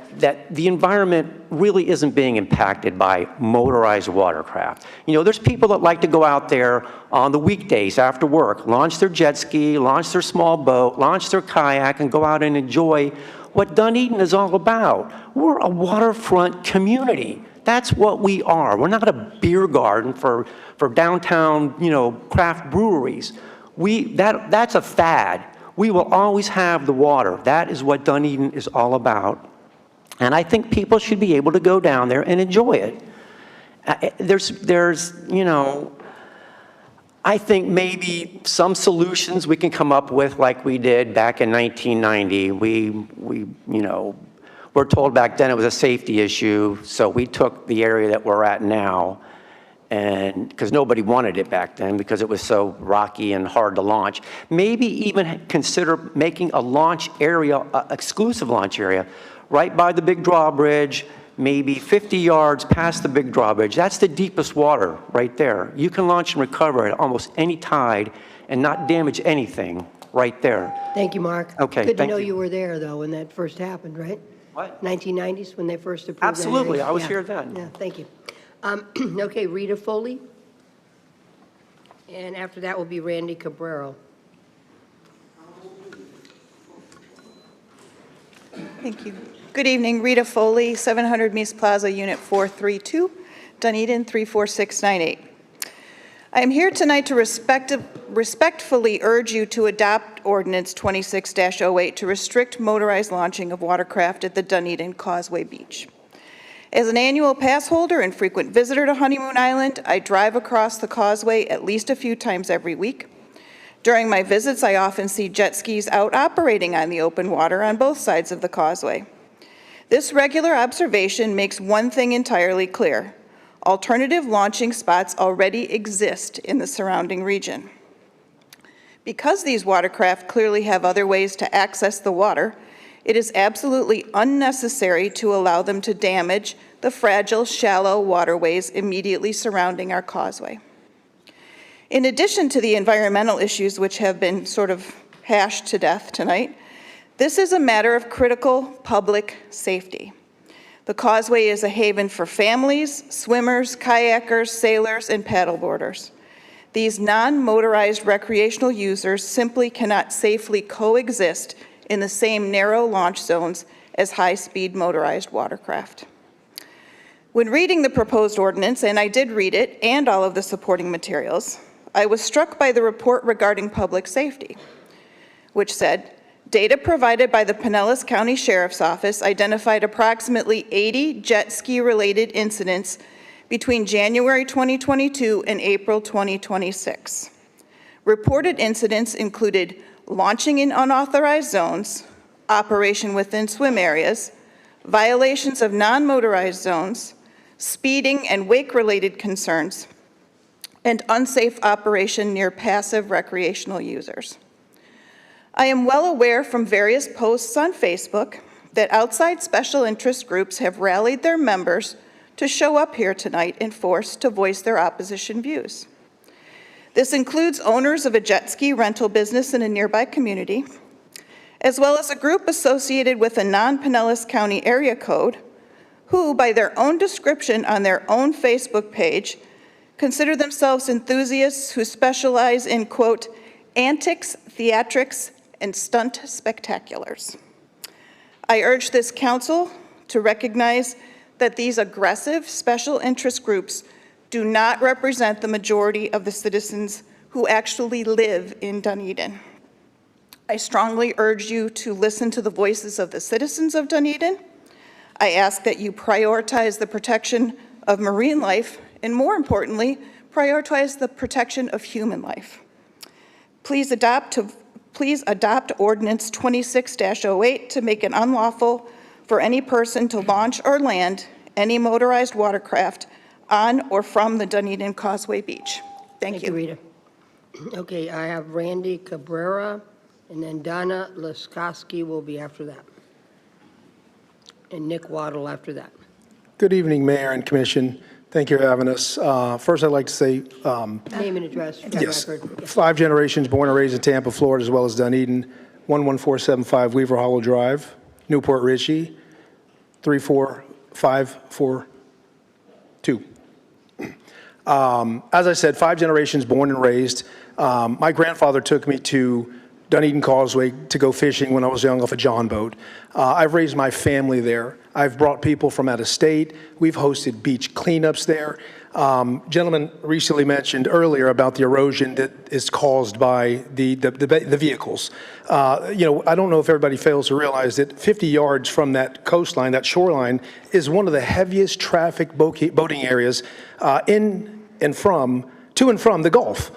the environment really isn't being impacted by motorized watercraft. You know, there's people that like to go out there on the weekdays after work, launch their jet ski, launch their small boat, launch their kayak, and go out and enjoy what Dunedin is all about. We're a waterfront community. That's what we are. We're not a beer garden for downtown, you know, craft breweries. That's a fad. We will always have the water. That is what Dunedin is all about. And I think people should be able to go down there and enjoy it. There's, you know, I think maybe some solutions we can come up with like we did back in 1990. We you know, we're told back then it was a safety issue, so we took the area that we're at now, and because nobody wanted it back then because it was so rocky and hard to launch. Maybe even consider making a launch area, exclusive launch area, right by the big drawbridge, maybe 50 yards past the big drawbridge. That's the deepest water right there. You can launch and recover at almost any tide and not damage anything right there. Thank you, Mark. Okay, Good to thank know you. you were there, though, when that first happened, right? What? 1990s, when they first approved that Absolutely, area? I was Yeah. here then. Yeah, thank you. Okay, Rita Foley. And after that will be Randy Cabrero. Thank you. Good evening, Rita Foley, 700 Mies Plaza, Unit 432, Dunedin 34698. I am here tonight to respectfully urge you to adopt Ordinance 26-08 to restrict motorized launching of watercraft at the Dunedin Causeway Beach. As an annual pass holder and frequent visitor to Honeymoon Island, I drive across the causeway at least a few times every week. During my visits, I often see jet skis out operating on the open water on both sides of the causeway. This regular observation makes one thing entirely clear. Alternative launching spots already exist in the surrounding region. Because these watercraft clearly have other ways to access the water, it is absolutely unnecessary to allow them to damage the fragile, shallow waterways immediately surrounding our causeway. In addition to the environmental issues which have been sort of hashed to death tonight, this is a matter of critical public safety. The causeway is a haven for families, swimmers, kayakers, sailors, and paddleboarders. These non-motorized recreational users simply cannot safely coexist in the same narrow launch zones as high-speed motorized watercraft. When reading the proposed ordinance, and I did read it and all of the supporting materials, I was struck by the report regarding public safety, which said, data provided by the Pinellas County Sheriff's Office identified approximately 80 jet ski-related incidents between January 2022 and April 2026. Reported incidents included launching in unauthorized zones, operation within swim areas, violations of non-motorized zones, speeding and wake-related concerns, and unsafe operation near passive recreational users. I am well aware from various posts on Facebook that outside special interest groups have rallied their members to show up here tonight in force to voice their opposition views. This includes owners of a jet ski rental business in a nearby community, as well as a group associated with a non-Pinellas County area code, who, by their own description on their own Facebook page, consider themselves enthusiasts who specialize in, quote, antics, theatrics, and stunt spectaculars. I urge this council to recognize that these aggressive special interest groups do not represent the majority of the citizens who actually live in Dunedin. I strongly urge you to listen to the voices of the citizens of Dunedin. I ask that you prioritize the protection of marine life, and more importantly, prioritize the protection of human life. Please adopt Ordinance 26-08 to make it unlawful for any person to launch or land any motorized watercraft on or from the Dunedin Causeway Beach. Thank you. Rita. Okay, I have Randy Cabrera, and then Donna Laskowski will be after that. And Nick Waddle after that. Good evening, Mayor and Commission. Thank you for having us. First, I'd like to say, Name and address for the yes, record. 5 generations born and raised in Tampa, Florida, as well as Dunedin, 11475 Weaver Hollow Drive, Newport Richey, 34542. As I said, 5 generations born and raised. My grandfather took me to Dunedin Causeway to go fishing when I was young off a John boat. I've raised my family there. I've brought people from out of state. We've hosted beach cleanups there. Gentleman recently mentioned earlier about the erosion that is caused by the vehicles. I don't know if everybody fails to realize that 50 yards from that coastline, that shoreline, is one of the heaviest traffic boating areas to and from the Gulf.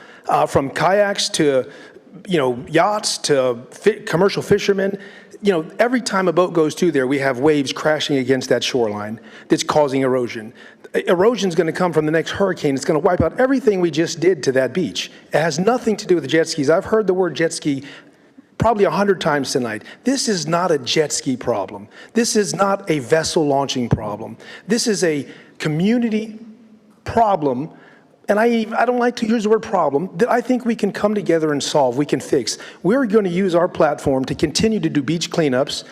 From kayaks to yachts to commercial fishermen. Every time a boat goes through there, we have waves crashing against that shoreline that's causing erosion. Erosion is going to come from the next hurricane. It's going to wipe out everything we just did to that beach. It has nothing to do with the jet skis. I've heard the word jet ski probably 100 times tonight. This is not a jet ski problem. This is not a vessel launching problem. This is a community problem. And I don't like to use the word problem, that I think we can come together and solve, we can fix. We're going to use our platform to continue to do beach cleanups,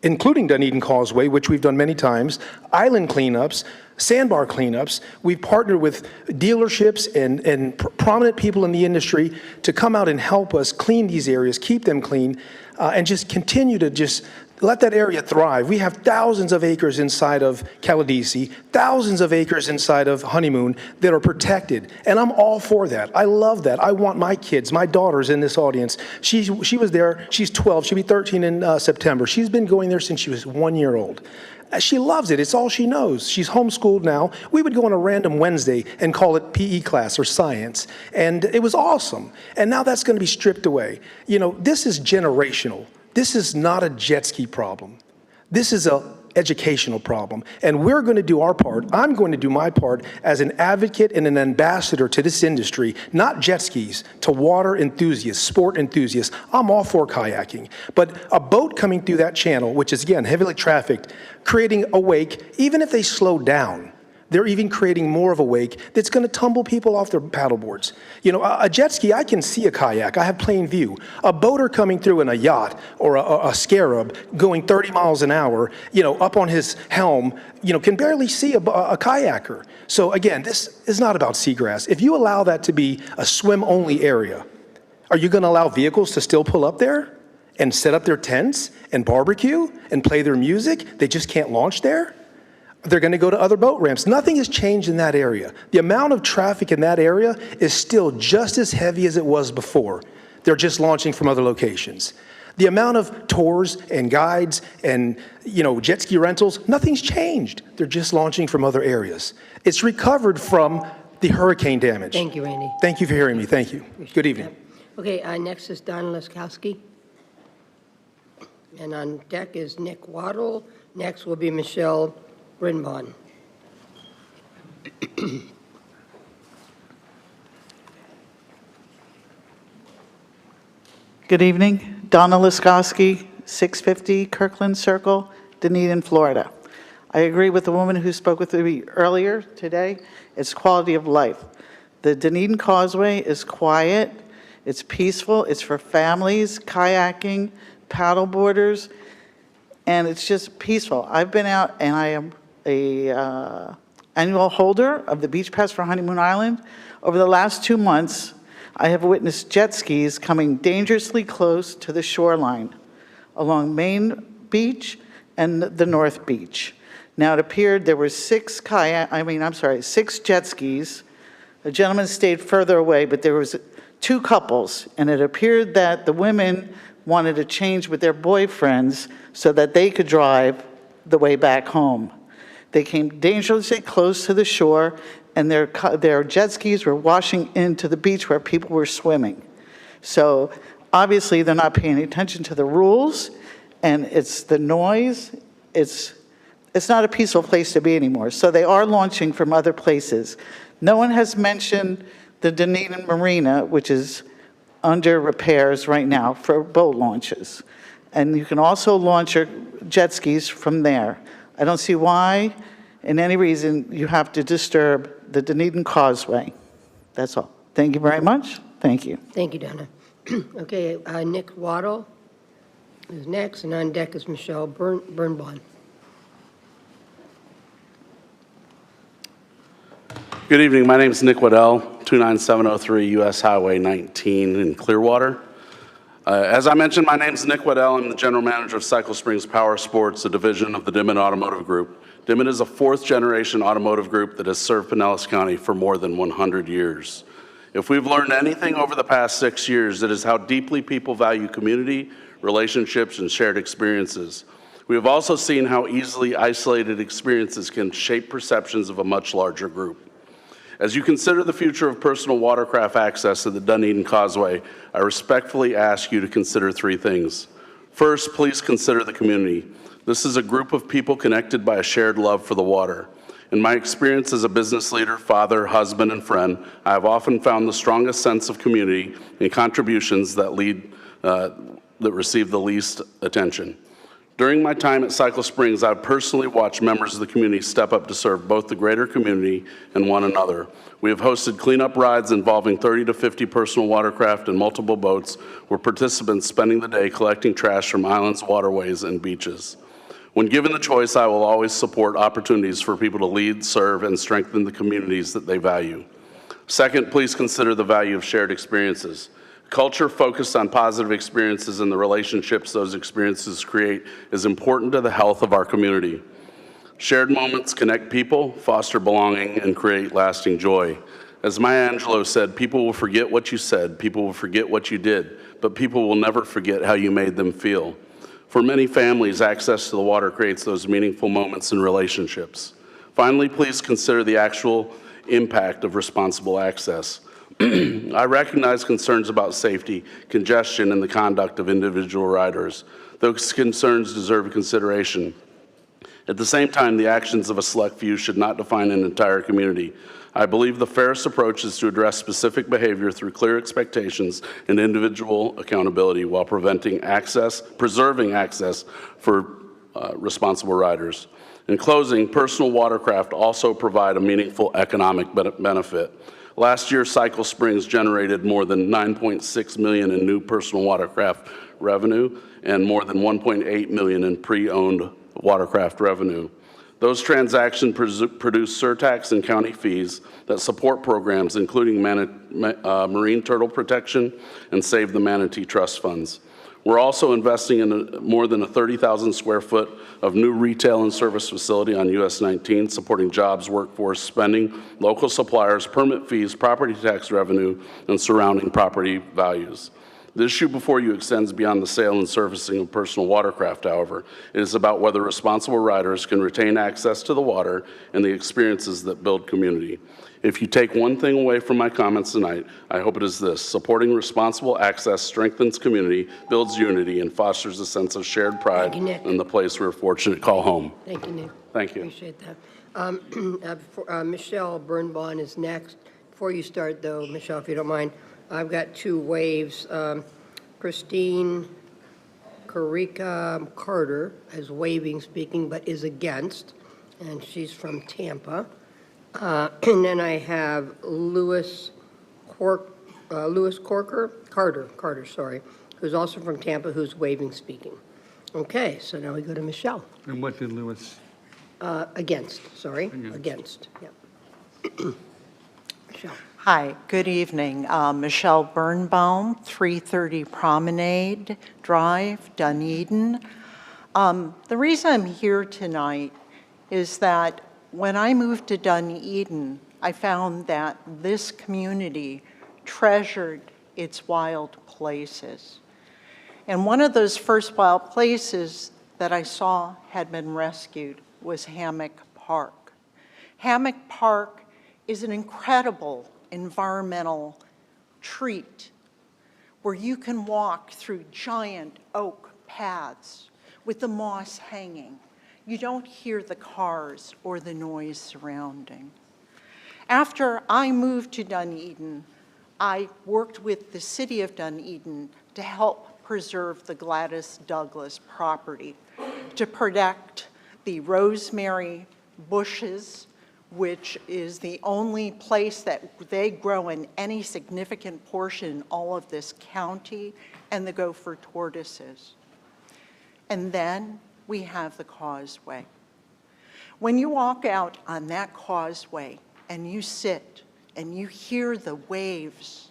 including Dunedin Causeway, which we've done many times, island cleanups, sandbar cleanups. We've partnered with dealerships and prominent people in the industry to come out and help us clean these areas, keep them clean, and just continue to just let that area thrive. We have thousands of acres inside of Caladesi, thousands of acres inside of Honeymoon that are protected, and I'm all for that. I love that. I want my kids, my daughters in this audience. She was there. She's 12. She'll be 13 in September. She's been going there since she was 1 year old. She loves it. It's all she knows. She's homeschooled now. We would go on a random Wednesday and call it PE class or science, and it was awesome. And now that's going to be stripped away. This is generational. This is not a jet ski problem. This is an educational problem. And we're going to do our part. I'm going to do my part as an advocate and an ambassador to this industry, not jet skis, to water enthusiasts, sport enthusiasts. I'm all for kayaking. But a boat coming through that channel, which is, again, heavily trafficked, creating a wake, even if they slow down, they're even creating more of a wake that's going to tumble people off their paddle boards. A jet ski, I can see a kayak. I have plain view. A boater coming through in a yacht or a scarab going 30 miles an hour, up on his helm, can barely see a kayaker. So again, this is not about seagrass. If you allow that to be a swim-only area, are you going to allow vehicles to still pull up there and set up their tents and barbecue and play their music? They just can't launch there? They're going to go to other boat ramps. Nothing has changed in that area. The amount of traffic in that area is still just as heavy as it was before. They're just launching from other locations. The amount of tours and guides and, jet ski rentals, nothing's changed. They're just launching from other areas. It's recovered from the hurricane damage. Thank you, Randy. Thank you for hearing me. Thank you. Good evening. Okay, next is Don Laskowski. And on deck is Nick Waddle. Next will be Michelle Brindbon. Good evening. Donna Laskowski, 650 Kirkland Circle, Dunedin, Florida. I agree with the woman who spoke with me earlier today. It's quality of life. The Dunedin Causeway is quiet, it's peaceful, it's for families, kayaking, paddle boarders, and it's just peaceful. I've been out, and I am a annual holder of the Beach Pass for Honeymoon Island. Over the last 2 months, I have witnessed jet skis coming dangerously close to the shoreline along Main Beach and the North Beach. Now, it appeared there were 6 jet skis. A gentleman stayed further away, but there was 2 couples, and it appeared that the women wanted to change with their boyfriends so that they could drive the way back home. They came dangerously close to the shore, and their jet skis were washing into the beach where people were swimming. So obviously, they're not paying attention to the rules, and it's the noise. It's not a peaceful place to be anymore. So they are launching from other places. No one has mentioned the Dunedin Marina, which is under repairs right now for boat launches. And you can also launch your jet skis from there. I don't see why, in any reason, you have to disturb the Dunedin Causeway. That's all. Thank you very much. Thank you. Thank you, Donna. Okay, Nick Waddle is next, and on deck is Michelle Birnbaum. Good evening. My name is Nick Waddell, 29703 U.S. Highway 19 in Clearwater. As I mentioned, my name is Nick Waddell. I'm the general manager of Cycle Springs Power Sports, a division of the Dimmitt Automotive Group. Dimmitt is a 4th-generation automotive group that has served Pinellas County for more than 100 years. If we've learned anything over the past 6 years, it is how deeply people value community, relationships, and shared experiences. We have also seen how easily isolated experiences can shape perceptions of a much larger group. As you consider the future of personal watercraft access to the Dunedin Causeway, I respectfully ask you to consider 3 things. First, please consider the community. This is a group of people connected by a shared love for the water. In my experience as a business leader, father, husband, and friend, I have often found the strongest sense of community in contributions that receive the least attention. During my time at Cycle Springs, I've personally watched members of the community step up to serve both the greater community and one another. We have hosted cleanup rides involving 30 to 50 personal watercraft and multiple boats, where participants spending the day collecting trash from islands, waterways, and beaches. When given the choice, I will always support opportunities for people to lead, serve, and strengthen the communities that they value. Second, please consider the value of shared experiences. Culture focused on positive experiences and the relationships those experiences create is important to the health of our community. Shared moments connect people, foster belonging, and create lasting joy. As Maya Angelou said, people will forget what you said, people will forget what you did, but people will never forget how you made them feel. For many families, access to the water creates those meaningful moments and relationships. Finally, please consider the actual impact of responsible access. I recognize concerns about safety, congestion, and the conduct of individual riders. Those concerns deserve consideration. At the same time, the actions of a select few should not define an entire community. I believe the fairest approach is to address specific behavior through clear expectations and individual accountability while preserving access for responsible riders. In closing, personal watercraft also provide a meaningful economic benefit. Last year, Cycle Springs generated more than $9.6 million in new personal watercraft revenue and more than $1.8 million in pre-owned watercraft revenue. Those transactions produce surtax and county fees that support programs including marine turtle protection and Save the Manatee Trust funds. We're also investing in more than a 30,000 square foot of new retail and service facility on US 19, supporting jobs, workforce, spending, local suppliers, permit fees, property tax revenue, and surrounding property values. The issue before you extends beyond the sale and servicing of personal watercraft, however. It is about whether responsible riders can retain access to the water and the experiences that build community. If you take one thing away from my comments tonight, I hope it is this: supporting responsible access strengthens community, builds unity, and fosters a sense of shared pride in the place we're fortunate to call home. Thank you, Nick. Thank you. Appreciate that. Michelle Birnbaum is next. Before you start, though, Michelle, if you don't mind, I've got 2 waves. Christine Karika Carter is waving, speaking, but is against, and she's from Tampa. And then I have Carter, who's also from Tampa, who's waiving speaking. Okay, so now we go to Michelle. And what did Lewis? Against, sorry, against, yeah. Michelle. Hi, good evening. Michelle Birnbaum, 330 Promenade Drive, Dunedin. The reason I'm here tonight is that when I moved to Dunedin, I found that this community treasured its wild places. And one of those first wild places that I saw had been rescued was Hammock Park. Hammock Park is an incredible environmental treat where you can walk through giant oak paths with the moss hanging. You don't hear the cars or the noise surrounding. After I moved to Dunedin, I worked with the city of Dunedin to help preserve the Gladys Douglas property, to protect the rosemary bushes, which is the only place that they grow in any significant portion in all of this county, and the gopher tortoises. And then we have the causeway. When you walk out on that causeway and you sit and you hear the waves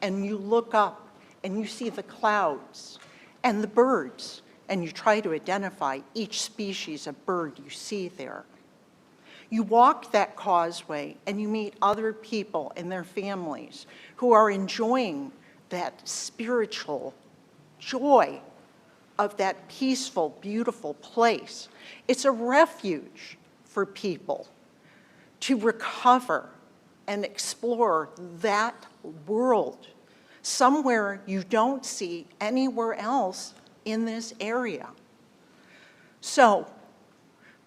and you look up and you see the clouds and the birds and you try to identify each species of bird you see there. You walk that causeway and you meet other people and their families who are enjoying that spiritual joy of that peaceful, beautiful place. It's a refuge for people to recover and explore that world, somewhere you don't see anywhere else in this area. So,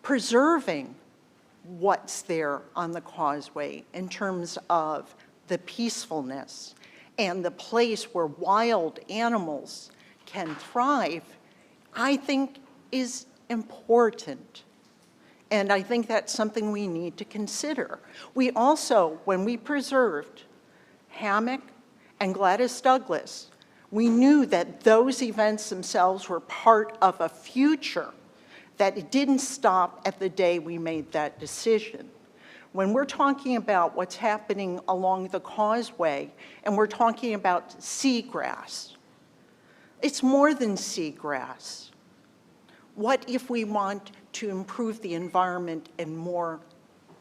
preserving what's there on the causeway in terms of the peacefulness and the place where wild animals can thrive, I think is important. And I think that's something we need to consider. We also, when we preserved Hammock and Gladys Douglas, we knew that those events themselves were part of a future, that it didn't stop at the day we made that decision. When we're talking about what's happening along the causeway and we're talking about seagrass, it's more than seagrass. What if we want to improve the environment in more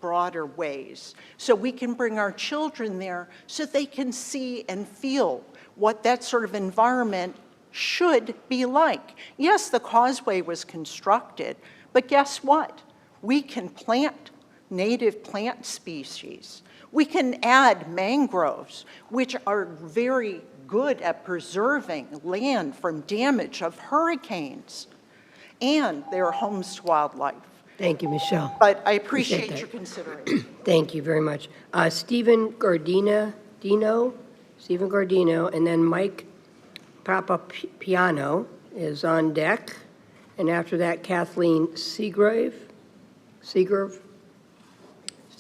broader ways so we can bring our children there so they can see and feel what that sort of environment should be like? Yes, the causeway was constructed, but guess what? We can plant native plant species. We can add mangroves, which are very good at preserving land from damage of hurricanes, and they're homes to wildlife. Thank you, Michelle. But I appreciate your consideration. Thank you very much. Stephen Gardino, and then Mike Papapiano is on deck. And after that, Kathleen Seagrove. Stephen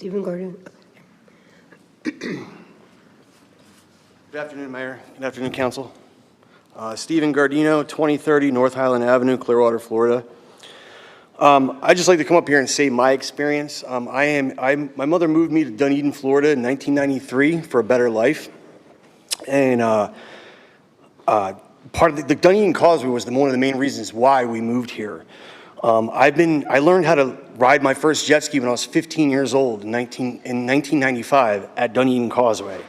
Gardino. Good afternoon, Mayor. Good afternoon, Council. Stephen Gardino, 2030 North Highland Avenue, Clearwater, Florida. I'd just like to come up here and say my experience. My mother moved me to Dunedin, Florida in 1993 for a better life. And part of the Dunedin Causeway was one of the main reasons why we moved here. I learned how to ride my first jet ski when I was 15 years old in 1995 at Dunedin Causeway.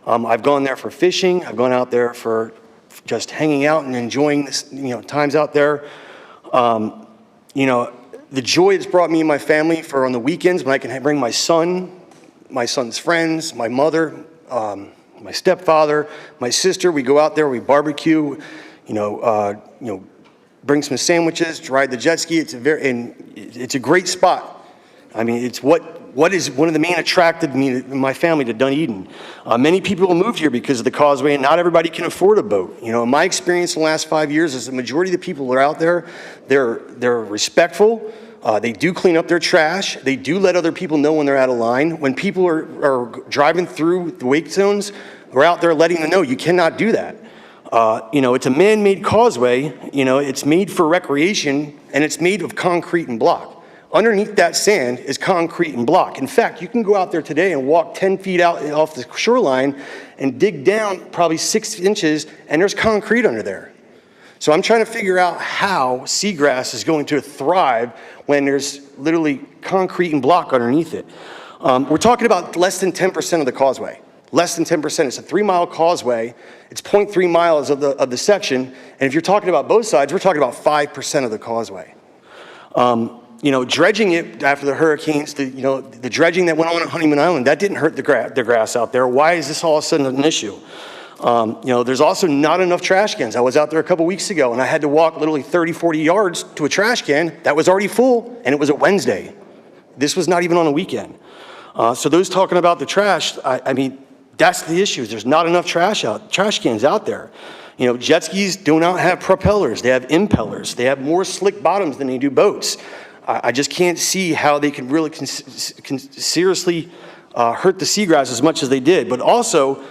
I've gone there for fishing. I've gone out there for just hanging out and enjoying this, times out there. The joy it's brought me and my family for on the weekends when I can bring my son, my son's friends, my mother, my stepfather, my sister. We go out there, we barbecue, bring some sandwiches, ride the jet ski. It's a great spot. I mean, it's what is one of the main attracted me and my family to Dunedin. Many people moved here because of the causeway, and not everybody can afford a boat. In my experience in the last 5 years is the majority of the people that are out there, they're respectful. They do clean up their trash. They do let other people know when they're out of line. When people are driving through the wake zones, we're out there letting them know you cannot do that. It's a man-made causeway, it's made for recreation, and it's made of concrete and block. Underneath that sand is concrete and block. In fact, you can go out there today and walk 10 feet out off the shoreline and dig down probably 6 inches, and there's concrete under there. So I'm trying to figure out how seagrass is going to thrive when there's literally concrete and block underneath it. We're talking about less than 10% of the causeway. Less than 10%. It's a 3-mile causeway. It's 0.3 miles of the section. And if you're talking about both sides, we're talking about 5% of the causeway. Dredging it after the hurricanes, the dredging that went on at Honeyman Island, that didn't hurt the grass out there. Why is this all of a sudden an issue? There's also not enough trash cans. I was out there a couple weeks ago, and I had to walk literally 30, 40 yards to a trash can that was already full, and it was a Wednesday. This was not even on a weekend. So those talking about the trash, I mean, that's the issue. There's not enough trash cans out there. Jet skis do not have propellers. They have impellers. They have more slick bottoms than they do boats. I just can't see how they can really seriously hurt the seagrass as much as they did. But also,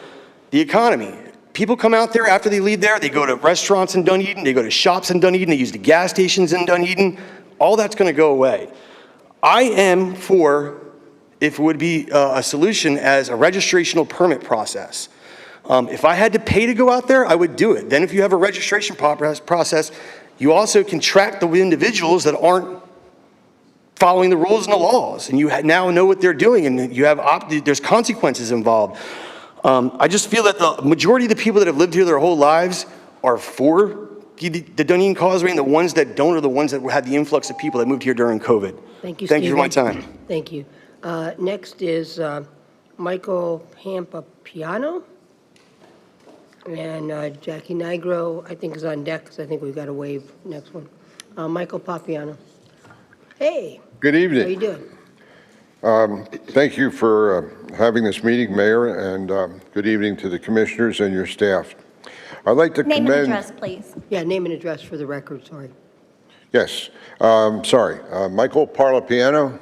the economy. People come out there after they leave there, they go to restaurants in Dunedin, they go to shops in Dunedin, they use the gas stations in Dunedin. All that's going to go away. I am for, if it would be a solution, as a registrational permit process. If I had to pay to go out there, I would do it. Then if you have a registration process, you also can track the individuals that aren't following the rules and the laws, and you now know what they're doing, and there's consequences involved. I just feel that the majority of the people that have lived here their whole lives are for the Dunedin Causeway, and the ones that don't are the ones that had the influx of people that moved here during COVID. Thank you, Thank you for my Stephen. time. Thank you. Next is Michael Pampapiano. And Jackie Nigro, I think, is on deck, because I think we've got to waive next one. Michael Papiano. Hey. Good evening. How you doing? Thank you for having this meeting, Mayor, and good evening to the commissioners and your staff. I'd like to commend... Name and address, please. Yeah, name and address for the record, sorry. Yes, sorry. Michael Parlapiano.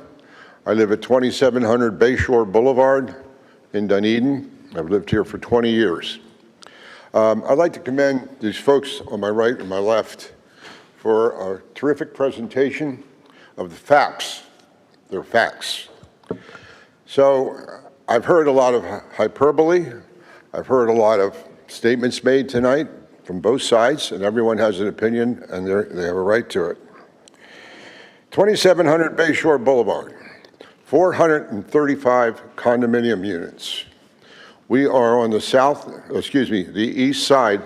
I live at 2700 Bayshore Boulevard in Dunedin. I've lived here for 20 years. I'd like to commend these folks on my right and my left for a terrific presentation of the facts. They're facts. So I've heard a lot of hyperbole. I've heard a lot of statements made tonight from both sides, and everyone has an opinion, and they have a right to it. 2700 Bayshore Boulevard, 435 condominium units. We are on the the east side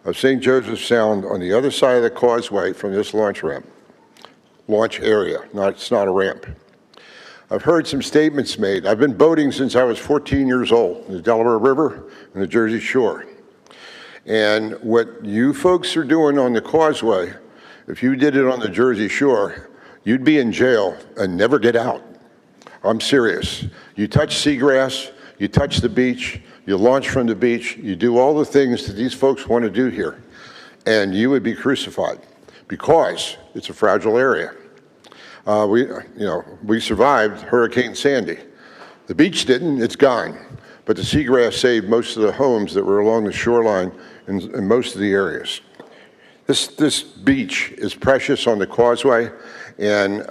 of St. Joseph Sound, on the other side of the causeway from this launch area. It's not a ramp. I've heard some statements made. I've been boating since I was 14 years old in the Delaware River and the Jersey Shore. And what you folks are doing on the causeway, if you did it on the Jersey Shore, you'd be in jail and never get out. I'm serious. You touch seagrass, you touch the beach, you launch from the beach, you do all the things that these folks want to do here, and you would be crucified because it's a fragile area. We survived Hurricane Sandy. The beach didn't, it's gone. But the seagrass saved most of the homes that were along the shoreline in most of the areas. This beach is precious on the causeway, and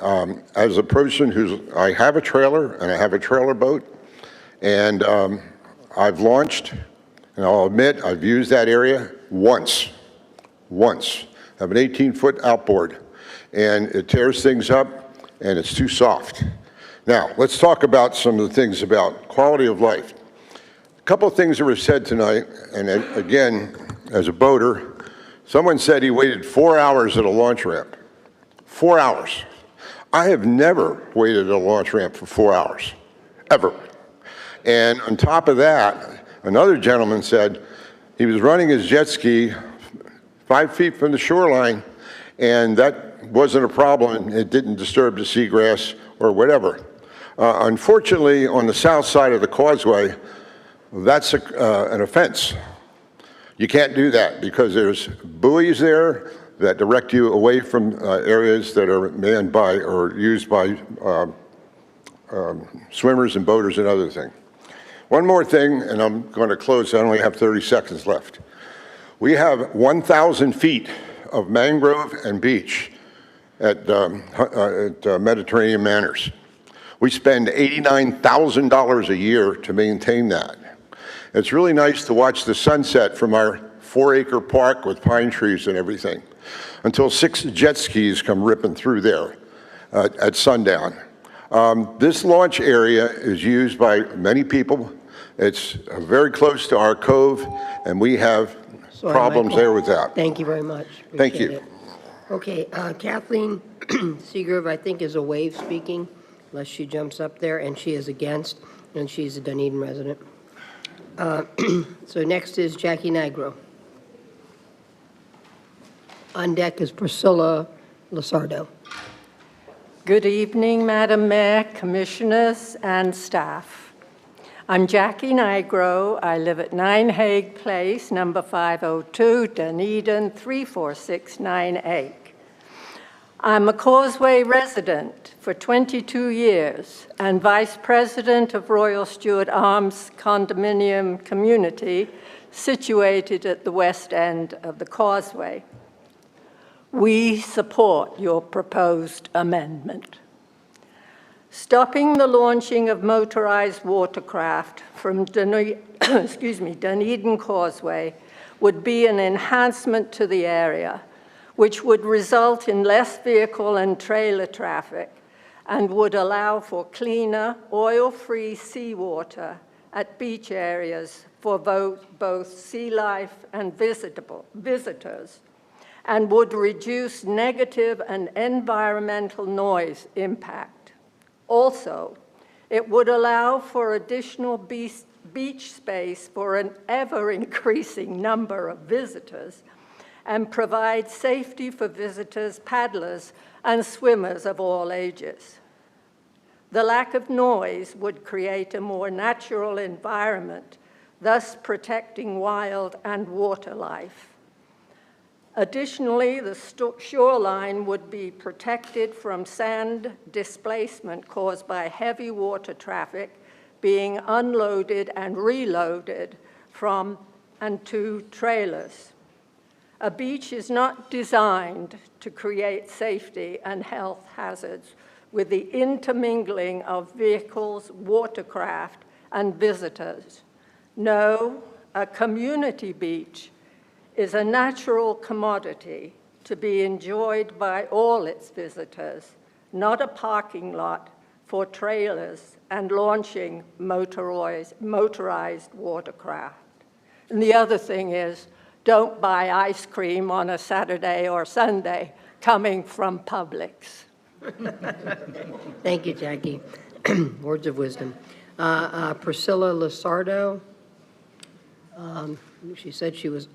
as a person I have a trailer and I have a trailer boat, and I've launched, and I'll admit I've used that area once. I have an 18-foot outboard, and it tears things up, and it's too soft. Now, let's talk about some of the things about quality of life. A couple of things that were said tonight, and again, as a boater, someone said he waited 4 hours at a launch ramp. 4 hours. I have never waited at a launch ramp for 4 hours, ever. And on top of that, another gentleman said he was running his jet ski 5 feet from the shoreline, and that wasn't a problem. It didn't disturb the seagrass or whatever. Unfortunately, on the south side of the causeway, that's an offense. You can't do that because there's buoys there that direct you away from areas that are manned by or used by swimmers and boaters and other things. One more thing, and I'm going to close. I only have 30 seconds left. We have 1,000 feet of mangrove and beach at Mediterranean Manors. We spend $89,000 a year to maintain that. It's really nice to watch the sunset from our 4-acre park with pine trees and everything until 6 jet skis come ripping through there at sundown. This launch area is used by many people. It's very close to our cove, and we have problems there with that. Thank you very much. Thank Appreciate you. it. Okay, Kathleen Seagrove, I think, is a wave speaking, unless she jumps up there, and she is against, and she's a Dunedin resident. So next is Jackie Nigro. On deck is Priscilla Lasardo. Good evening, Madam Mayor, Commissioners, and staff. I'm Jackie Nigro. I live at 9 Hague Place, number 502, Dunedin, 34698. I'm a Causeway resident for 22 years and Vice President of Royal Stewart Arms condominium community situated at the west end of the Causeway. We support your proposed amendment. Stopping the launching of motorized watercraft from Dunedin Causeway would be an enhancement to the area, which would result in less vehicle and trailer traffic and would allow for cleaner, oil-free seawater at beach areas for both sea life and visitors, and would reduce negative and environmental noise impact. Also, it would allow for additional beach space for an ever-increasing number of visitors and provide safety for visitors, paddlers, and swimmers of all ages. The lack of noise would create a more natural environment, thus protecting wild and water life. Additionally, the shoreline would be protected from sand displacement caused by heavy water traffic being unloaded and reloaded from and to trailers. A beach is not designed to create safety and health hazards with the intermingling of vehicles, watercraft, and visitors. No, a community beach is a natural commodity to be enjoyed by all its visitors, not a parking lot for trailers and launching motorized watercraft. And the other thing is, don't buy ice cream on a Saturday or Sunday coming from Publix. Thank you, Jackie. Words of wisdom. Priscilla Lasardo, she said she was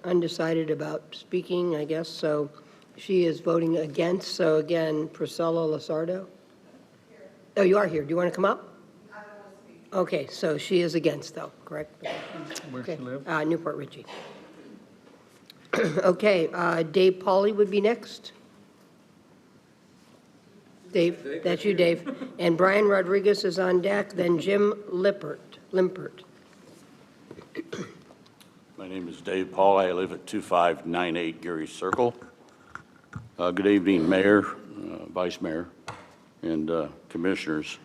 undecided about speaking, I guess, so she is voting against. So again, Priscilla Lasardo? Oh, you are here. Do you want to come up? I want to speak. Okay, so she is against, though, correct? Where Okay. she live? Newport Richie. Okay, Dave Pauly would be next. Dave, that's you, Dave. And Brian Rodriguez is on deck, then Jim Lippert. My name is Dave Paul. I live at 2598 Geary Circle. Good evening, Mayor, Vice Mayor, and Commissioners.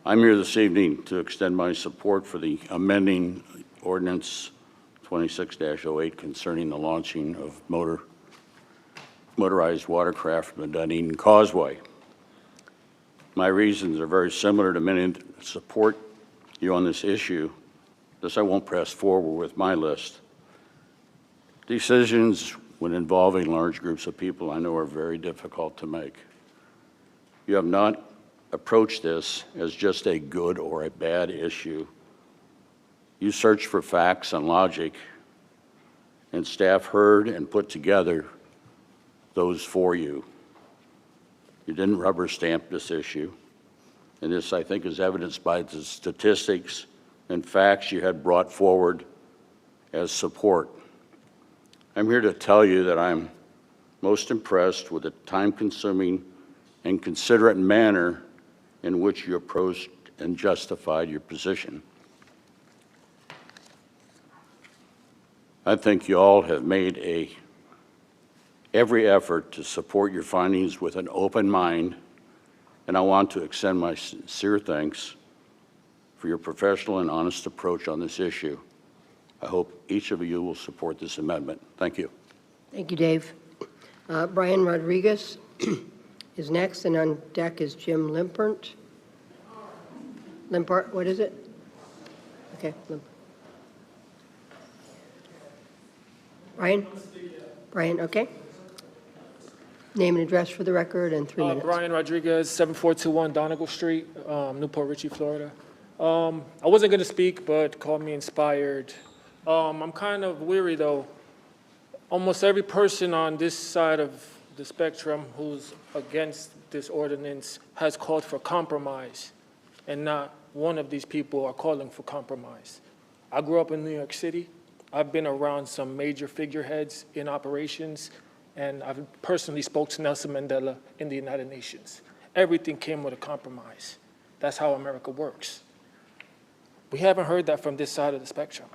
I'm here this evening to extend my support for the amending Ordinance 26-08 concerning the launching of motorized watercraft from the Dunedin Causeway. My reasons are very similar to many that support you on this issue. This I won't press forward with my list. Decisions when involving large groups of people I know are very difficult to make. You have not approached this as just a good or a bad issue. You searched for facts and logic, and staff heard and put together those for you. You didn't rubber stamp this issue, and this, I think, is evidenced by the statistics and facts you had brought forward as support. I'm here to tell you that I'm most impressed with the time-consuming and considerate manner in which you approached and justified your position. I think you all have made every effort to support your findings with an open mind, and I want to extend my sincere thanks for your professional and honest approach on this issue. I hope each of you will support this amendment. Thank you. Thank you, Dave. Brian Rodriguez is next, and on deck is Jim Limpert. Limpert, what is it? Okay, Limpert. Brian, okay. Name and address for the record and 3 minutes. Brian Rodriguez, 7421 Donegal Street, Newport Richey, Florida. I wasn't going to speak, but called me inspired. I'm kind of weary, though. Almost every person on this side of the spectrum who's against this ordinance has called for compromise, and not one of these people are calling for compromise. I grew up in New York City. I've been around some major figureheads in operations, and I've personally spoke to Nelson Mandela in the United Nations. Everything came with a compromise. That's how America works. We haven't heard that from this side of the spectrum.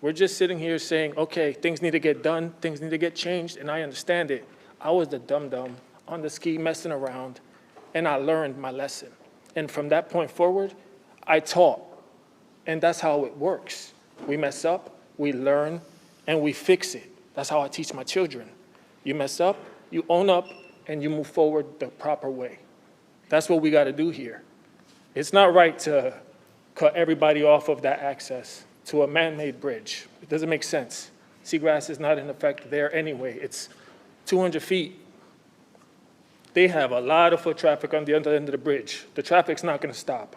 We're just sitting here saying, okay, things need to get done, things need to get changed, and I understand it. I was the dum-dum on the ski messing around, and I learned my lesson. And from that point forward, I taught, and that's how it works. We mess up, we learn, and we fix it. That's how I teach my children. You mess up, you own up, and you move forward the proper way. That's what we got to do here. It's not right to cut everybody off of that access to a man-made bridge. It doesn't make sense. Seagrass is not in effect there anyway. It's 200 feet. They have a lot of foot traffic on the other end of the bridge. The traffic's not going to stop.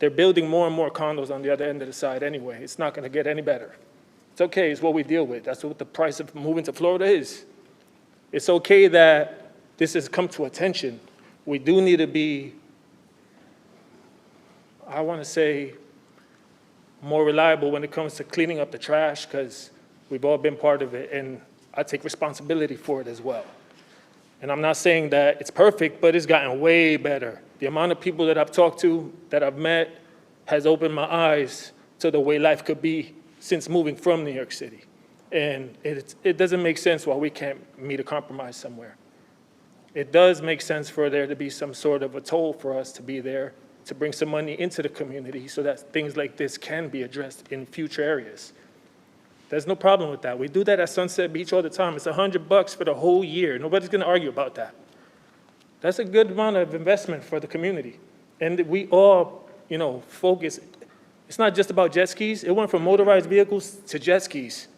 They're building more and more condos on the other end of the side anyway. It's not going to get any better. It's okay, it's what we deal with. That's what the price of moving to Florida is. It's okay that this has come to attention. We do need to be, I want to say, more reliable when it comes to cleaning up the trash, because we've all been part of it, and I take responsibility for it as well. And I'm not saying that it's perfect, but it's gotten way better. The amount of people that I've talked to, that I've met, has opened my eyes to the way life could be since moving from New York City. And it doesn't make sense why we can't meet a compromise somewhere. It does make sense for there to be some sort of a toll for us to be there, to bring some money into the community so that things like this can be addressed in future areas. There's no problem with that. We do that at Sunset Beach all the time. It's $100 for the whole year. Nobody's going to argue about that. That's a good amount of investment for the community. And we all, focus. It's not just about jet skis. It went from motorized vehicles to jet skis.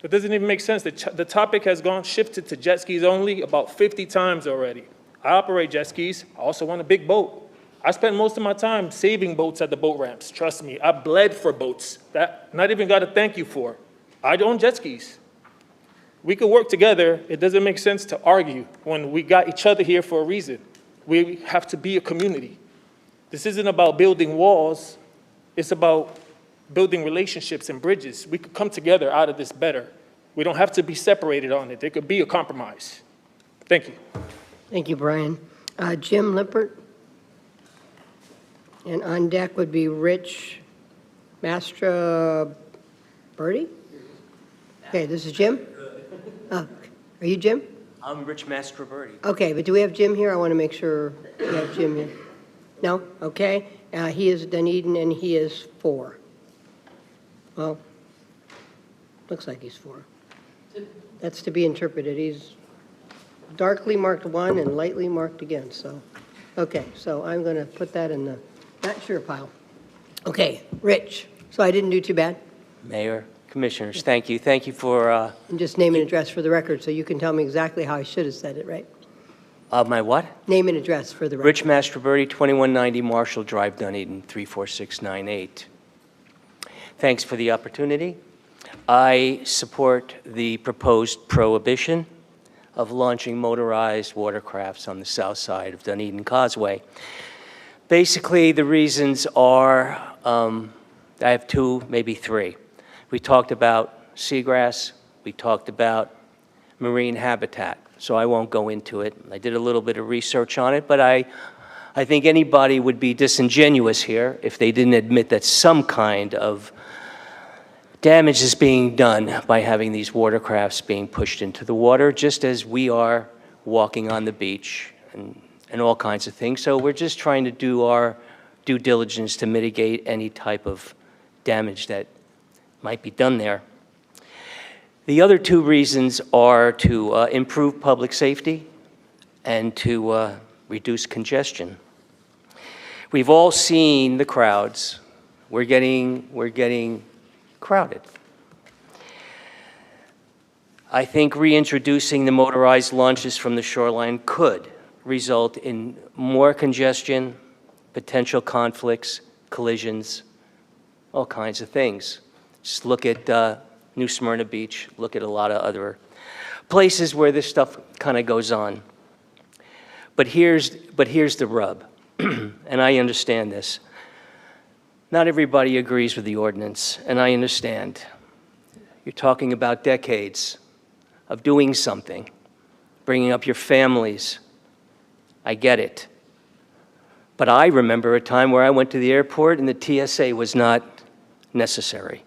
It doesn't even make sense. The topic has shifted to jet skis only about 50 times already. I operate jet skis. I also want a big boat. I spend most of my time saving boats at the boat ramps. Trust me, I bled for boats that not even got a thank you for. I own jet skis. We could work together. It doesn't make sense to argue when we got each other here for a reason. We have to be a community. This isn't about building walls. It's about building relationships and bridges. We could come together out of this better. We don't have to be separated on it. There could be a compromise. Thank you. Thank you, Brian. Jim Limpert. And on deck would be Rich Mastroberti. Okay, this is Jim? Oh, are you Jim? I'm Rich Mastroberti. Okay, but do we have Jim here? I want to make sure we have Jim here. No? Okay. He is Dunedin, and he is 4. Well, looks like he's 4. That's to be interpreted. He's darkly marked 1 and lightly marked again, so. Okay, so I'm going to put that in the not sure pile. Okay, Rich. So I didn't do too bad? Mayor, Commissioners, thank you. Thank you for... And just name and address for the record so you can tell me exactly how I should have said it, right? my what? Name and address for the record. Rich Mastroberti, 2190 Marshall Drive, Dunedin, 34698. Thanks for the opportunity. I support the proposed prohibition of launching motorized watercrafts on the south side of Dunedin Causeway. Basically, the reasons are, I have 2, maybe 3. We talked about seagrass, we talked about marine habitat, so I won't go into it. I did a little bit of research on it, but I think anybody would be disingenuous here if they didn't admit that some kind of damage is being done by having these watercrafts being pushed into the water, just as we are walking on the beach and all kinds of things. So we're just trying to do our due diligence to mitigate any type of damage that might be done there. The other two reasons are to improve public safety and to reduce congestion. We've all seen the crowds. We're getting crowded. I think reintroducing the motorized launches from the shoreline could result in more congestion, potential conflicts, collisions, all kinds of things. Just look at New Smyrna Beach, look at a lot of other places where this stuff kind of goes on. But here's the rub, and I understand this. Not everybody agrees with the ordinance, and I understand. You're talking about decades of doing something, bringing up your families. I get it. But I remember a time where I went to the airport and the TSA was not necessary.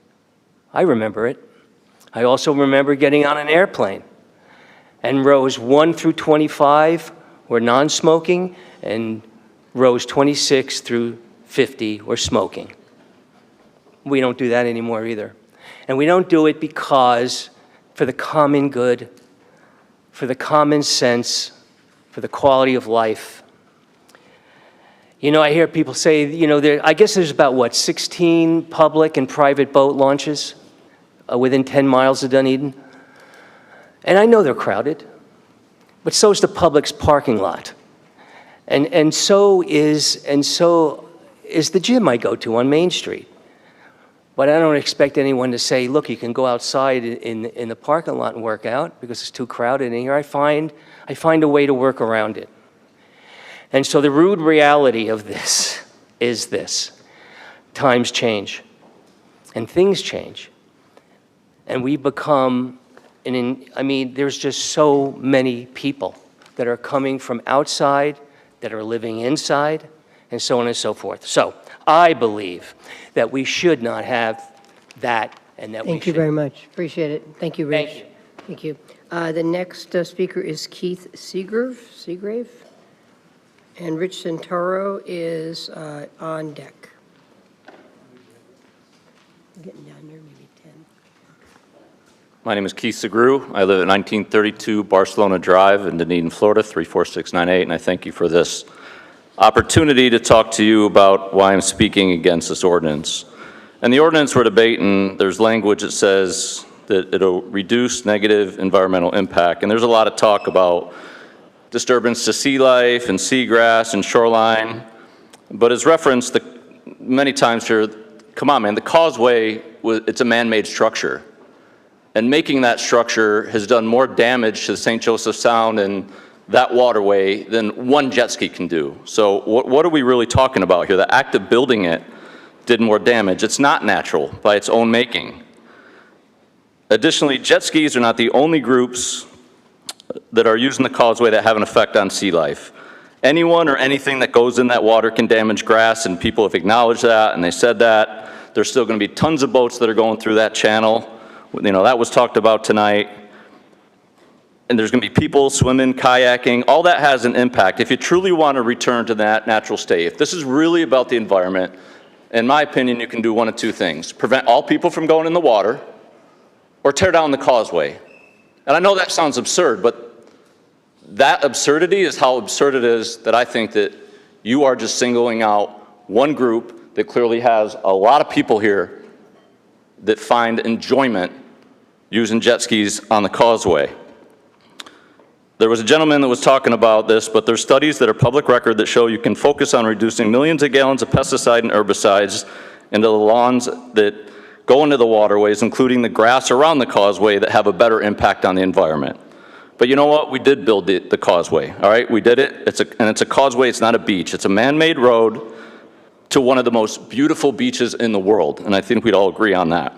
I remember it. I also remember getting on an airplane, and rows 1 through 25 were non-smoking, and rows 26 through 50 were smoking. We don't do that anymore either. And we don't do it because for the common good, for the common sense, for the quality of life. You know, I hear people say, you know, I guess there's about, what, 16 public and private boat launches within 10 miles of Dunedin? And I know they're crowded, but so is the public's parking lot. And so is the gym I go to on Main Street. But I don't expect anyone to say, look, you can go outside in the parking lot and work out because it's too crowded in here. I find a way to work around it. And so the rude reality of this is this. Times change, and things change. And we become, there's just so many people that are coming from outside, that are living inside, and so on and so forth. So I believe that we should not have that, and that we should. Thank you very much. Appreciate it. Thank you, Rich. Thank you. Thank you. The next speaker is Keith Seagrave, and Rich Santoro is on deck. Getting down there, maybe 10. My name is Keith Segru. I live at 1932 Barcelona Drive in Dunedin, Florida, 34698, and I thank you for this opportunity to talk to you about why I'm speaking against this ordinance. And the ordinance we're debating, there's language that says that it'll reduce negative environmental impact, and there's a lot of talk about disturbance to sea life and seagrass and shoreline, but as referenced many times here, come on, man, the causeway, it's a man-made structure. And making that structure has done more damage to the St. Joseph Sound and that waterway than one jet ski can do. So what are we really talking about here? The act of building it did more damage. It's not natural by its own making. Additionally, jet skis are not the only groups that are using the causeway that have an effect on sea life. Anyone or anything that goes in that water can damage grass, and people have acknowledged that, and they said that. There's still going to be tons of boats that are going through that channel. You know, that was talked about tonight. And there's going to be people swimming, kayaking. All that has an impact. If you truly want to return to that natural state, if this is really about the environment, in my opinion, you can do one of two things. Prevent all people from going in the water, or tear down the causeway. And I know that sounds absurd, but that absurdity is how absurd it is that I think that you are just singling out one group that clearly has a lot of people here that find enjoyment using jet skis on the causeway. There was a gentleman that was talking about this, but there's studies that are public record that show you can focus on reducing millions of gallons of pesticide and herbicides into the lawns that go into the waterways, including the grass around the causeway, that have a better impact on the environment. But you know what? We did build the causeway, all right? We did it. And it's a causeway. It's not a beach. It's a man-made road to one of the most beautiful beaches in the world, and I think we'd all agree on that.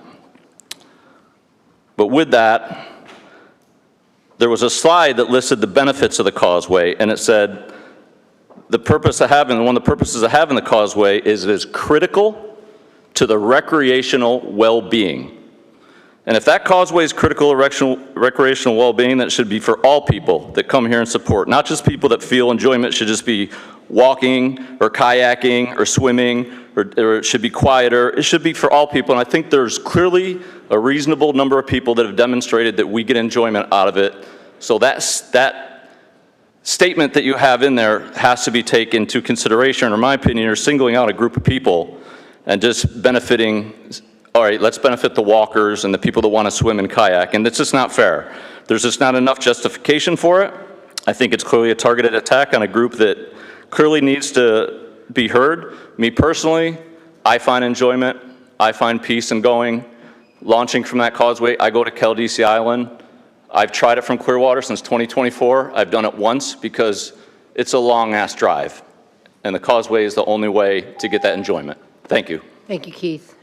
But with that, there was a slide that listed the benefits of the causeway, and it said one of the purposes of having the causeway is it is critical to the recreational well-being. And if that causeway is critical recreational well-being, that should be for all people that come here and support, not just people that feel enjoyment should just be walking or kayaking or swimming, or it should be quieter. It should be for all people, and I think there's clearly a reasonable number of people that have demonstrated that we get enjoyment out of it. So that statement that you have in there has to be taken into consideration, or in my opinion, you're singling out a group of people and just benefiting. All right, let's benefit the walkers and the people that want to swim and kayak, and it's just not fair. There's just not enough justification for it. I think it's clearly a targeted attack on a group that clearly needs to be heard. Me personally, I find enjoyment, I find peace in launching from that causeway. I go to Kaldisi Island. I've tried it from Clearwater since 2024. I've done it once because it's a long-ass drive, and the causeway is the only way to get that enjoyment. Thank you. Thank you, Keith.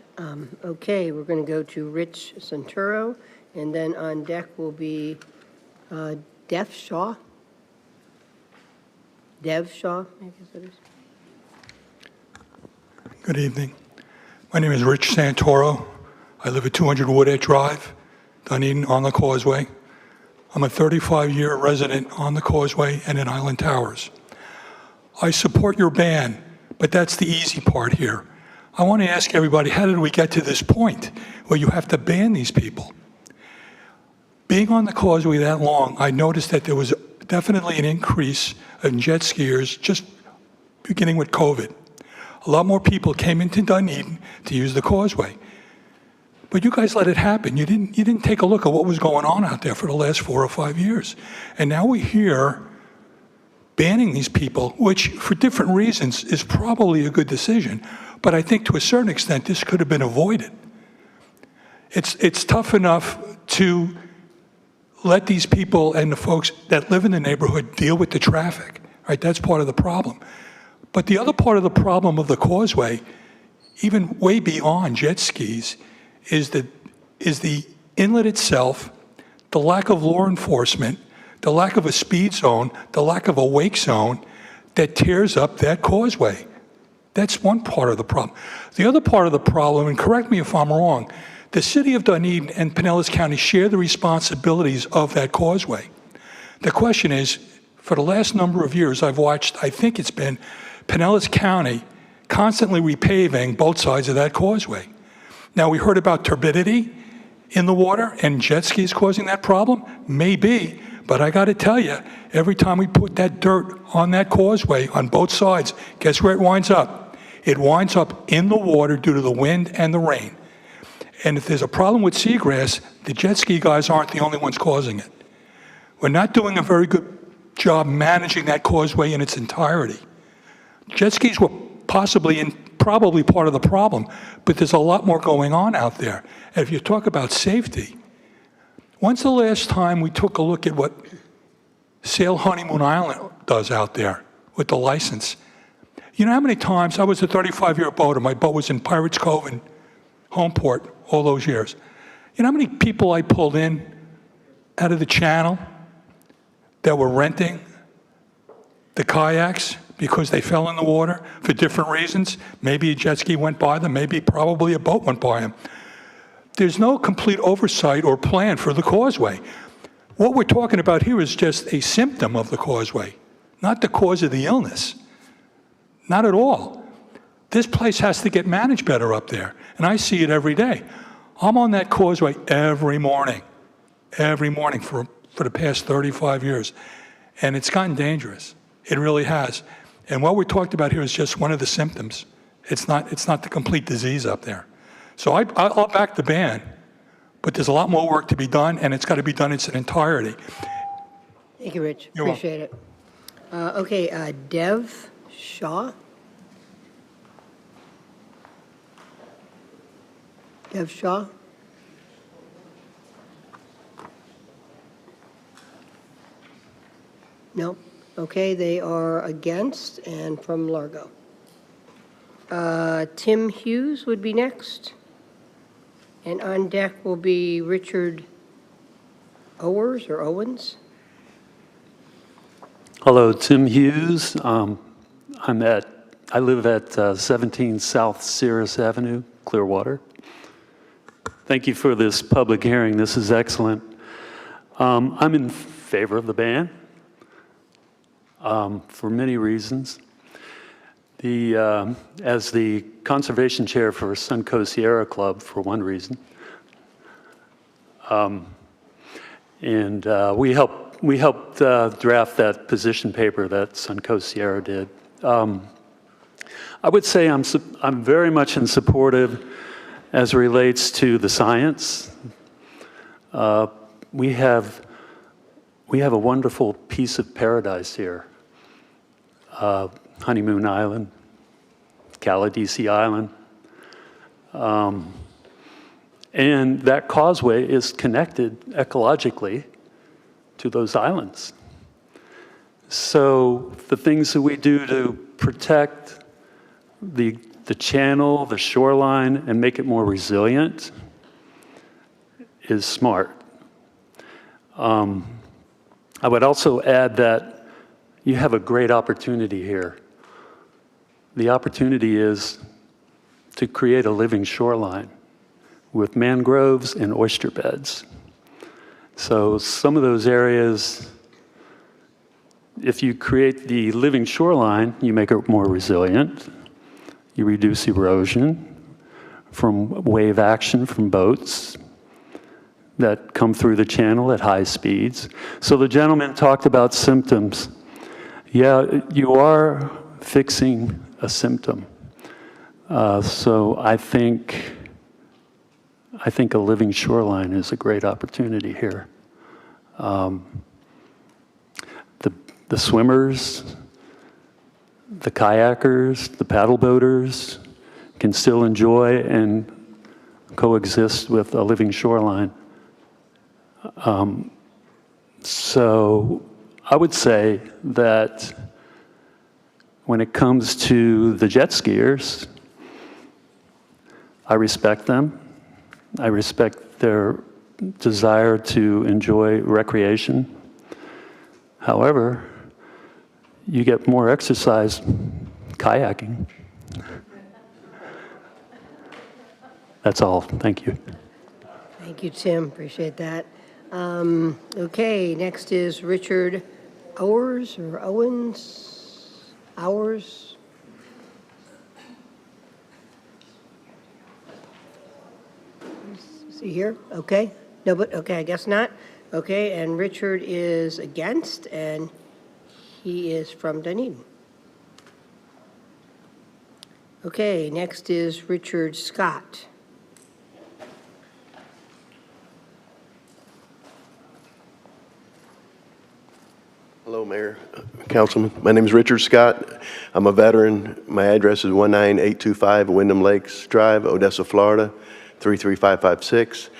Okay, we're going to go to Rich Santoro, and then on deck will be Dev Shaw. Dev Shaw, I guess it is. Good evening. My name is Rich Santoro. I live at 200 Woodhead Drive, Dunedin, on the Causeway. I'm a 35-year resident on the Causeway and in Island Towers. I support your ban, but that's the easy part here. I want to ask everybody, how did we get to this point where you have to ban these people? Being on the Causeway that long, I noticed that there was definitely an increase in jet skiers just beginning with COVID. A lot more people came into Dunedin to use the Causeway. But you guys let it happen. You didn't take a look at what was going on out there for the last 4 or 5 years. And now we're here banning these people, which for different reasons is probably a good decision. But I think to a certain extent, this could have been avoided. It's tough enough to let these people and the folks that live in the neighborhood deal with the traffic, right? That's part of the problem. But the other part of the problem of the Causeway, even way beyond jet skis, is the inlet itself, the lack of law enforcement, the lack of a speed zone, the lack of a wake zone that tears up that Causeway. That's one part of the problem. The other part of the problem, and correct me if I'm wrong, the city of Dunedin and Pinellas County share the responsibilities of that Causeway. The question is, for the last number of years, I've watched, I think it's been Pinellas County constantly repaving both sides of that Causeway. Now, we heard about turbidity in the water and jet skis causing that problem. Maybe, but I got to tell you, every time we put that dirt on that Causeway on both sides, guess where it winds up? It winds up in the water due to the wind and the rain. And if there's a problem with seagrass, the jet ski guys aren't the only ones causing it. We're not doing a very good job managing that Causeway in its entirety. Jet skis were probably part of the problem, but there's a lot more going on out there. And if you talk about safety, when's the last time we took a look at what Sail Honeymoon Island does out there with the license? You know how many times, I was a 35-year boater, my boat was in Pirates Cove in Homeport all those years. You know how many people I pulled in out of the channel that were renting the kayaks because they fell in the water for different reasons? Maybe a jet ski went by them, maybe probably a boat went by them. There's no complete oversight or plan for the Causeway. What we're talking about here is just a symptom of the Causeway, not the cause of the illness. Not at all. This place has to get managed better up there, and I see it every day. I'm on that Causeway every morning for the past 35 years, and it's gotten dangerous. It really has. And what we talked about here is just one of the symptoms. It's not the complete disease up there. So I'll back the ban, but there's a lot more work to be done, and it's got to be done in its entirety. Thank you, Rich. You're Appreciate it. Okay, Dev Shaw. Dev Shaw. No. Okay, they are against, and from Largo. Tim Hughes would be next. And on deck will be Richard Owens. Hello, Tim Hughes. I live at 17 South Cirrus Avenue, Clearwater. Thank you for this public hearing. This is excellent. I'm in favor of the ban for many reasons. As the conservation chair for Suncoast Sierra Club, for one reason, we helped draft that position paper that Suncoast Sierra did. I would say I'm very much in supportive as it relates to the science. We have a wonderful piece of paradise here. Honeymoon Island, Caladesi Island. And that causeway is connected ecologically to those islands. So the things that we do to protect the channel, the shoreline, and make it more resilient is smart. I would also add that you have a great opportunity here. The opportunity is to create a living shoreline with mangroves and oyster beds. So some of those areas, if you create the living shoreline, you make it more resilient. You reduce erosion from wave action from boats that come through the channel at high speeds. So the gentleman talked about symptoms. Yeah, you are fixing a symptom. So I think a living shoreline is a great opportunity here. The swimmers, the kayakers, the paddle boaters can still enjoy and coexist with a living shoreline. So I would say that when it comes to the jet skiers, I respect them. I respect their desire to enjoy recreation. However, you get more exercise kayaking. That's all. Thank you. Thank you, Tim. Appreciate that. Okay, next is Richard Owers or Owens? Owers? Is he here? Okay. No, but okay, I guess not. Okay, and Richard is against, and he is from Dunedin. Okay, next is Richard Scott. Hello, Mayor, Councilman. My name is Richard Scott. I'm a veteran. My address is 19825 Wyndham Lakes Drive, Odessa, Florida, 33556.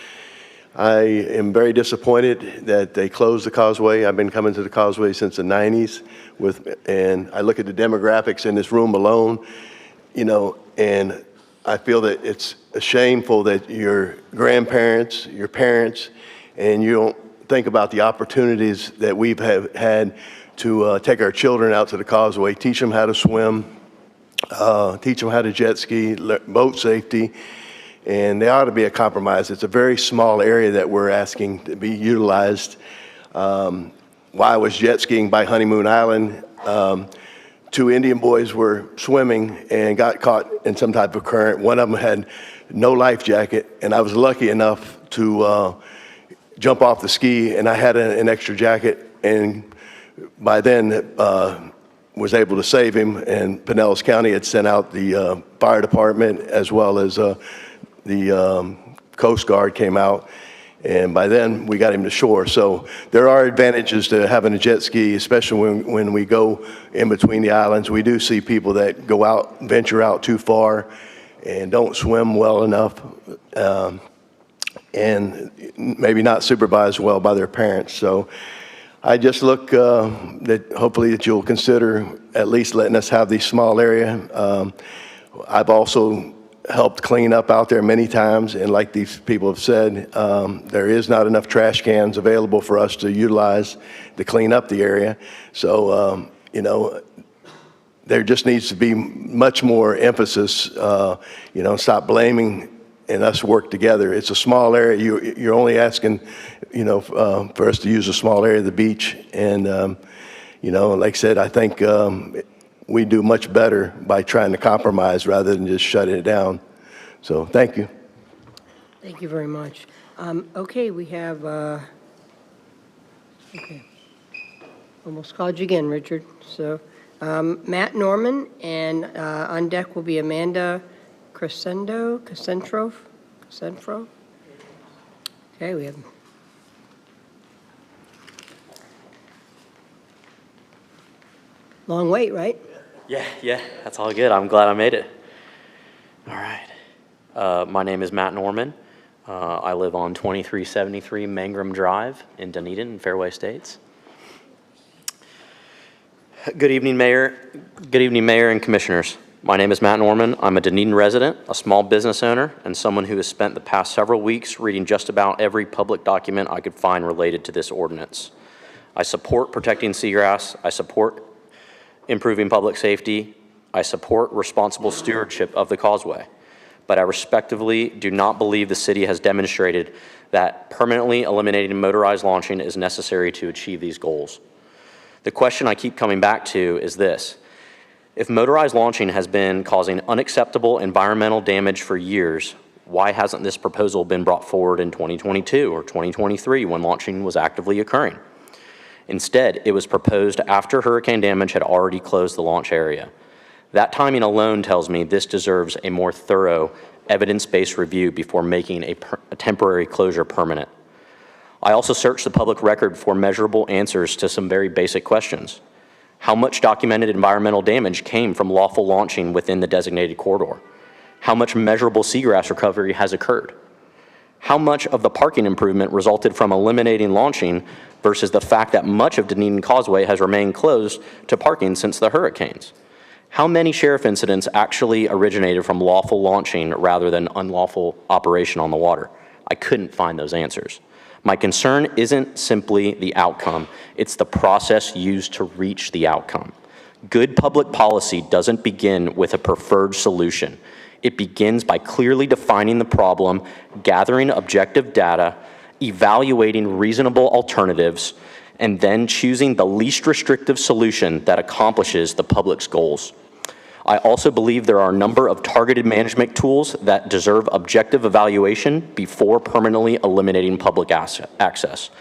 I am very disappointed that they closed the causeway. I've been coming to the causeway since the 90s, and I look at the demographics in this room alone, and I feel that it's shameful that your grandparents, your parents, and you don't think about the opportunities that we've had to take our children out to the causeway, teach them how to swim, teach them how to jet ski, boat safety, and there ought to be a compromise. It's a very small area that we're asking to be utilized. While I was jet skiing by Honeymoon Island, two Indian boys were swimming and got caught in some type of current. One of them had no life jacket, and I was lucky enough to jump off the ski, and I had an extra jacket, and by then was able to save him, and Pinellas County had sent out the fire department as well as the Coast Guard came out, and by then we got him to shore. So there are advantages to having a jet ski, especially when we go in between the islands. We do see people that go out, venture out too far, and don't swim well enough, and maybe not supervised well by their parents. So I just look that hopefully that you'll consider at least letting us have these small area. I've also helped clean up out there many times, and like these people have said, there is not enough trash cans available for us to utilize to clean up the area. So, there just needs to be much more emphasis, stop blaming and us work together. It's a small area. You're only asking, for us to use a small area of the beach. And, like I said, I think we do much better by trying to compromise rather than just shutting it down. So thank you. Thank you very much. Okay, we have, almost called you again, Richard. So Matt Norman, and on deck will be Amanda Crescendo. Okay, we have. Long wait, right? Yeah, that's all good. I'm glad I made it. All right. My name is Matt Norman. I live on 2373 Mangrum Drive in Dunedin, in Fairway Estates. Good evening, Mayor. Good evening, Mayor and Commissioners. My name is Matt Norman. I'm a Dunedin resident, a small business owner, and someone who has spent the past several weeks reading just about every public document I could find related to this ordinance. I support protecting seagrass. I support improving public safety. I support responsible stewardship of the causeway. But I respectively do not believe the city has demonstrated that permanently eliminating motorized launching is necessary to achieve these goals. The question I keep coming back to is this: if motorized launching has been causing unacceptable environmental damage for years, why hasn't this proposal been brought forward in 2022 or 2023 when launching was actively occurring? Instead, it was proposed after hurricane damage had already closed the launch area. That timing alone tells me this deserves a more thorough, evidence-based review before making a temporary closure permanent. I also searched the public record for measurable answers to some very basic questions. How much documented environmental damage came from lawful launching within the designated corridor? How much measurable seagrass recovery has occurred? How much of the parking improvement resulted from eliminating launching versus the fact that much of Dunedin Causeway has remained closed to parking since the hurricanes? How many sheriff incidents actually originated from lawful launching rather than unlawful operation on the water? I couldn't find those answers. My concern isn't simply the outcome, it's the process used to reach the outcome. Good public policy doesn't begin with a preferred solution. It begins by clearly defining the problem, gathering objective data, evaluating reasonable alternatives, and then choosing the least restrictive solution that accomplishes the public's goals. I also believe there are a number of targeted management tools that deserve objective evaluation before permanently eliminating public access,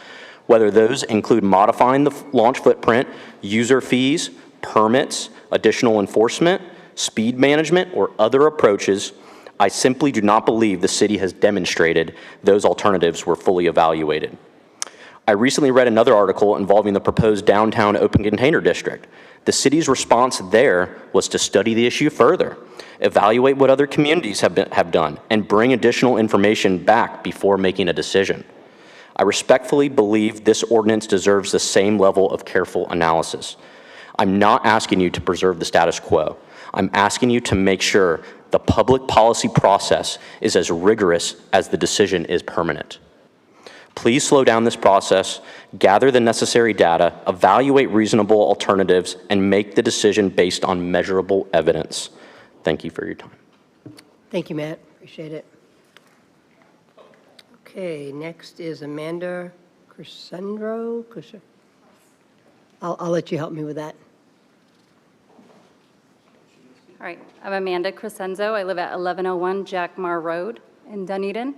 whether those include modifying the launch footprint, user fees, permits, additional enforcement, speed management, or other approaches. I simply do not believe the city has demonstrated those alternatives were fully evaluated. I recently read another article involving the proposed downtown open container district. The city's response there was to study the issue further, evaluate what other communities have done, and bring additional information back before making a decision. I respectfully believe this ordinance deserves the same level of careful analysis. I'm not asking you to preserve the status quo. I'm asking you to make sure the public policy process is as rigorous as the decision is permanent. Please slow down this process, gather the necessary data, evaluate reasonable alternatives, and make the decision based on measurable evidence. Thank you for your time. Thank you, Matt. Appreciate it. Okay, next is Amanda Crescendo. I'll let you help me with that. All right, I'm Amanda Crescenzo. I live at 1101 Jack Mar Road in Dunedin.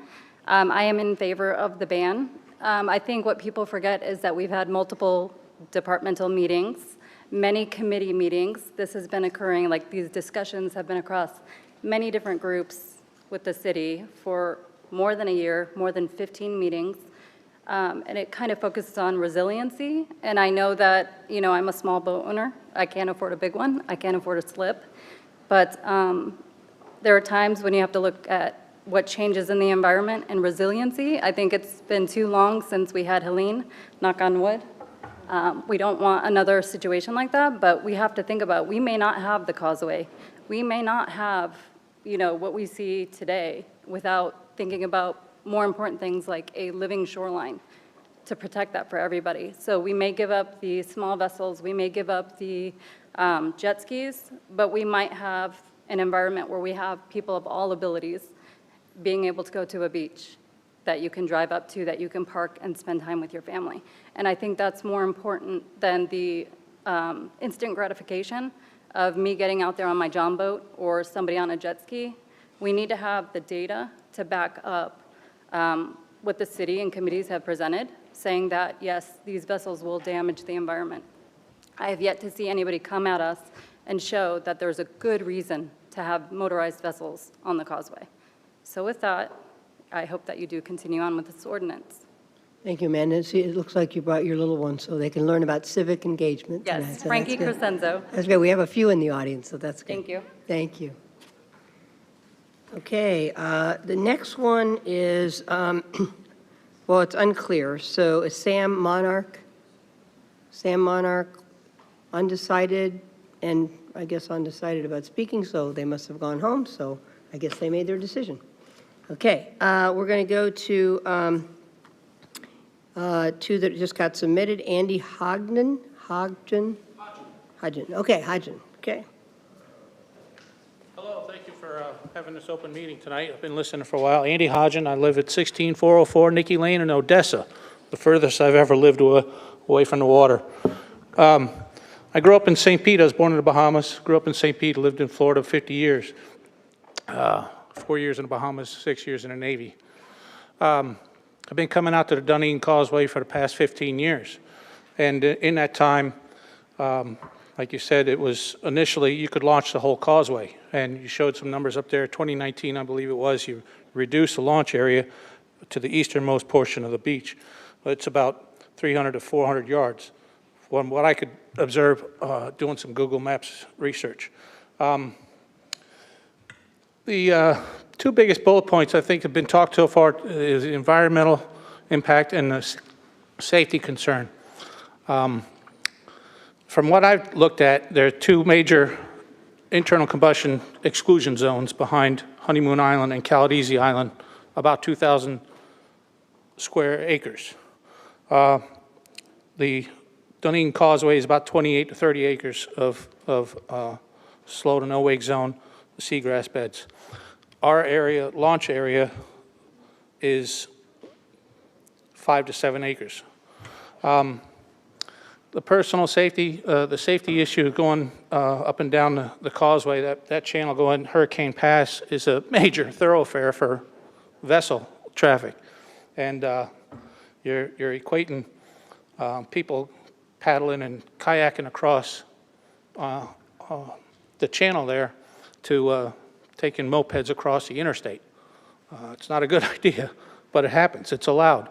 I am in favor of the ban. I think what people forget is that we've had multiple departmental meetings, many committee meetings. This has been occurring, like these discussions have been across many different groups with the city for more than a year, more than 15 meetings. And it kind of focuses on resiliency. And I know that, I'm a small boat owner. I can't afford a big one. I can't afford a slip. But there are times when you have to look at what changes in the environment and resiliency. I think it's been too long since we had Helene, knock on wood. We don't want another situation like that, but we have to think about, we may not have the causeway. We may not have, what we see today without thinking about more important things like a living shoreline to protect that for everybody. So we may give up the small vessels, we may give up the jet skis, but we might have an environment where we have people of all abilities being able to go to a beach that you can drive up to, that you can park and spend time with your family. And I think that's more important than the instant gratification of me getting out there on my John boat or somebody on a jet ski. We need to have the data to back up what the city and committees have presented, saying that, yes, these vessels will damage the environment. I have yet to see anybody come at us and show that there's a good reason to have motorized vessels on the causeway. So with that, I hope that you do continue on with this ordinance. Thank you, Amanda. See, it looks like you brought your little one so they can learn about civic engagement tonight. Yes, So Frankie that's good. Crescenzo. That's good. We have a few in the audience, so that's good. Thank you. Thank you. Okay, the next one is, well, it's unclear. So is Sam Monarch, undecided, and I guess undecided about speaking, so they must have gone home, so I guess they made their decision. Okay, we're going to go to two that just got submitted. Andy Hodgen. Okay, Hodgen, okay. Hello, thank you for having this open meeting tonight. I've been listening for a while. Andy Hodgen, I live at 16404 Nicky Lane in Odessa, the furthest I've ever lived away from the water. I grew up in St. Pete. I was born in the Bahamas, grew up in St. Pete, lived in Florida 50 years. 4 years in the Bahamas, 6 years in the Navy. I've been coming out to the Dunedin Causeway for the past 15 years. And in that time, like you said, it was initially, you could launch the whole causeway. And you showed some numbers up there. 2019, I believe it was, you reduced the launch area to the easternmost portion of the beach. It's about 300 to 400 yards, from what I could observe doing some Google Maps research. The two biggest bullet points I think have been talked so far is the environmental impact and the safety concern. From what I've looked at, there are two major internal combustion exclusion zones behind Honeymoon Island and Caladesi Island, about 2,000 square acres. The Dunedin Causeway is about 28 to 30 acres of slow to no wake zone, seagrass beds. Our area, launch area, is 5 to 7 acres. The personal safety, the safety issue going up and down the causeway, that channel going Hurricane Pass is a major thoroughfare for vessel traffic. And you're equating people paddling and kayaking across the channel there to taking mopeds across the interstate. It's not a good idea, but it happens. It's allowed.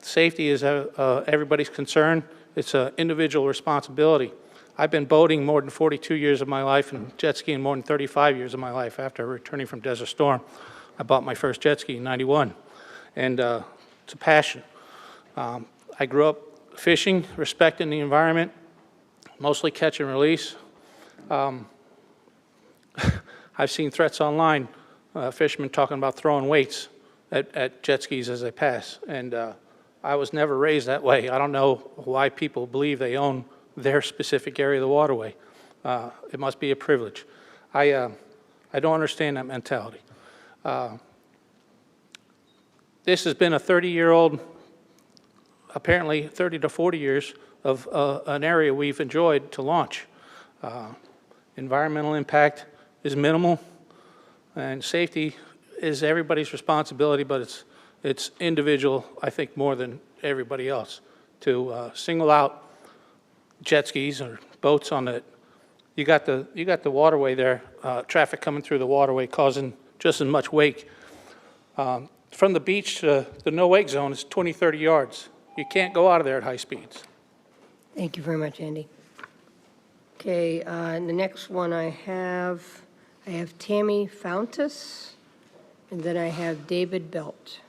Safety is everybody's concern. It's an individual responsibility. I've been boating more than 42 years of my life and jet skiing more than 35 years of my life after returning from Desert Storm. I bought my first jet ski in '91, and it's a passion. I grew up fishing, respecting the environment, mostly catch and release. I've seen threats online, fishermen talking about throwing weights at jet skis as they pass, and I was never raised that way. I don't know why people believe they own their specific area of the waterway. It must be a privilege. I don't understand that mentality. This has been a 30-year-old, apparently 30 to 40 years of an area we've enjoyed to launch. Environmental impact is minimal, and safety is everybody's responsibility, but it's individual, I think, more than everybody else. To single out jet skis or boats on it, you got the waterway there, traffic coming through the waterway causing just as much wake. From the beach to the no wake zone is 20, 30 yards. You can't go out of there at high speeds. Thank you very much, Andy. Okay, and the next one I have Tammy Fountas, and then I have David Belt.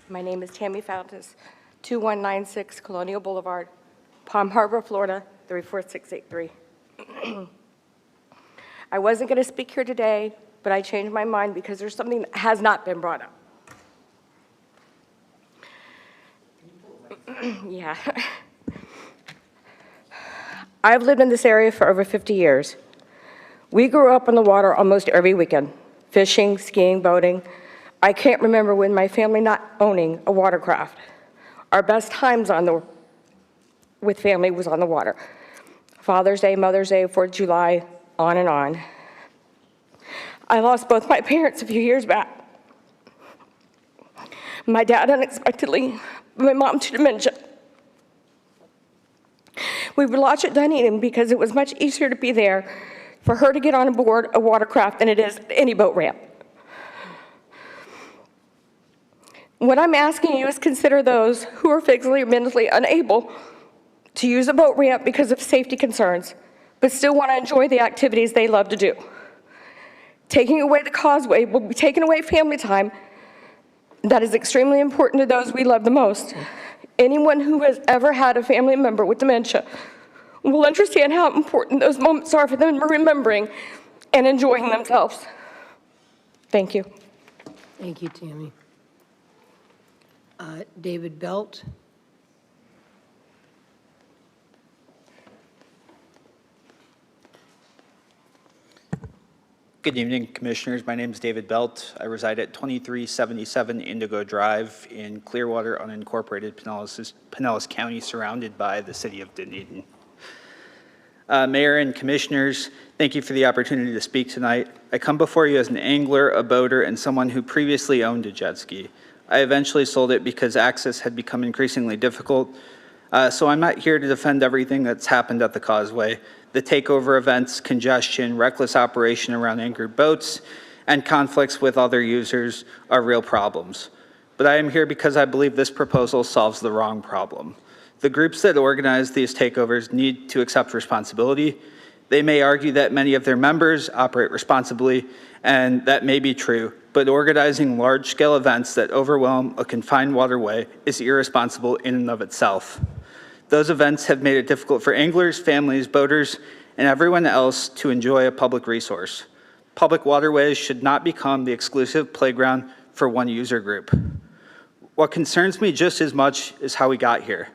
My name is Tammy Fountas, 2196 Colonial Boulevard, Palm Harbor, Florida, 34683. I wasn't going to speak here today, but I changed my mind because there's something that has not been brought up. Yeah. I've lived in this area for over 50 years. We grew up on the water almost every weekend, fishing, skiing, boating. I can't remember when my family not owning a watercraft. Our best times with family was on the water. Father's Day, Mother's Day, 4th of July, on and on. I lost both my parents a few years back. My dad unexpectedly, my mom to dementia. We would lodge at Dunedin because it was much easier to be there for her to get on board a watercraft than it is any boat ramp. What I'm asking you is consider those who are physically or mentally unable to use a boat ramp because of safety concerns, but still want to enjoy the activities they love to do. Taking away the causeway will be taking away family time that is extremely important to those we love the most. Anyone who has ever had a family member with dementia will understand how important those moments are for them remembering and enjoying themselves. Thank you. Thank you, Tammy. David Belt. Good evening, Commissioners. My name is David Belt. I reside at 2377 Indigo Drive in Clearwater, unincorporated Pinellas County, surrounded by the city of Dunedin. Mayor and Commissioners, thank you for the opportunity to speak tonight. I come before you as an angler, a boater, and someone who previously owned a jet ski. I eventually sold it because access had become increasingly difficult. So I'm not here to defend everything that's happened at the causeway. The takeover events, congestion, reckless operation around anchored boats, and conflicts with other users are real problems. But I am here because I believe this proposal solves the wrong problem. The groups that organize these takeovers need to accept responsibility. They may argue that many of their members operate responsibly, and that may be true, but organizing large-scale events that overwhelm a confined waterway is irresponsible in and of itself. Those events have made it difficult for anglers, families, boaters, and everyone else to enjoy a public resource. Public waterways should not become the exclusive playground for one user group. What concerns me just as much is how we got here.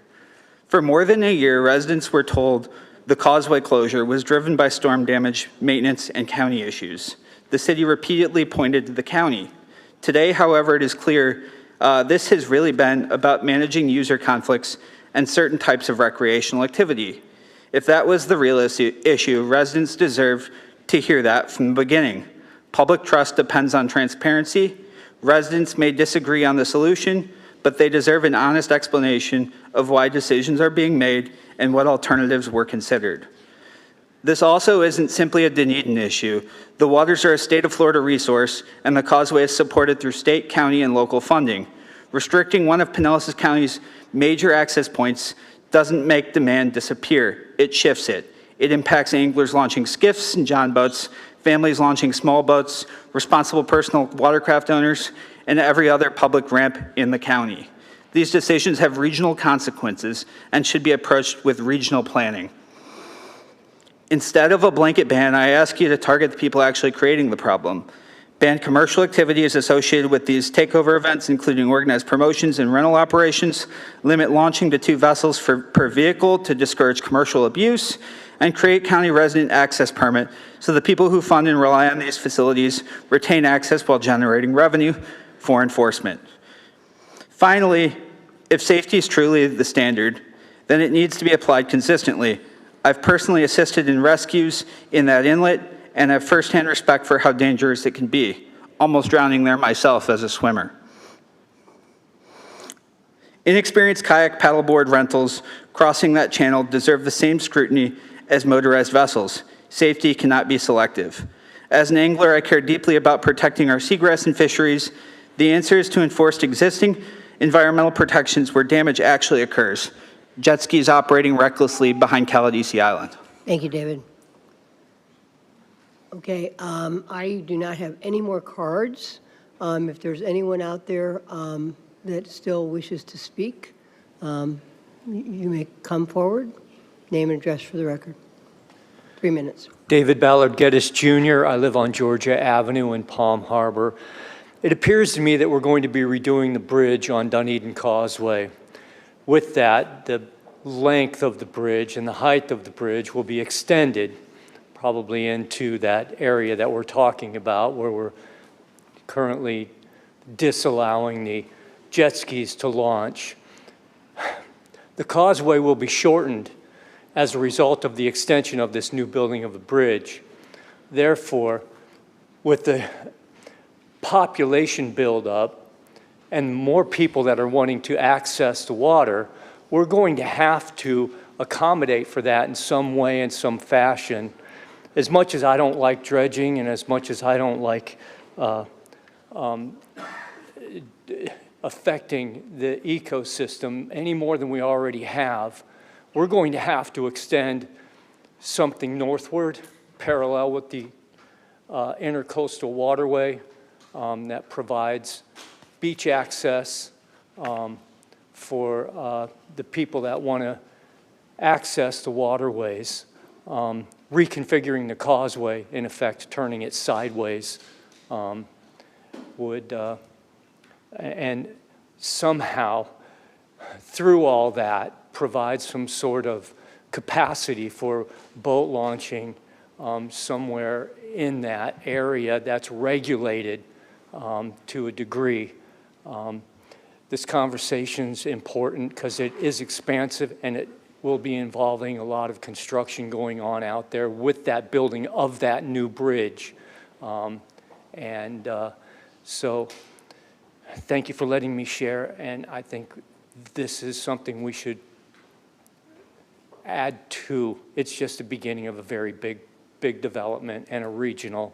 For more than a year, residents were told the causeway closure was driven by storm damage, maintenance, and county issues. The city repeatedly pointed to the county. Today, however, it is clear this has really been about managing user conflicts and certain types of recreational activity. If that was the real issue, residents deserve to hear that from the beginning. Public trust depends on transparency. Residents may disagree on the solution, but they deserve an honest explanation of why decisions are being made and what alternatives were considered. This also isn't simply a Dunedin issue. The waters are a state of Florida resource, and the causeway is supported through state, county, and local funding. Restricting one of Pinellas County's major access points doesn't make demand disappear, it shifts it. It impacts anglers launching skiffs and john boats, families launching small boats, responsible personal watercraft owners, and every other public ramp in the county. These decisions have regional consequences and should be approached with regional planning. Instead of a blanket ban, I ask you to target the people actually creating the problem. Ban commercial activities associated with these takeover events, including organized promotions and rental operations, limit launching to 2 vessels per vehicle to discourage commercial abuse, and create county resident access permit so the people who fund and rely on these facilities retain access while generating revenue for enforcement. Finally, if safety is truly the standard, then it needs to be applied consistently. I've personally assisted in rescues in that inlet and have firsthand respect for how dangerous it can be, almost drowning there myself as a swimmer. Inexperienced kayak paddleboard rentals crossing that channel deserve the same scrutiny as motorized vessels. Safety cannot be selective. As an angler, I care deeply about protecting our seagrass and fisheries. The answer is to enforce existing environmental protections where damage actually occurs. Jet skis operating recklessly behind Caladesi Island. Thank you, David. Okay, I do not have any more cards. If there's anyone out there that still wishes to speak, you may come forward. Name and address for the record. 3 minutes. David Ballard Geddes Jr. I live on Georgia Avenue in Palm Harbor. It appears to me that we're going to be redoing the bridge on Dunedin Causeway. With that, the length of the bridge and the height of the bridge will be extended probably into that area that we're talking about, where we're currently disallowing the jet skis to launch. The causeway will be shortened as a result of the extension of this new building of the bridge. Therefore, with the population buildup and more people that are wanting to access the water, we're going to have to accommodate for that in some way, in some fashion. As much as I don't like dredging and as much as I don't like affecting the ecosystem any more than we already have, we're going to have to extend something northward, parallel with the intercoastal waterway that provides beach access for the people that want to access the waterways, reconfiguring the causeway, in effect, turning it sideways, would, and somehow, through all that, provide some sort of capacity for boat launching somewhere in that area that's regulated to a degree. This conversation's important because it is expansive and it will be involving a lot of construction going on out there with that building of that new bridge. So thank you for letting me share, and I think this is something we should add to. It's just the beginning of a very big development and a regional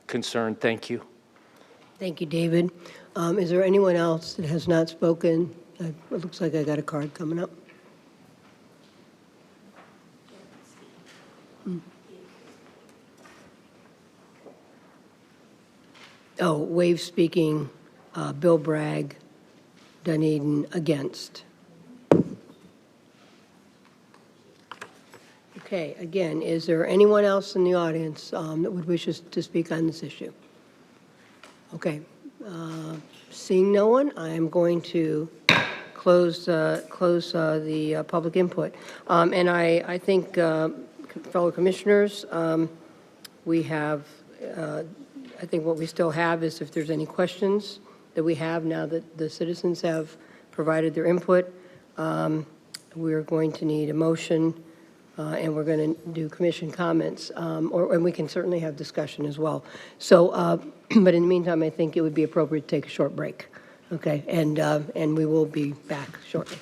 concern. Thank you. Thank you, David. Is there anyone else that has not spoken? It looks like I got a card coming up. Oh, waive speaking, Bill Bragg, Dunedin, against. Okay, again, is there anyone else in the audience that would wish to speak on this issue? Okay, seeing no one, I am going to close the public input. And I think, fellow commissioners, we have, I think what we still have is if there's any questions that we have now that the citizens have provided their input, we're going to need a motion and we're going to do commission comments, and we can certainly have discussion as well. So, but in the meantime, I think it would be appropriate to take a short break, okay? And we will be back shortly.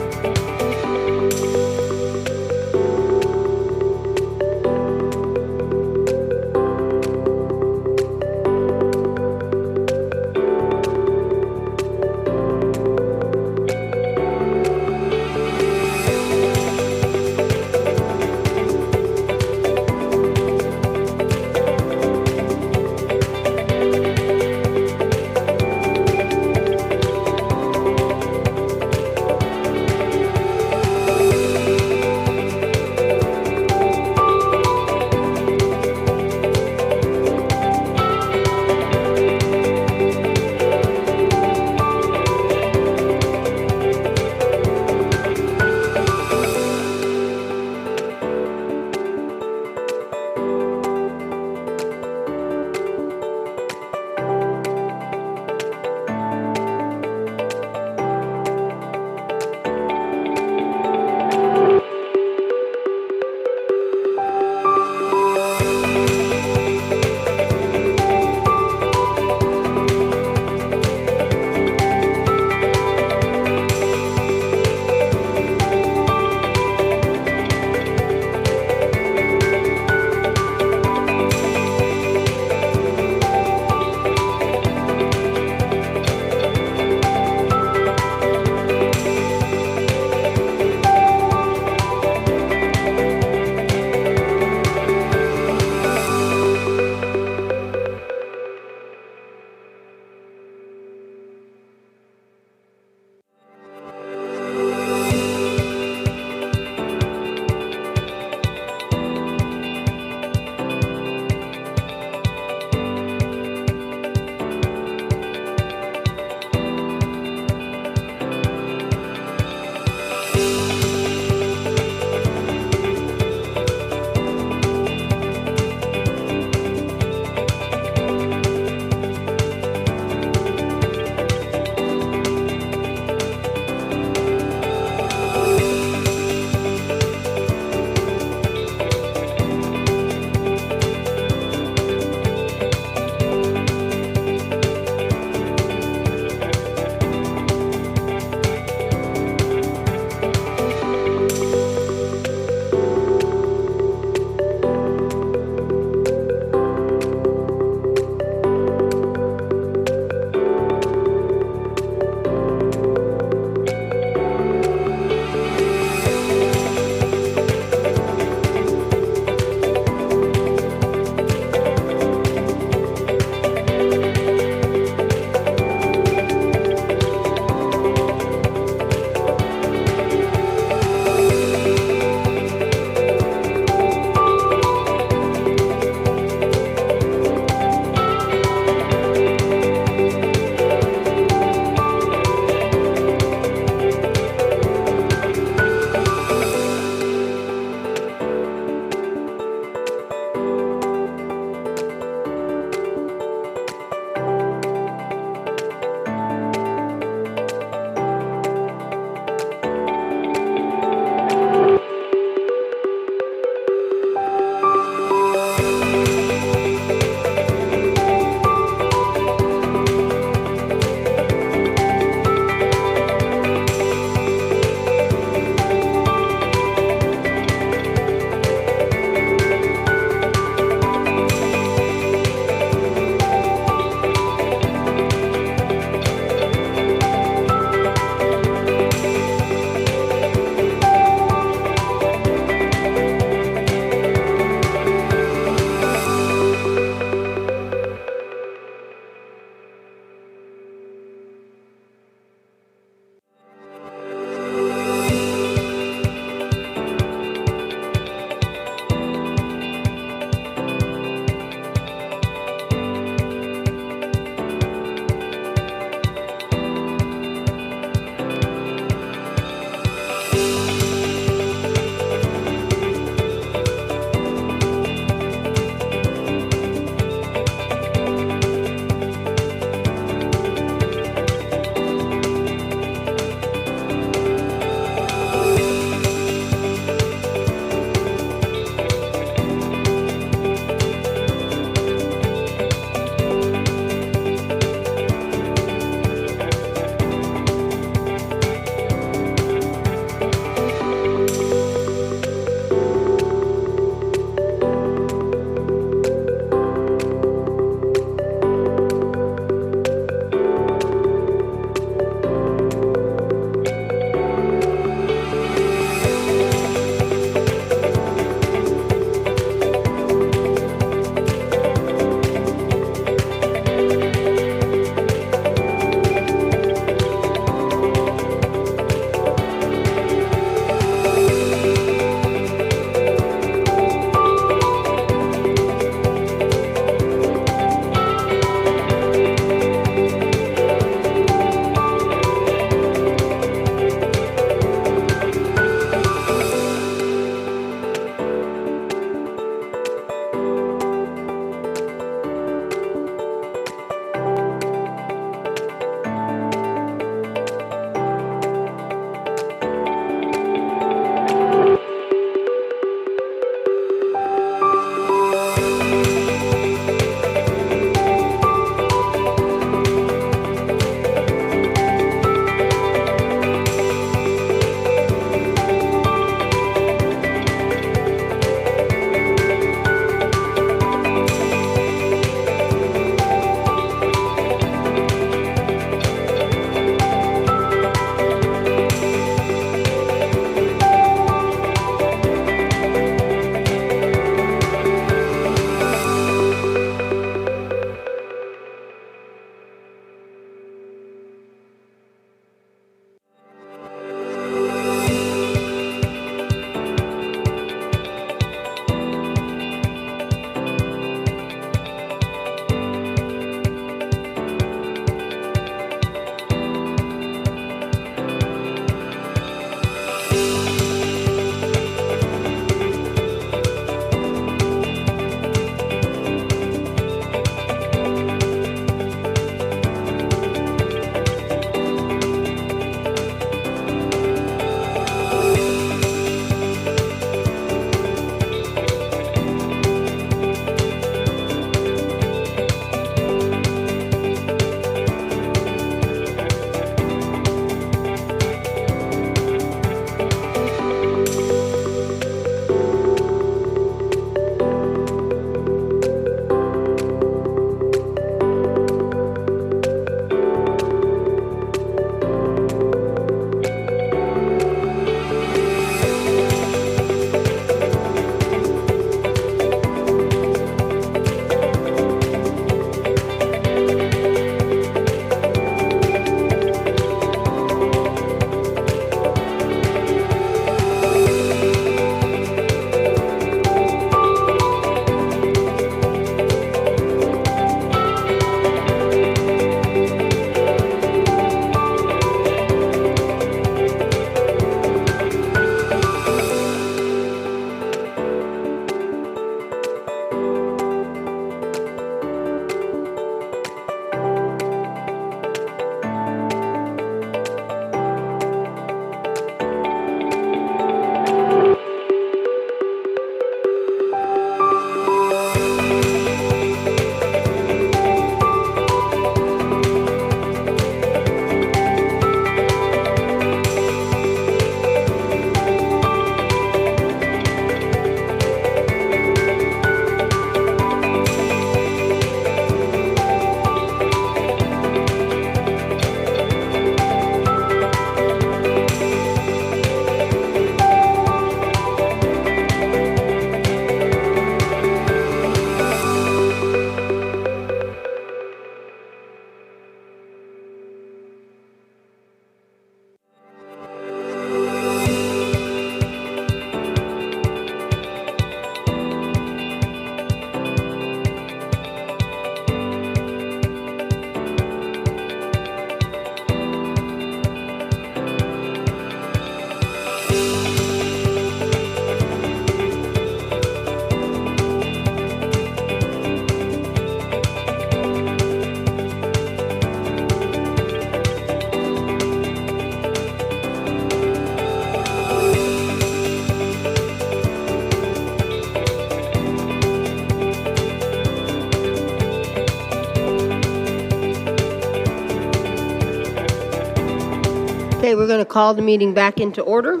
Okay, we're going to call the meeting back into order.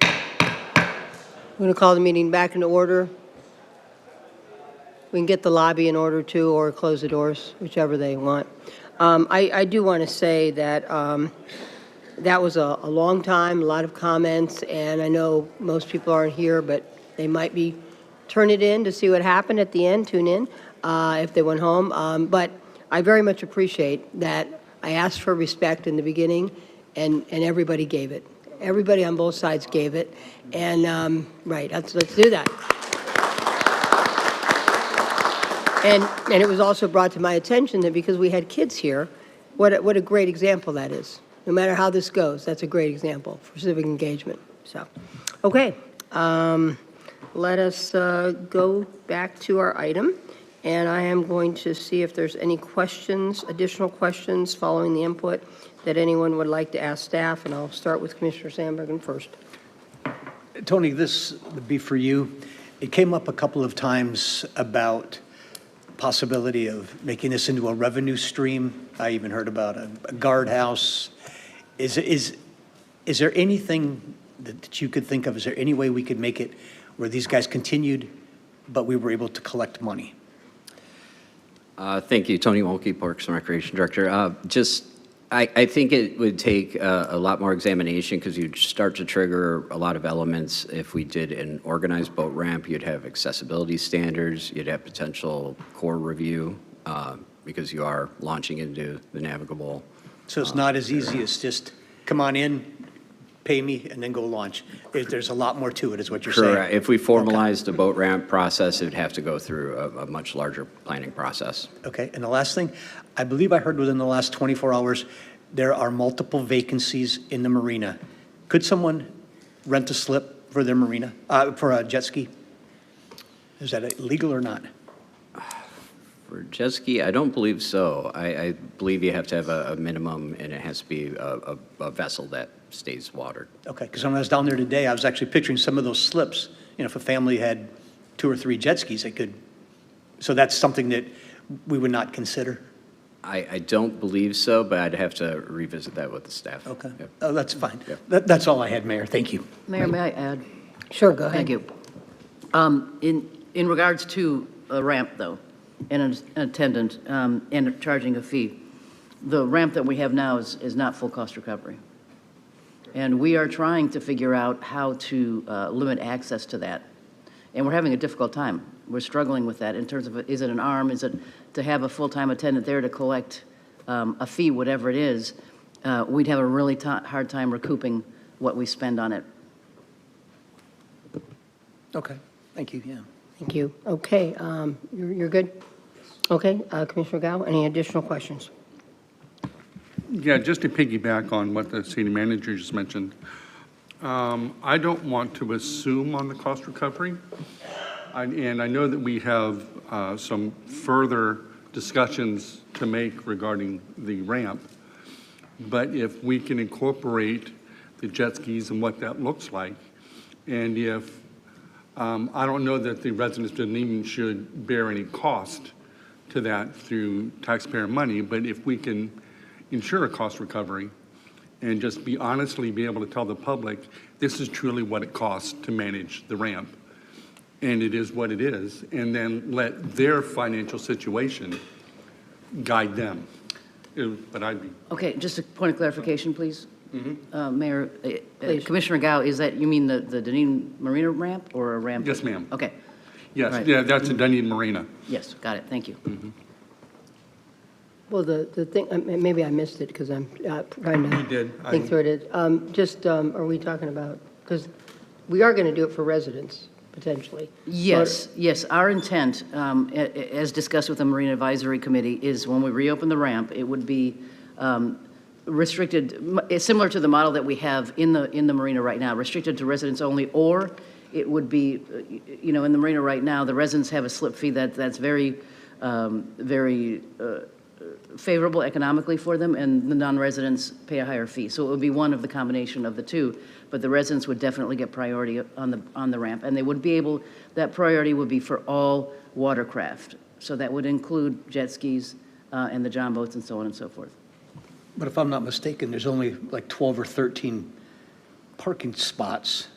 We're going to call the meeting back into order. We can get the lobby in order too, or close the doors, whichever they want. I do want to say that that was a long time, a lot of comments, and I know most people aren't here, but they might be turn it in to see what happened at the end, tune in if they went home. But I very much appreciate that I asked for respect in the beginning, and everybody gave it. Everybody on both sides gave it, and right, let's do that. And it was also brought to my attention that because we had kids here, what a great example that is. No matter how this goes, that's a great example for civic engagement. So, okay, let us go back to our item, and I am going to see if there's any questions, additional questions following the input that anyone would like to ask staff, and I'll start with Commissioner Sandbergen first. Tony, this would be for you. It came up a couple of times about possibility of making this into a revenue stream. I even heard about a guardhouse. Is there anything that you could think of? Is there any way we could make it where these guys continued, but we were able to collect money? Thank you, Tony Mulkey, Parks and Recreation Director. I think it would take a lot more examination because you'd start to trigger a lot of elements. If we did an organized boat ramp, you'd have accessibility standards, you'd have potential core review because you are launching into the navigable. So it's not as easy as just come on in, pay me, and then go launch. There's a lot more to it, is what you're saying. Correct. If we formalized the boat ramp process, it would have to go through a much larger planning process. Okay, and the last thing, I believe I heard within the last 24 hours, there are multiple vacancies in the marina. Could someone rent a slip for their marina, for a jet ski? Is that illegal or not? For jet ski, I don't believe so. I believe you have to have a minimum, and it has to be a vessel that stays watered. Okay, because when I was down there today, I was actually picturing some of those slips. You know, if a family had 2 or 3 jet skis, they could. So that's something that we would not consider. I don't believe so, but I'd have to revisit that with the staff. Okay. Yep. Oh, that's fine. Yep. That's all I had, Mayor. Thank you. Mayor, may I add? Sure, go ahead. Thank you. In regards to a ramp, though, and an attendant, and charging a fee, the ramp that we have now is not full cost recovery. And we are trying to figure out how to limit access to that. And we're having a difficult time. We're struggling with that in terms of, is it an arm? Is it to have a full-time attendant there to collect a fee, whatever it is? We'd have a really hard time recouping what we spend on it. Okay, thank you, yeah. Thank you. Okay, you're good? Okay, Commissioner Gao, any additional questions? Yeah, just to piggyback on what the city manager just mentioned, I don't want to assume on the cost recovery. And I know that we have some further discussions to make regarding the ramp. But if we can incorporate the jet skis and what that looks like, and if, I don't know that the residents of Dunedin should bear any cost to that through taxpayer money, but if we can ensure a cost recovery and just be honestly be able to tell the public, this is truly what it costs to manage the ramp, and it is what it is, and then let their financial situation guide them. But I'd be... Okay, just a point of clarification, please. Mm-hmm. Mayor, Commissioner Gao, is that, you mean the Dunedin Marina ramp or a ramp? Yes, ma'am. Okay. Yes, Right. yeah, that's a Dunedin Marina. Yes, got it, thank you. Mm-hmm. Well, the thing, maybe I missed it because I'm trying to You did. think through it. Are we talking about, because we are going to do it for residents, potentially. Yes, yes, our intent, as discussed with the Marine Advisory Committee, is when we reopen the ramp, it would be restricted, similar to the model that we have in the marina right now, restricted to residents only, or it would be, you know, in the marina right now, the residents have a slip fee that's very favorable economically for them, and the non-residents pay a higher fee. So it would be one of the combination of the two, but the residents would definitely get priority on the ramp, and they would be able, that priority would be for all watercraft. So that would include jet skis, and the John boats and so on and so forth. But if I'm not mistaken, there's only like 12 or 13 parking spots.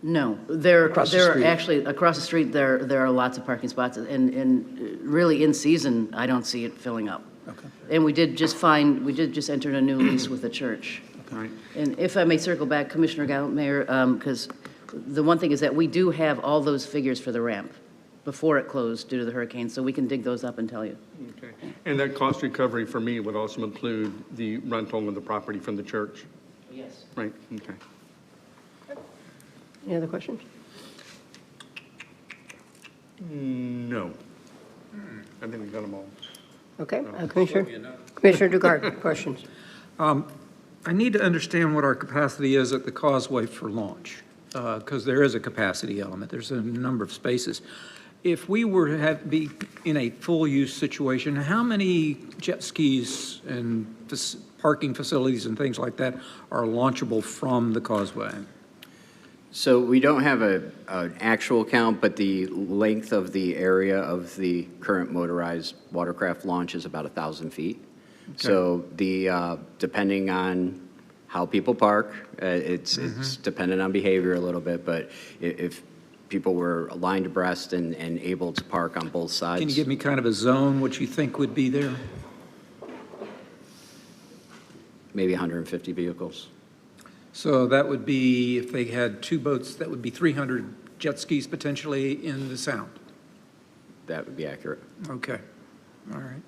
No, there Across the are street. actually, across the street, there are lots of parking spots, and really in season, I don't see it filling up. Okay. And we did just enter a new lease with the church. Right. And if I may circle back, Commissioner Gallup, Mayor, because the one thing is that we do have all those figures for the ramp before it closed due to the hurricane, so we can dig those up and tell you. Okay. And that cost recovery for me would also include the rental of the property from the church? Yes. Right, okay. Any other questions? No. I think we got them all. Okay, Commissioner Dugard, questions? I need to understand what our capacity is at the causeway for launch, because there is a capacity element. There's a number of spaces. If we were to be in a full-use situation, how many jet skis and parking facilities and things like that are launchable from the causeway? So we don't have an actual count, but the length of the area of the current motorized watercraft launch is about 1,000 feet. Okay. So depending on how people park, it's dependent on behavior a little bit, but if people were aligned abreast and able to park on both sides. Can you give me kind of a zone, what you think would be there? Maybe 150 vehicles. So that would be, if they had two boats, that would be 300 jet skis potentially in the Sound. That would be accurate. Okay, all right.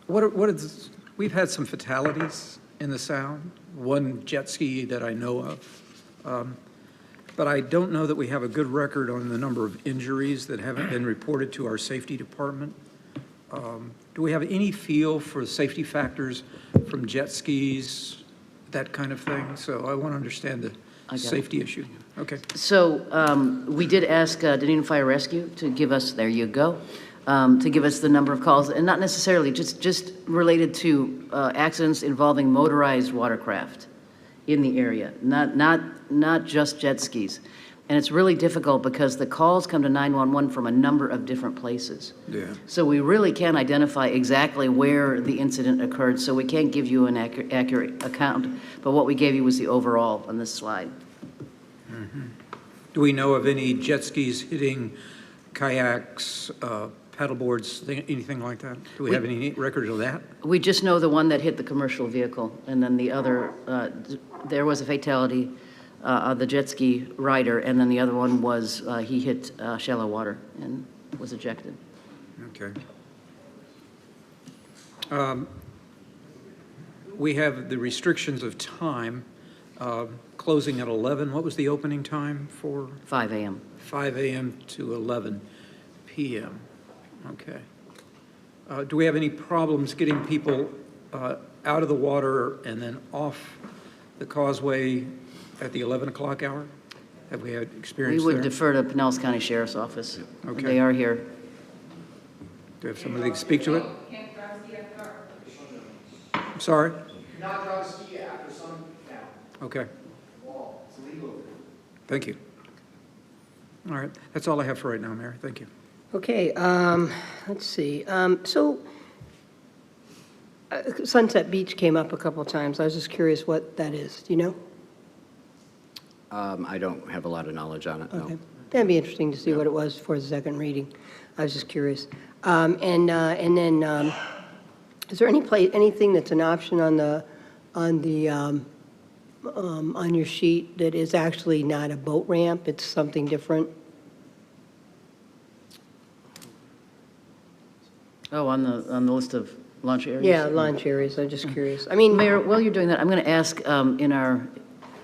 What is, we've had some fatalities in the Sound, one jet ski that I know of, but I don't know that we have a good record on the number of injuries that haven't been reported to our safety department. Do we have any feel for safety factors from jet skis, that kind of thing? So I want to understand the safety issue. Okay. So we did ask Dunedin Fire Rescue to give us, there you go, to give us the number of calls, and not necessarily just related to accidents involving motorized watercraft in the area, not just jet skis. And it's really difficult because the calls come to 911 from a number of different places. Yeah. So we really can't identify exactly where the incident occurred, so we can't give you an accurate account. But what we gave you was the overall on this slide. Do we know of any jet skis hitting kayaks, paddleboards, anything like that? Do we have any records of that? We just know the one that hit the commercial vehicle, and then the other, there was a fatality, the jet ski rider, and then the other one was he hit shallow water and was ejected. Okay. We have the restrictions of time, closing at 11. What was the opening time for? 5 a.m. 5 a.m. to 11 p.m. Okay. Do we have any problems getting people out of the water and then off the causeway at the 11 o'clock hour? Have we had experience We there? would defer to Pinellas County Sheriff's Office. Okay. They are here. Do we have somebody that can speak to it? I'm sorry? Not drive a ski after sundown. Okay. It's illegal. Thank you. All right. That's all I have for right now, Mayor. Thank you. Okay, let's see. Sunset Beach came up a couple of times. I was just curious what that is. Do you know? I don't have a lot of knowledge on it, no. Okay. That'd be interesting to see what it was for the second reading. I was just curious. And then, is there anything that's an option on your sheet that is actually not a boat ramp? It's something different? Oh, on the list of launch areas? Yeah, launch areas. I'm just curious. I mean, Mayor, while you're doing that, I'm going to ask in our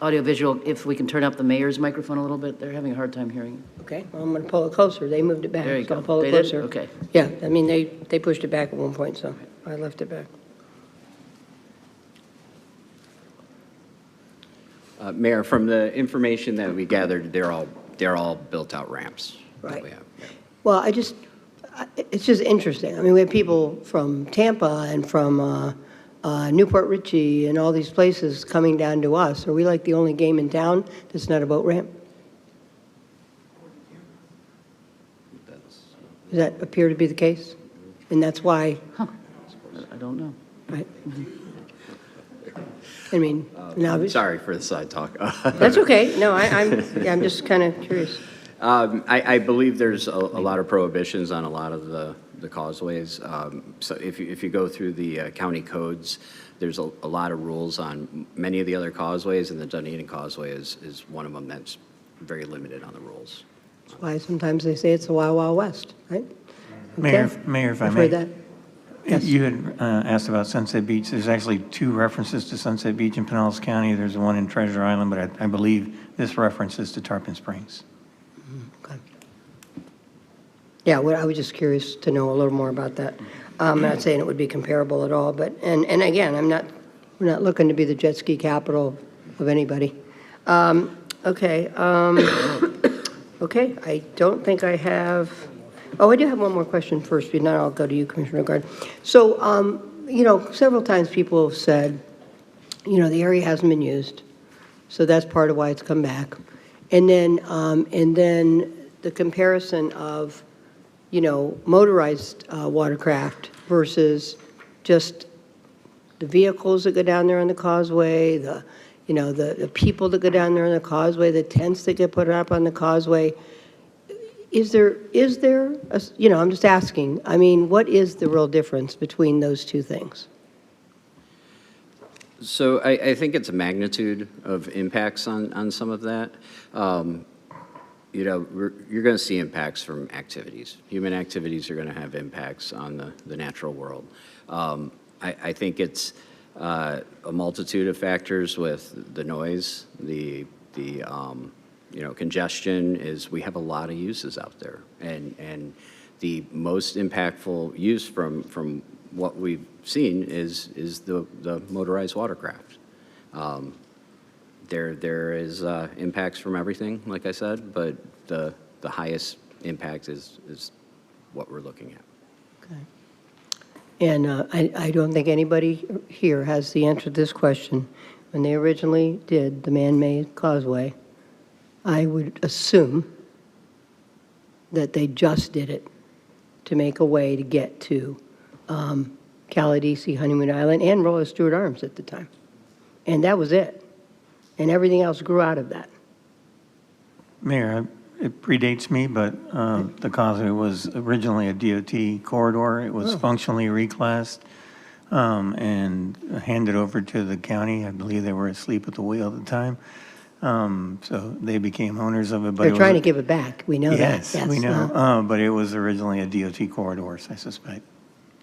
audiovisual if we can turn up the mayor's microphone a little bit. They're having a hard time hearing. okay, well, I'm going to pull it closer. They moved it back. There you so go. I'll pull it They did? closer. Okay. Yeah, I mean, they pushed it back at one point, so I left it back. Mayor, from the information that we gathered, they're all built-out ramps that Right. we have. Well, it's just interesting. I mean, we have people from Tampa and from Newport Richey and all these places coming down to us. Are we like the only game in town that's not a boat ramp? Does that appear to be the case? And that's why, I don't know. right? I mean, now, Sorry for the side talk. that's okay. No, I'm just kind of curious. I believe there's a lot of prohibitions on a lot of the causeways. So if you go through the county codes, there's a lot of rules on many of the other causeways, and the Dunedin Causeway is one of them that's very limited on the rules. That's why sometimes they say it's the Wild Wild West, right? Mayor, Okay. Mayor, if I I've may. heard that. Yes. You had asked about Sunset Beach. There's actually 2 references to Sunset Beach in Pinellas County. There's one in Treasure Island, but I believe this reference is to Tarpon Springs. Okay. Yeah, well, I was just curious to know a little more about that. I'm not saying it would be comparable at all, but, and again, we're not looking to be the jet ski capital of anybody. Okay, okay, I don't think I have, oh, I do have one more question first, but now I'll go to you, Commissioner Guard. So, you know, several times people have said, you know, the area hasn't been used, so that's part of why it's come back. And then the comparison of, you know, motorized watercraft versus just the vehicles that go down there on the causeway, you know, the people that go down there on the causeway, the tents that get put up on the causeway. Is there, you know, I'm just asking, I mean, what is the real difference between those two things? So I think it's a magnitude of impacts on some of that. You know, you're going to see impacts from activities. Human activities are going to have impacts on the natural world. I think it's a multitude of factors with the noise, the you know, congestion is, we have a lot of uses out there. And the most impactful use from what we've seen is the motorized watercraft. There is impacts from everything, like I said, but the highest impact is what we're looking at. Okay. And I don't think anybody here has the answer to this question. When they originally did the man-made causeway, I would assume that they just did it to make a way to get to Caladesi, Honeymoon Island, and Rolla Stewart Arms at the time. And that was it. And everything else grew out of that. Mayor, it predates me, but the causeway was originally a DOT corridor. It was functionally reclassed and handed over to the county. I believe they were asleep at the wheel at the time. So they became owners of it. But They're trying to give it back. We know that. Yes, we know. But it was originally a DOT corridor, I suspect.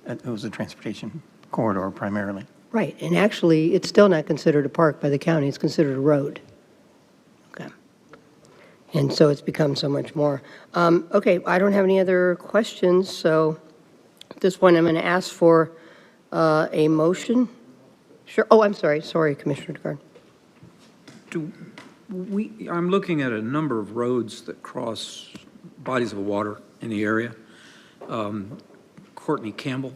It was a transportation corridor primarily. Right, and actually, it's still not considered a park by the county, it's considered a road. Okay. And so it's become so much more. Okay, I don't have any other questions, so at this point, I'm going to ask for a motion. Sure, oh, I'm sorry, Commissioner DeGard. I'm looking at a number of roads that cross bodies of water in the area. Courtney Campbell,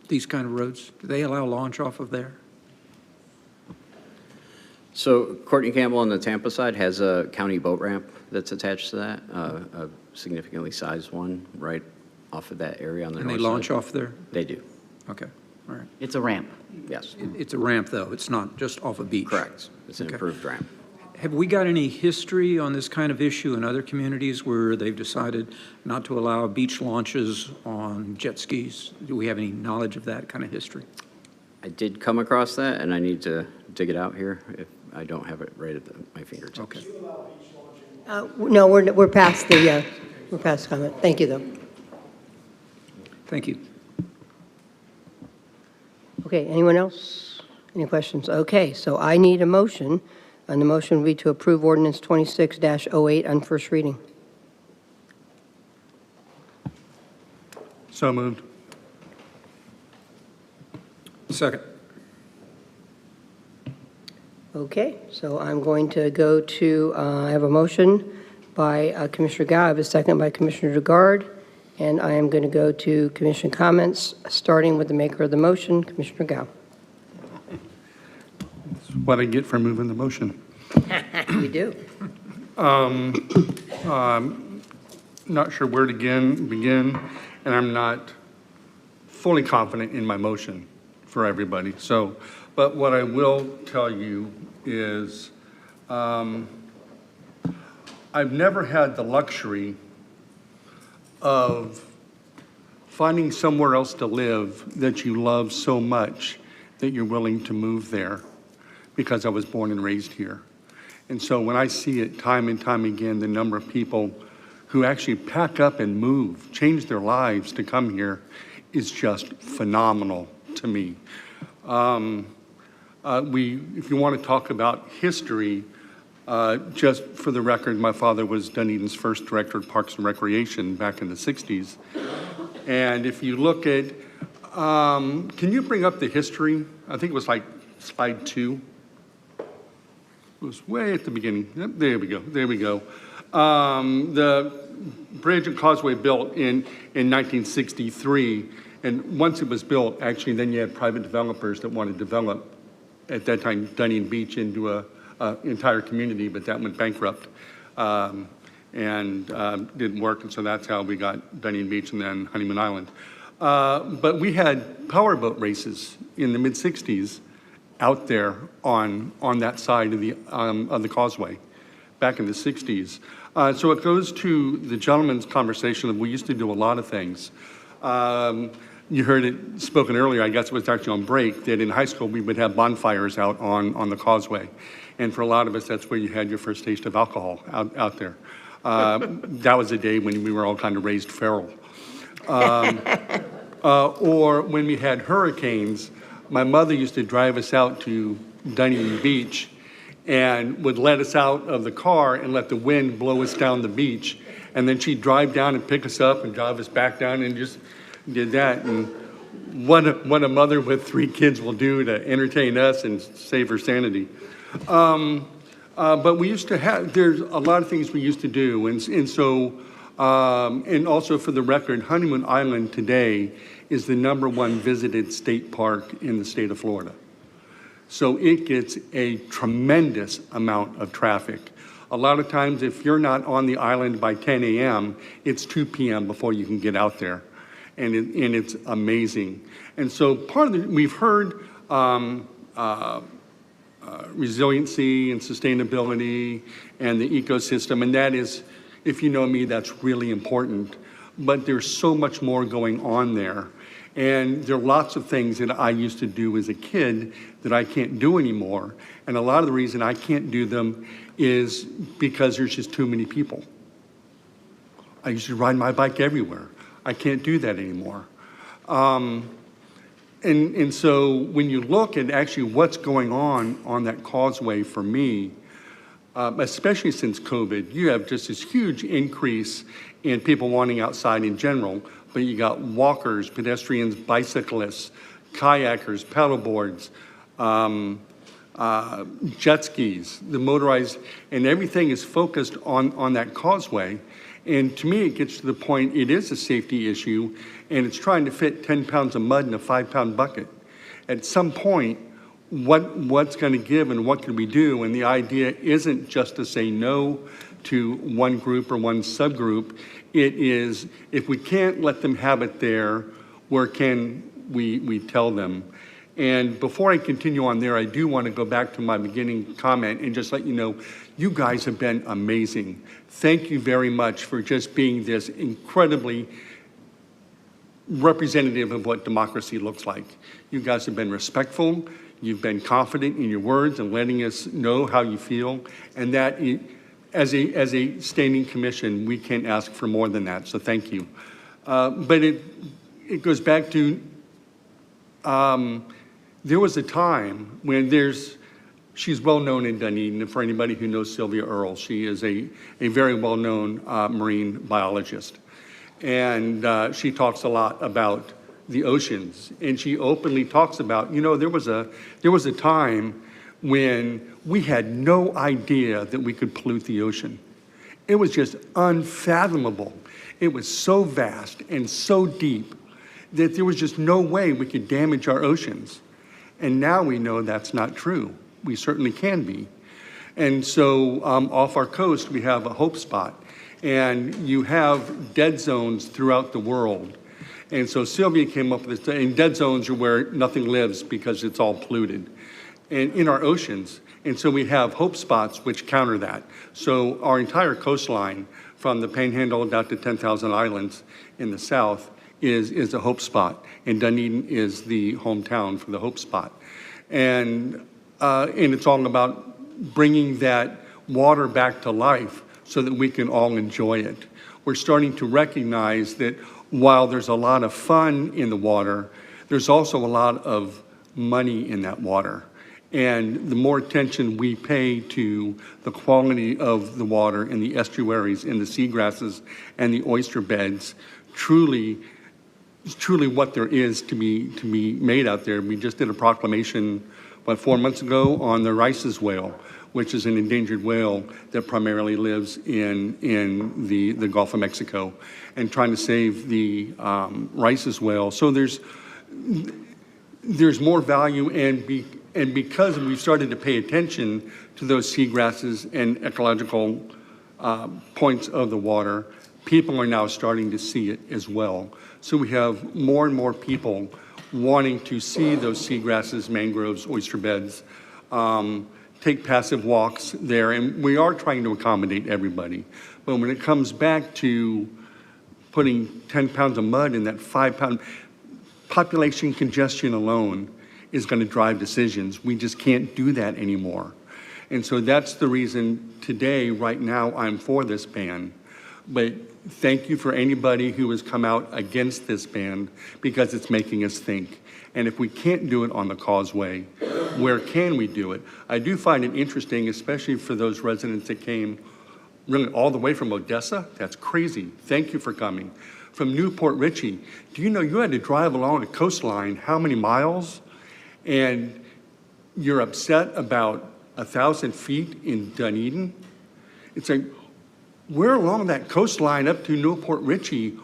these kind of roads, do they allow launch off of there? So Courtney Campbell on the Tampa side has a county boat ramp that's attached to that, a significantly sized one right off of that area on the north side. And they launch off there? They do. Okay, all right. It's a ramp. Yes. It's a ramp, though, it's not just off a beach? Correct. It's an improved ramp. Have we got any history on this kind of issue in other communities where they've decided not to allow beach launches on jet skis? Do we have any knowledge of that kind of history? I did come across that, and I need to dig it out here if I don't have it right at my fingertips. Okay. No, we're past the comment. Thank you, though. Thank you. Okay, anyone else? Any questions? Okay, so I need a motion, and the motion would be to approve ordinance 26-08 on first reading. So moved. Second. Okay, so I'm going to go to, I have a motion by Commissioner Gao, I have a second by Commissioner DeGard, and I am going to go to commission comments, starting with the maker of the motion, Commissioner Gao. That's what I get for moving the motion. We do. not sure where to begin, and I'm not fully confident in my motion for everybody. So, but what I will tell you is I've never had the luxury of finding somewhere else to live that you love so much that you're willing to move there, because I was born and raised here. And so when I see it time and time again, the number of people who actually pack up and move, change their lives to come here, is just phenomenal to me. If you want to talk about history, just for the record, my father was Dunedin's first director of Parks and Recreation back in the 60s. And if you look at, can you bring up the history? I think it was like slide 2. It was way at the beginning. Yep, there we go, there we go. The bridge and causeway built in 1963, and once it was built, actually, then you had private developers that wanted to develop, at that time, Dunedin Beach into a entire community, but that went bankrupt and didn't work, and so that's how we got Dunedin Beach and then Honeymoon Island. But we had powerboat races in the mid-60s out there on that side of the causeway back in the 60s. So it goes to the gentleman's conversation that we used to do a lot of things. You heard it spoken earlier, I guess it was actually on break, that in high school we would have bonfires out on the causeway. And for a lot of us, that's where you had your first taste of alcohol out there. That was a day when we were all kind of raised feral. Or when we had hurricanes, my mother used to drive us out to Dunedin Beach and would let us out of the car and let the wind blow us down the beach. And then she'd drive down and pick us up and drive us back down, and just did that. And what a mother with 3 kids will do to entertain us and save her sanity. But we used to have, there's a lot of things we used to do. And so, and also for the record, Honeymoon Island today is the #1 visited state park in the state of Florida. So it gets a tremendous amount of traffic. A lot of times, if you're not on the island by 10 a.m., it's 2 p.m. before you can get out there. And it's amazing. And so part of the, we've heard resiliency and sustainability and the ecosystem, and that is, if you know me, that's really important. But there's so much more going on there. And there are lots of things that I used to do as a kid that I can't do anymore. And a lot of the reason I can't do them is because there's just too many people. I used to ride my bike everywhere. I can't do that anymore. And so when you look at actually what's going on that causeway for me, especially since COVID, you have just this huge increase in people wanting outside in general, but you got walkers, pedestrians, bicyclists, kayakers, paddleboards, jet skis, the motorized, and everything is focused on that causeway. And to me, it gets to the point, it is a safety issue, and it's trying to fit 10 pounds of mud in a 5-pound bucket. At some point, what's going to give and what can we do? And the idea isn't just to say no to one group or one subgroup. It is, if we can't let them have it there, where can we tell them? And before I continue on there, I do want to go back to my beginning comment and just let you know, you guys have been amazing. Thank you very much for just being this incredibly representative of what democracy looks like. You guys have been respectful. You've been confident in your words and letting us know how you feel. And that, as a standing commission, we can't ask for more than that. So thank you. But it goes back to, there was a time when she's well known in Dunedin, and for anybody who knows Sylvia Earle, she is a very well known marine biologist. And she talks a lot about the oceans, and she openly talks about, you know, there was a time when we had no idea that we could pollute the ocean. It was just unfathomable. It was so vast and so deep that there was just no way we could damage our oceans. And now we know that's not true. We certainly can be. And so off our coast, we have a hope spot. And you have dead zones throughout the world. And so Sylvia came up with this, and dead zones are where nothing lives because it's all polluted, and in our oceans. And so we have hope spots which counter that. So our entire coastline, from the Panhandle down to 10,000 Islands in the south, is a hope spot. And Dunedin is the hometown for the hope spot. And it's all about bringing that water back to life so that we can all enjoy it. We're starting to recognize that while there's a lot of fun in the water, there's also a lot of money in that water. And the more attention we pay to the quality of the water in the estuaries and the seagrasses and the oyster beds, truly what there is to be made out there. We just did a proclamation, 4 months ago on the Rice's whale, which is an endangered whale that primarily lives in the Gulf of Mexico, and trying to save the Rice's whale. So there's more value, and because we've started to pay attention to those seagrasses and ecological points of the water, people are now starting to see it as well. So we have more and more people wanting to see those seagrasses, mangroves, oyster beds, take passive walks there, and we are trying to accommodate everybody. But when it comes back to putting 10 pounds of mud in that 5-pound, population congestion alone is going to drive decisions. We just can't do that anymore. And so that's the reason today, right now, I'm for this ban. But thank you for anybody who has come out against this ban, because it's making us think. And if we can't do it on the causeway, where can we do it? I do find it interesting, especially for those residents that came really all the way from Odessa. That's crazy. Thank you for coming. From Newport Richey, do you know you had to drive along a coastline how many miles? And you're upset about 1,000 feet in Dunedin? It's like, where along that coastline up to Newport Richey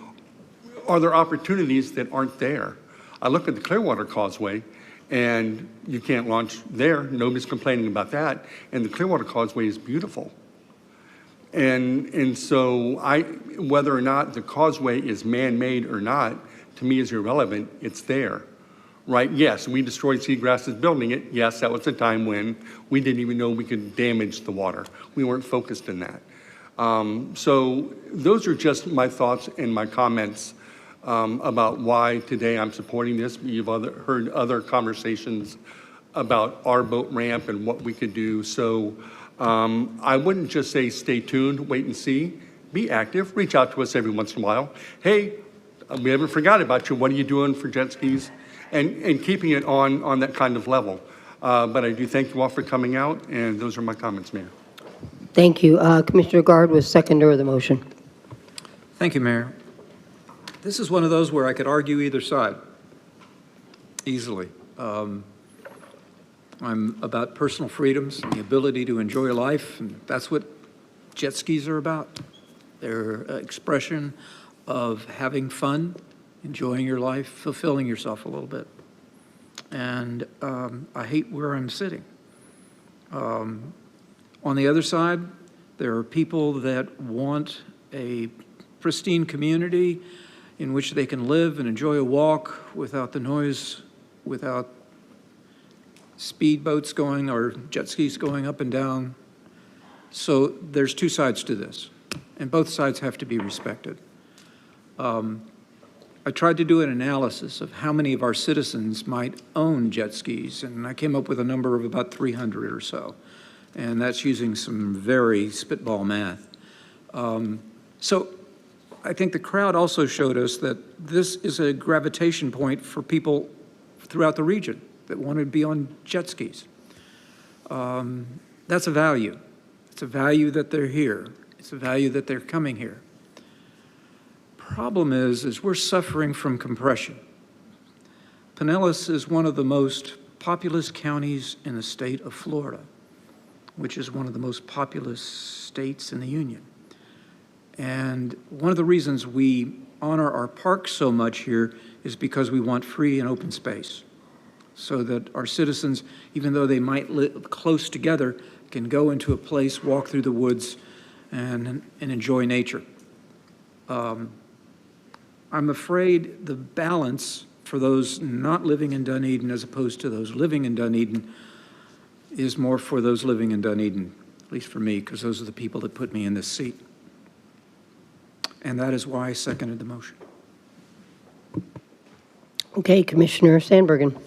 are there opportunities that aren't there? I look at the Clearwater Causeway, and you can't launch there. Nobody's complaining about that. And the Clearwater Causeway is beautiful. And so whether or not the causeway is man-made or not, to me is irrelevant. It's there, right? Yes, we destroyed seagrasses building it. Yes, that was a time when we didn't even know we could damage the water. We weren't focused in that. So those are just my thoughts and my comments about why today I'm supporting this. You've heard other conversations about our boat ramp and what we could do. So I wouldn't just say stay tuned, wait and see. Be active. Reach out to us every once in a while. Hey, we haven't forgot about you. What are you doing for jet skis? And keeping it on that kind of level. But I do thank you all for coming out, and those are my comments, Mayor. Thank you. Commissioner Guard was seconder of the motion. Thank you, Mayor. This is one of those where I could argue either side easily. I'm about personal freedoms and the ability to enjoy life, and that's what jet skis are about. They're an expression of having fun, enjoying your life, fulfilling yourself a little bit. And I hate where I'm sitting. On the other side, there are people that want a pristine community in which they can live and enjoy a walk without the noise, without speedboats going or jet skis going up and down. So there's two sides to this, and both sides have to be respected. I tried to do an analysis of how many of our citizens might own jet skis, and I came up with a number of about 300 or so, and that's using some very spitball math. So I think the crowd also showed us that this is a gravitation point for people throughout the region that want to be on jet skis. That's a value. It's a value that they're here. It's a value that they're coming here. Problem is we're suffering from compression. Pinellas is one of the most populous counties in the state of Florida, which is one of the most populous states in the Union. And one of the reasons we honor our parks so much here is because we want free and open space, so that our citizens, even though they might live close together, can go into a place, walk through the woods, and enjoy nature. I'm afraid the balance for those not living in Dunedin as opposed to those living in Dunedin is more for those living in Dunedin, at least for me, because those are the people that put me in this seat. And that is why I seconded the motion. Okay, Commissioner Sandbergen.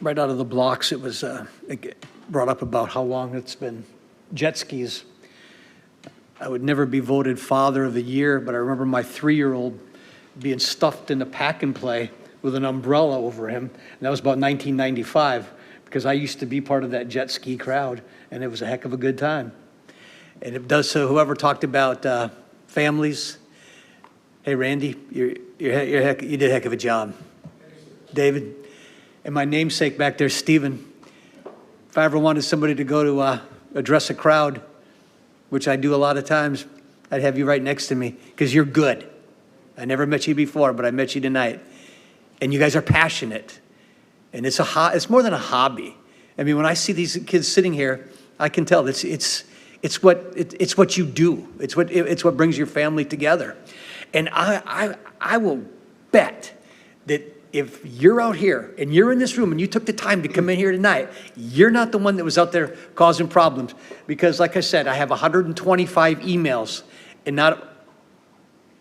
Right out of the blocks, it was brought up about how long it's been jet skis. I would never be voted Father of the Year, but I remember my 3-year-old being stuffed in a pack and play with an umbrella over him, and that was about 1995, because I used to be part of that jet ski crowd, and it was a heck of a good time. And it does so. Whoever talked about families, hey Randy, you did a heck of a job. David, and my namesake back there, Stephen. If I ever wanted somebody to go to address a crowd, which I do a lot of times, I'd have you right next to me, because you're good. I never met you before, but I met you tonight. And you guys are passionate. And it's more than a hobby. I mean, when I see these kids sitting here, I can tell it's what you do. It's what brings your family together. And I will bet that if you're out here and you're in this room and you took the time to come in here tonight, you're not the one that was out there causing problems. Because like I said, I have 125 emails, and I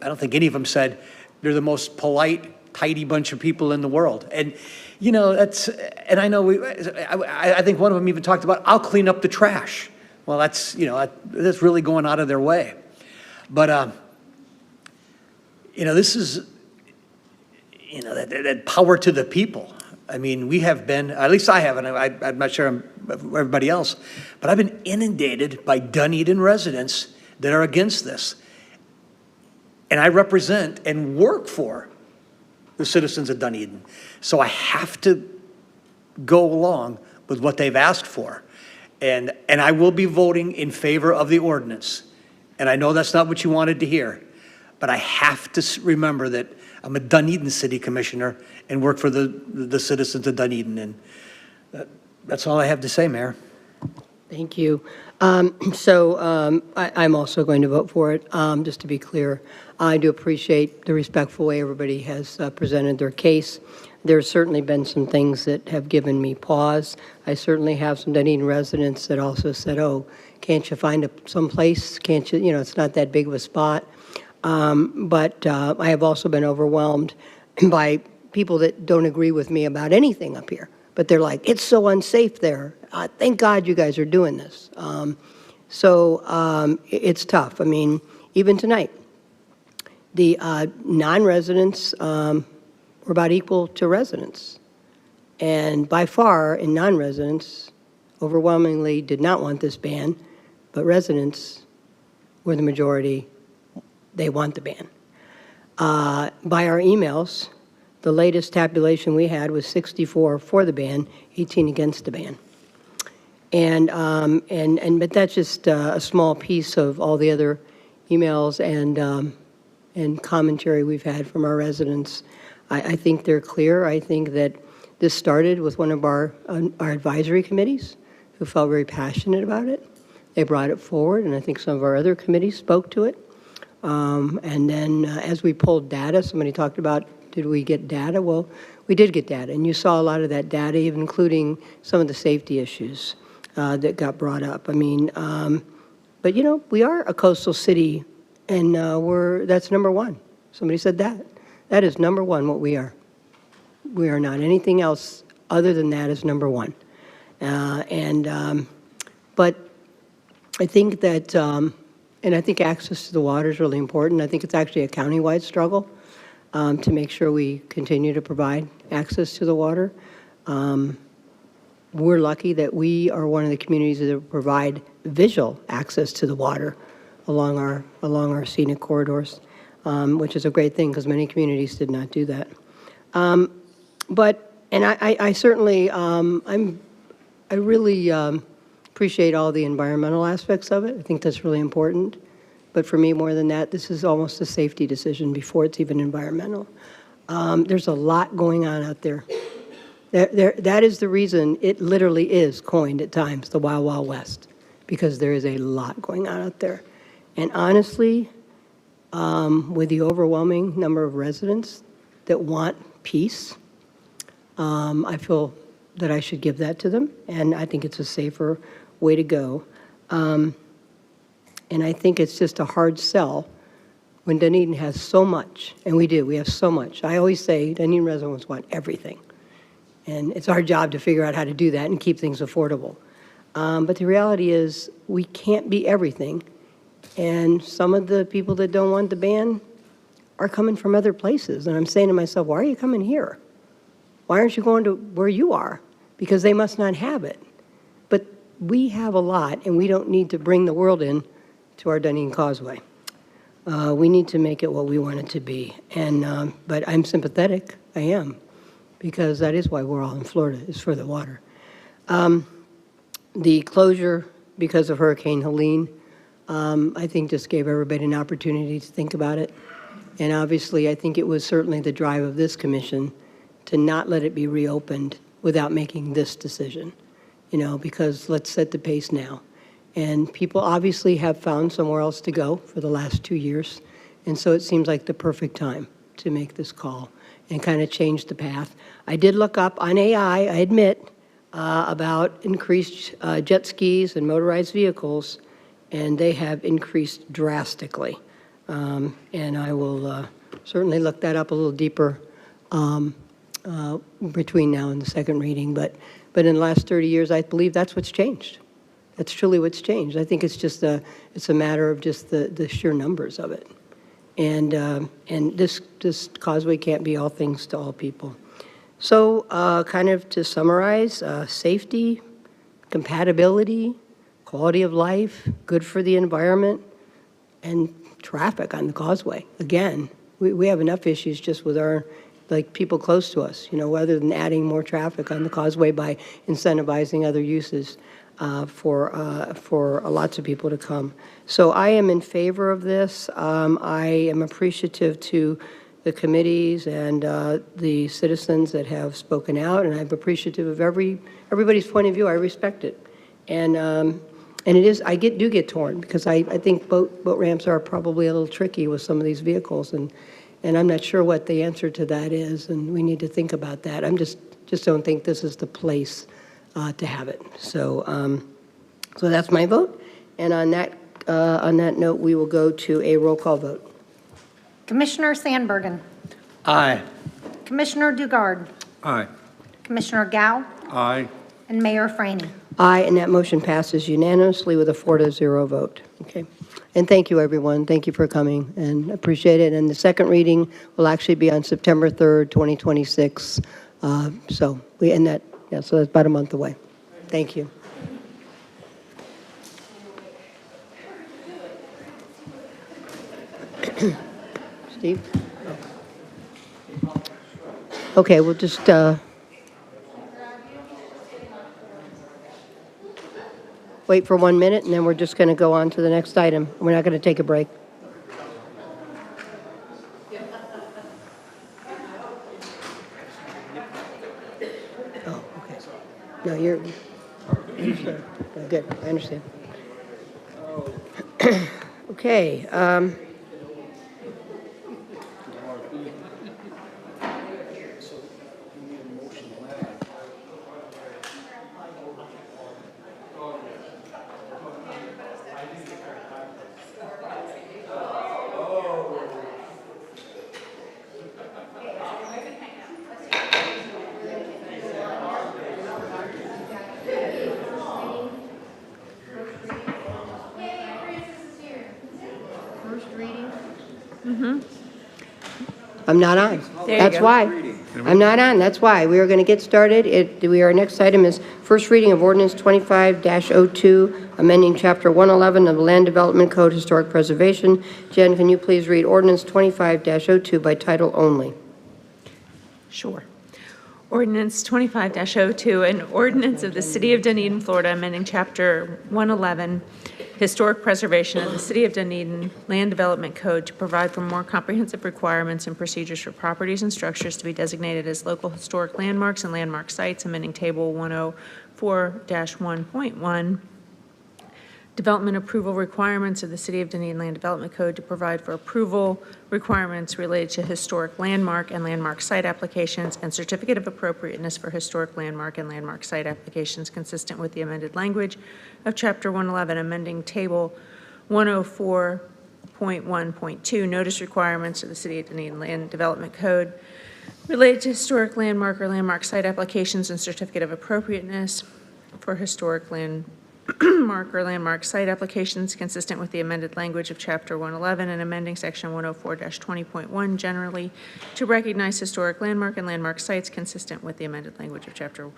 don't think any of them said they're the most polite, tidy bunch of people in the world. And you know, and I know I think one of them even talked about, I'll clean up the trash. Well, that's really going out of their way. But this is, that power to the people. I mean, we have been, at least I have, and I'm not sure everybody else, but I've been inundated by Dunedin residents that are against this. And I represent and work for the citizens of Dunedin. So I have to go along with what they've asked for. And I will be voting in favor of the ordinance. And I know that's not what you wanted to hear, but I have to remember that I'm a Dunedin City Commissioner and work for the citizens of Dunedin. And that's all I have to say, Mayor. Thank you. I'm also going to vote for it, just to be clear. I do appreciate the respectful way everybody has presented their case. There's certainly been some things that have given me pause. I certainly have some Dunedin residents that also said, oh, can't you find some place? Can't you, it's not that big of a spot. But I have also been overwhelmed by people that don't agree with me about anything up here. But they're like, it's so unsafe there. Thank God you guys are doing this. It's tough. I mean, even tonight, the non-residents were about equal to residents. And by far, in non-residents, overwhelmingly did not want this ban, but residents were the majority. They want the ban. By our emails, the latest tabulation we had was 64 for the ban, 18 against the ban. But that's just a small piece of all the other emails and commentary we've had from our residents. I think they're clear. I think that this started with one of our advisory committees who felt very passionate about it. They brought it forward, and I think some of our other committees spoke to it. And then as we pulled data, somebody talked about, did we get data? Well, we did get data, and you saw a lot of that data, even including some of the safety issues that got brought up. I mean, but we are a coastal city, and that's number one. Somebody said that. That is number one, what we are. We are not anything else other than that is number one. But I think that, and I think access to the water is really important. I think it's actually a county-wide struggle to make sure we continue to provide access to the water. We're lucky that we are one of the communities that provide visual access to the water along our scenic corridors, which is a great thing because many communities did not do that. I certainly, I really appreciate all the environmental aspects of it. I think that's really important. But for me, more than that, this is almost a safety decision before it's even environmental. There's a lot going on out there. That is the reason it literally is coined at times the Wild Wild West, because there is a lot going on out there. And honestly, with the overwhelming number of residents that want peace, I feel that I should give that to them, and I think it's a safer way to go. And I think it's just a hard sell when Dunedin has so much, and we do, we have so much. I always say Dunedin residents want everything, and it's our job to figure out how to do that and keep things affordable. But the reality is we can't be everything, and some of the people that don't want the ban are coming from other places, and I'm saying to myself, why are you coming here? Why aren't you going to where you are? Because they must not have it. But we have a lot, and we don't need to bring the world in to our Dunedin Causeway. We need to make it what we want it to be. And, but I'm sympathetic, I am, because that is why we're all in Florida, is for the water. The closure because of Hurricane Helene, I think just gave everybody an opportunity to think about it. And obviously, I think it was certainly the drive of this commission to not let it be reopened without making this decision, you know, because let's set the pace now. And people obviously have found somewhere else to go for the last 2 years, and so it seems like the perfect time to make this call and kind of change the path. I did look up on AI, I admit, about increased jet skis and motorized vehicles, and they have increased drastically. And I will certainly look that up a little deeper between now and the second reading. But in the last 30 years, I believe that's what's changed. That's truly what's changed. I think it's just it's a matter of just the sheer numbers of it. And this causeway can't be all things to all people. So kind of to summarize, safety, compatibility, quality of life, good for the environment, and traffic on the causeway. Again, we have enough issues just with our, like, people close to us, you know, rather than adding more traffic on the causeway by incentivizing other uses for lots of people to come. So I am in favor of this. I am appreciative to the committees and the citizens that have spoken out, and I'm appreciative of everybody's point of view. I respect it. And it is, I do get torn, because I think boat ramps are probably a little tricky with some of these vehicles, and I'm not sure what the answer to that is, and we need to think about that. I'm just don't think this is the place to have it. So so that's my vote, and on that note, we will go to a roll call vote. Commissioner Sandbergen. Aye. Commissioner Dugard. Aye. Commissioner Gao. Aye. And Mayor Franey. Aye, and that motion passes unanimously with a 4-0 vote. Okay. And thank you, everyone. Thank you for coming, and appreciate it. And the second reading will actually be on September 3rd, 2026. So we end that, yeah, so that's about a month away. Thank you. Steve? Okay, we'll just wait for 1 minute, and then we're just going to go on to the next item. We're not going to take a break. Oh, okay. No, you're understand. Good, I understand. Okay. I'm not on. That's why. I'm not on. That's why. We are going to get started. Our next item is first reading of Ordinance 25-02, amending Chapter 111 of the Land Development Code, Historic Preservation. Jen, can you please read Ordinance 25-02 by title only? Sure. Ordinance 25-02, an ordinance of the City of Dunedin, Florida, amending Chapter 111, Historic Preservation of the City of Dunedin Land Development Code to provide for more comprehensive requirements and procedures for properties and structures to be designated as local historic landmarks and landmark sites, amending Table 104-1.1 development approval requirements of the City of Dunedin Land Development Code to provide for approval requirements related to historic landmark and landmark site applications and certificate of appropriateness for historic landmark and landmark site applications consistent with the amended language of Chapter 111, amending Table 104.1.2, notice requirements of the City of Dunedin Land Development Code related to historic landmark or landmark site applications and certificate of appropriateness for historic landmark or landmark site applications consistent with the amended language of Chapter 111 and amending Section 104-20.1 generally to recognize historic landmark and landmark sites consistent with the amended language of Chapter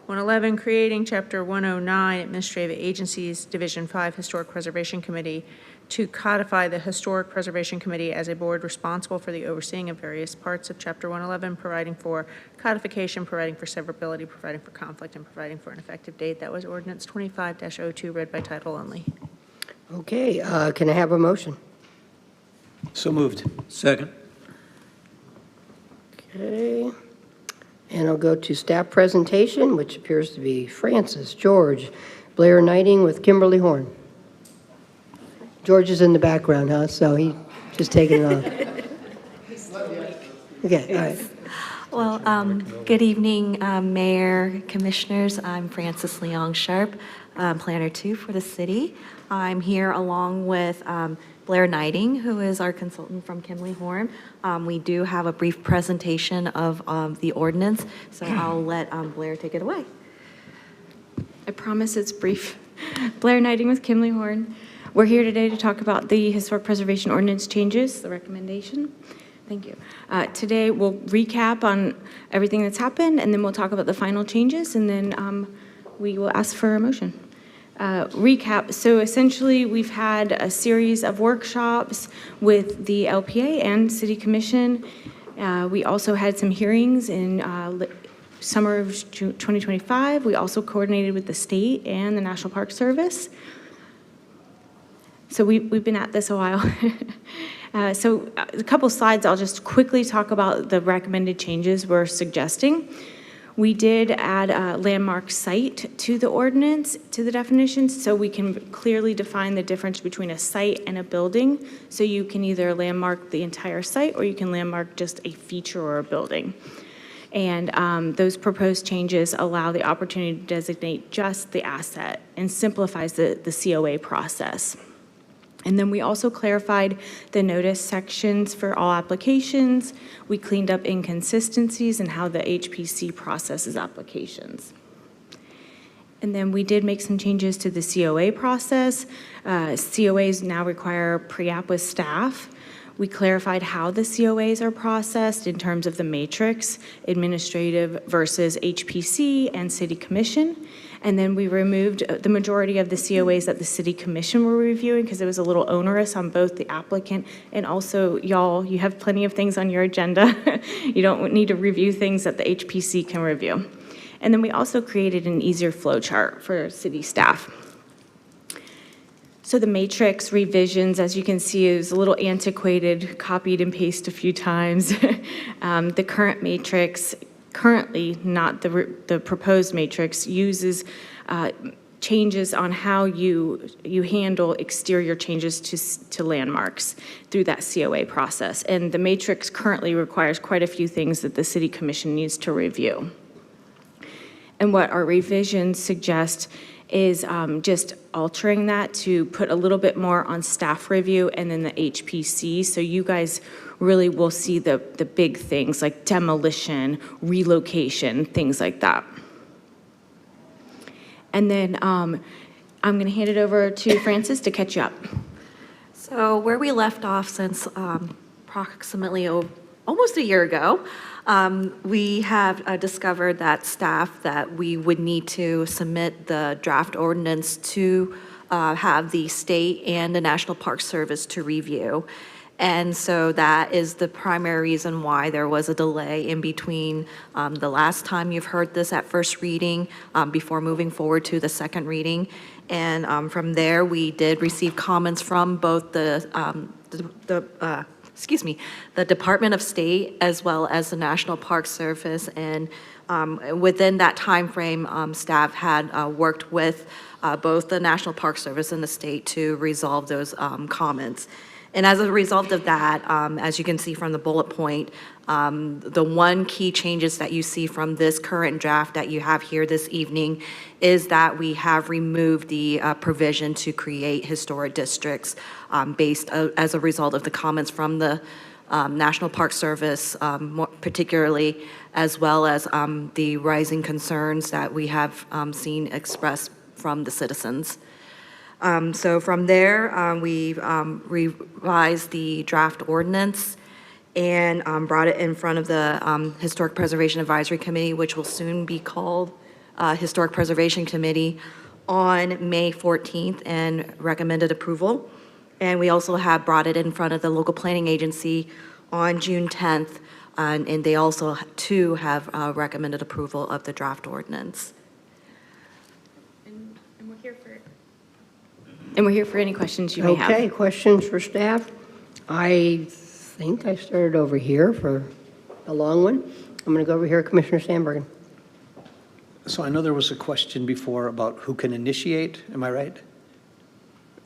111, creating Chapter 109 Administrative Agencies, Division 5 Historic Preservation Committee to codify the Historic Preservation Committee as a board responsible for the overseeing of various parts of Chapter 111, providing for codification, providing for severability, providing for conflict, and providing for an effective date. That was Ordinance 25-02, read by title only. Okay, can I have a motion? So moved. Second. Okay. And I'll go to staff presentation, which appears to be Francis, George, Blair Knighting with Kimberly Horn. George is in the background, huh? So he just taking it on. Okay, all right. Well, good evening, Mayor, Commissioners. I'm Frances Leong Sharp, Planner 2 for the city. I'm here along with Blair Knighting, who is our consultant from Kimberly Horn. We do have a brief presentation of the ordinance, so I'll let Blair take it away. I promise it's brief. Blair Knighting with Kimberly Horn. We're here today to talk about the Historic Preservation Ordinance changes, the recommendation. Thank you. Today we'll recap on everything that's happened, and then we'll talk about the final changes, and then we will ask for a motion. Recap, so essentially we've had a series of workshops with the LPA and City Commission. We also had some hearings in summer of 2025. We also coordinated with the state and the National Park Service. So we've been at this a while. So a couple slides, I'll just quickly talk about the recommended changes we're suggesting. We did add a landmark site to the ordinance, to the definitions, so we can clearly define the difference between a site and a building. So you can either landmark the entire site or you can landmark just a feature or a building. And those proposed changes allow the opportunity to designate just the asset and simplifies the COA process. And then we also clarified the notice sections for all applications. We cleaned up inconsistencies in how the HPC processes applications. And then we did make some changes to the COA process. COAs now require pre-app with staff. We clarified how the COAs are processed in terms of the matrix, administrative versus HPC and City Commission. And then we removed the majority of the COAs that the City Commission were reviewing because it was a little onerous on both the applicant and also y'all, you have plenty of things on your agenda. You don't need to review things that the HPC can review. And then we also created an easier flow chart for city staff. So the matrix revisions, as you can see, is a little antiquated, copied and pasted a few times. The current matrix, currently not the proposed matrix, uses changes on how you handle exterior changes to landmarks through that COA process. And the matrix currently requires quite a few things that the City Commission needs to review. And what our revisions suggest is just altering that to put a little bit more on staff review and then the HPC. So you guys really will see the big things like demolition, relocation, things like that. And then I'm going to hand it over to Frances to catch you up. So where we left off since approximately almost a year ago, we have discovered that staff that we would need to submit the draft ordinance to have the state and the National Park Service to review. And so that is the primary reason why there was a delay in between the last time you've heard this at first reading before moving forward to the second reading. And from there, we did receive comments from both the Department of State as well as the National Park Service, and Within that timeframe, staff had worked with both the National Park Service and the state to resolve those comments. And as a result of that, as you can see from the bullet point, the one key changes that you see from this current draft that you have here this evening is that we have removed the provision to create historic districts based as a result of the comments from the National Park Service, more particularly, as well as the rising concerns that we have seen expressed from the citizens. So from there, we revised the draft ordinance and brought it in front of the Historic Preservation Advisory Committee, which will soon be called Historic Preservation Committee, on May 14th and recommended approval. And we also have brought it in front of the local planning agency on June 10th, and they also too have recommended approval of the draft ordinance. And we're here for any questions you may have. Okay, questions for staff? I think I started over here for a long one. I'm going to go over here, Commissioner Sandbergen. So I know there was a question before about who can initiate, am I right?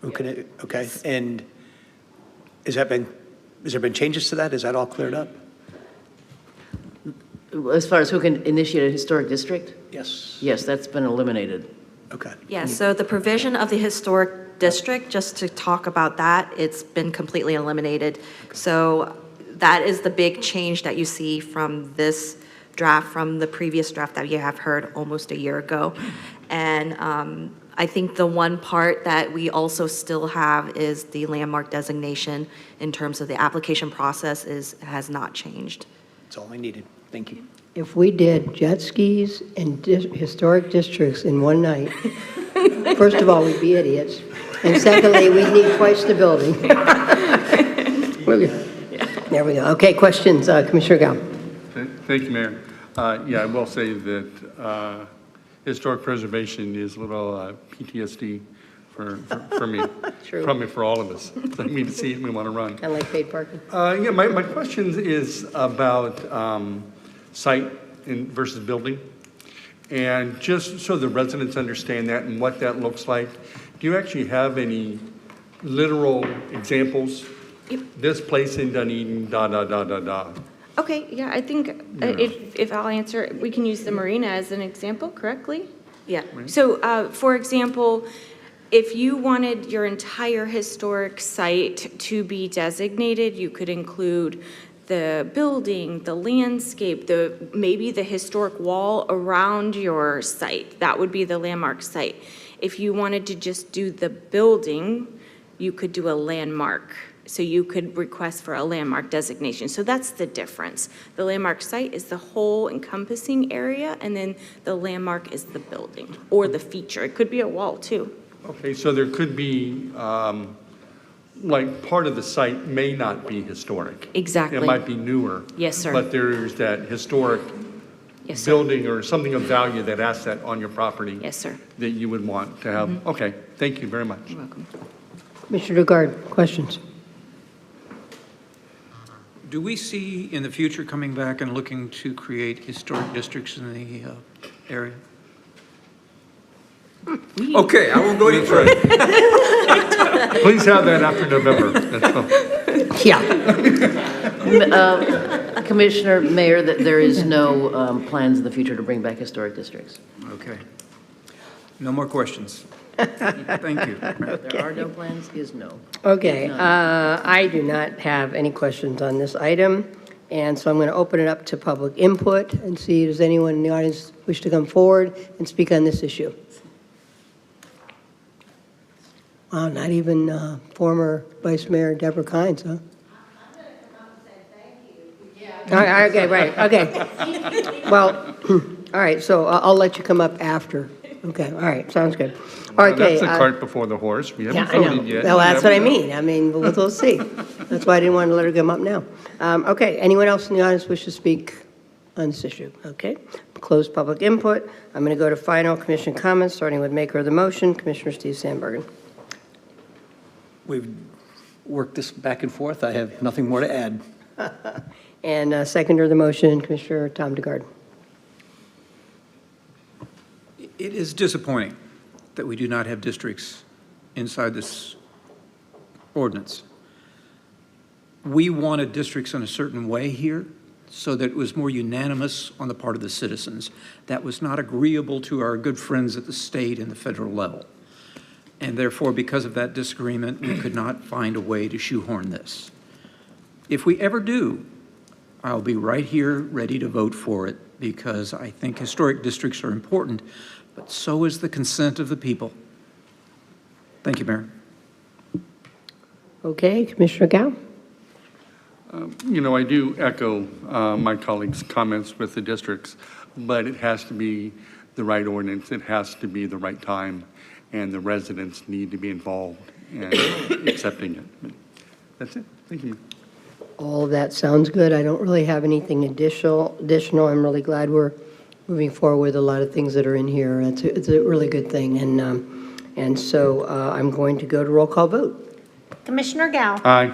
Who can, okay, and has there been changes to that? Is that all cleared up? As far as who can initiate a historic district? Yes. Yes, that's been eliminated. Okay. Yeah, so the provision of the historic district, just to talk about that, it's been completely eliminated. So that is the big change that you see from this draft, from the previous draft that you have heard almost a year ago. And I think the one part that we also still have is the landmark designation in terms of the application process has not changed. That's all I needed. Thank you. If we did jet skis and historic districts in one night, first of all, we'd be idiots. And secondly, we'd need twice the building. There we go. Okay, questions, Commissioner Gao. Thank you, Mayor. Yeah, I will say that historic preservation is a little PTSD for me. True. Probably for all of us. I mean, to see it, we want to run. Kind of like paid parking. Yeah, my question is about site versus building. And just so the residents understand that and what that looks like, do you actually have any literal examples? This place in Dunedin, da, da, da, da, da. Okay, yeah, I think if I'll answer, we can use the marina as an example, correctly? Yeah. So, for example, if you wanted your entire historic site to be designated, you could include the building, the landscape, maybe the historic wall around your site. That would be the landmark site. If you wanted to just do the building, you could do a landmark. So you could request for a landmark designation. So that's the difference. The landmark site is the whole encompassing area, and then the landmark is the building or the feature. It could be a wall too. Okay, so there could be, like, part of the site may not be historic. Exactly. It might be newer. Yes, sir. But there's that historic Yes, sir. building or something of value, that asset on your property. Yes, sir. That you would want to have. Okay, thank you very much. You're welcome. Commissioner Dugard, questions? Do we see in the future coming back and looking to create historic districts in the area? Okay, I won't go any further. Please have that after November. That's all. Yeah. Commissioner, Mayor, that there is no plans in the future to bring back historic districts. Okay. No more questions. Thank you. There are no plans is no. Okay, I do not have any questions on this item, and so I'm going to open it up to public input and see, does anyone in the audience wish to come forward and speak on this issue? Wow, not even former Vice Mayor Deborah Kynes, huh? Okay, right, okay. Well, all right, so I'll let you come up after. Okay, all right, sounds good. Okay. That's the cart before the horse. We haven't voted yet. Well, that's what I mean. I mean, we'll see. That's why I didn't want to let her come up now. Okay, anyone else in the audience wish to speak on this issue? Okay, close public input. I'm going to go to final commission comments, starting with maker of the motion, Commissioner Steve Sandbergen. We've worked this back and forth. I have nothing more to add. And seconder of the motion, Commissioner Tom Dugard. It is disappointing that we do not have districts inside this ordinance. We wanted districts in a certain way here so that it was more unanimous on the part of the citizens. That was not agreeable to our good friends at the state and the federal level. And therefore, because of that disagreement, we could not find a way to shoehorn this. If we ever do, I'll be right here ready to vote for it because I think historic districts are important, but so is the consent of the people. Thank you, Mayor. Okay, Commissioner Gao? You know, I do echo my colleagues' comments with the districts, but it has to be the right ordinance. It has to be the right time, and the residents need to be involved in accepting it. That's it. Thank you. All of that sounds good. I don't really have anything additional. I'm really glad we're moving forward with a lot of things that are in here. It's a really good thing. And so I'm going to go to roll call vote. Commissioner Gao? Aye.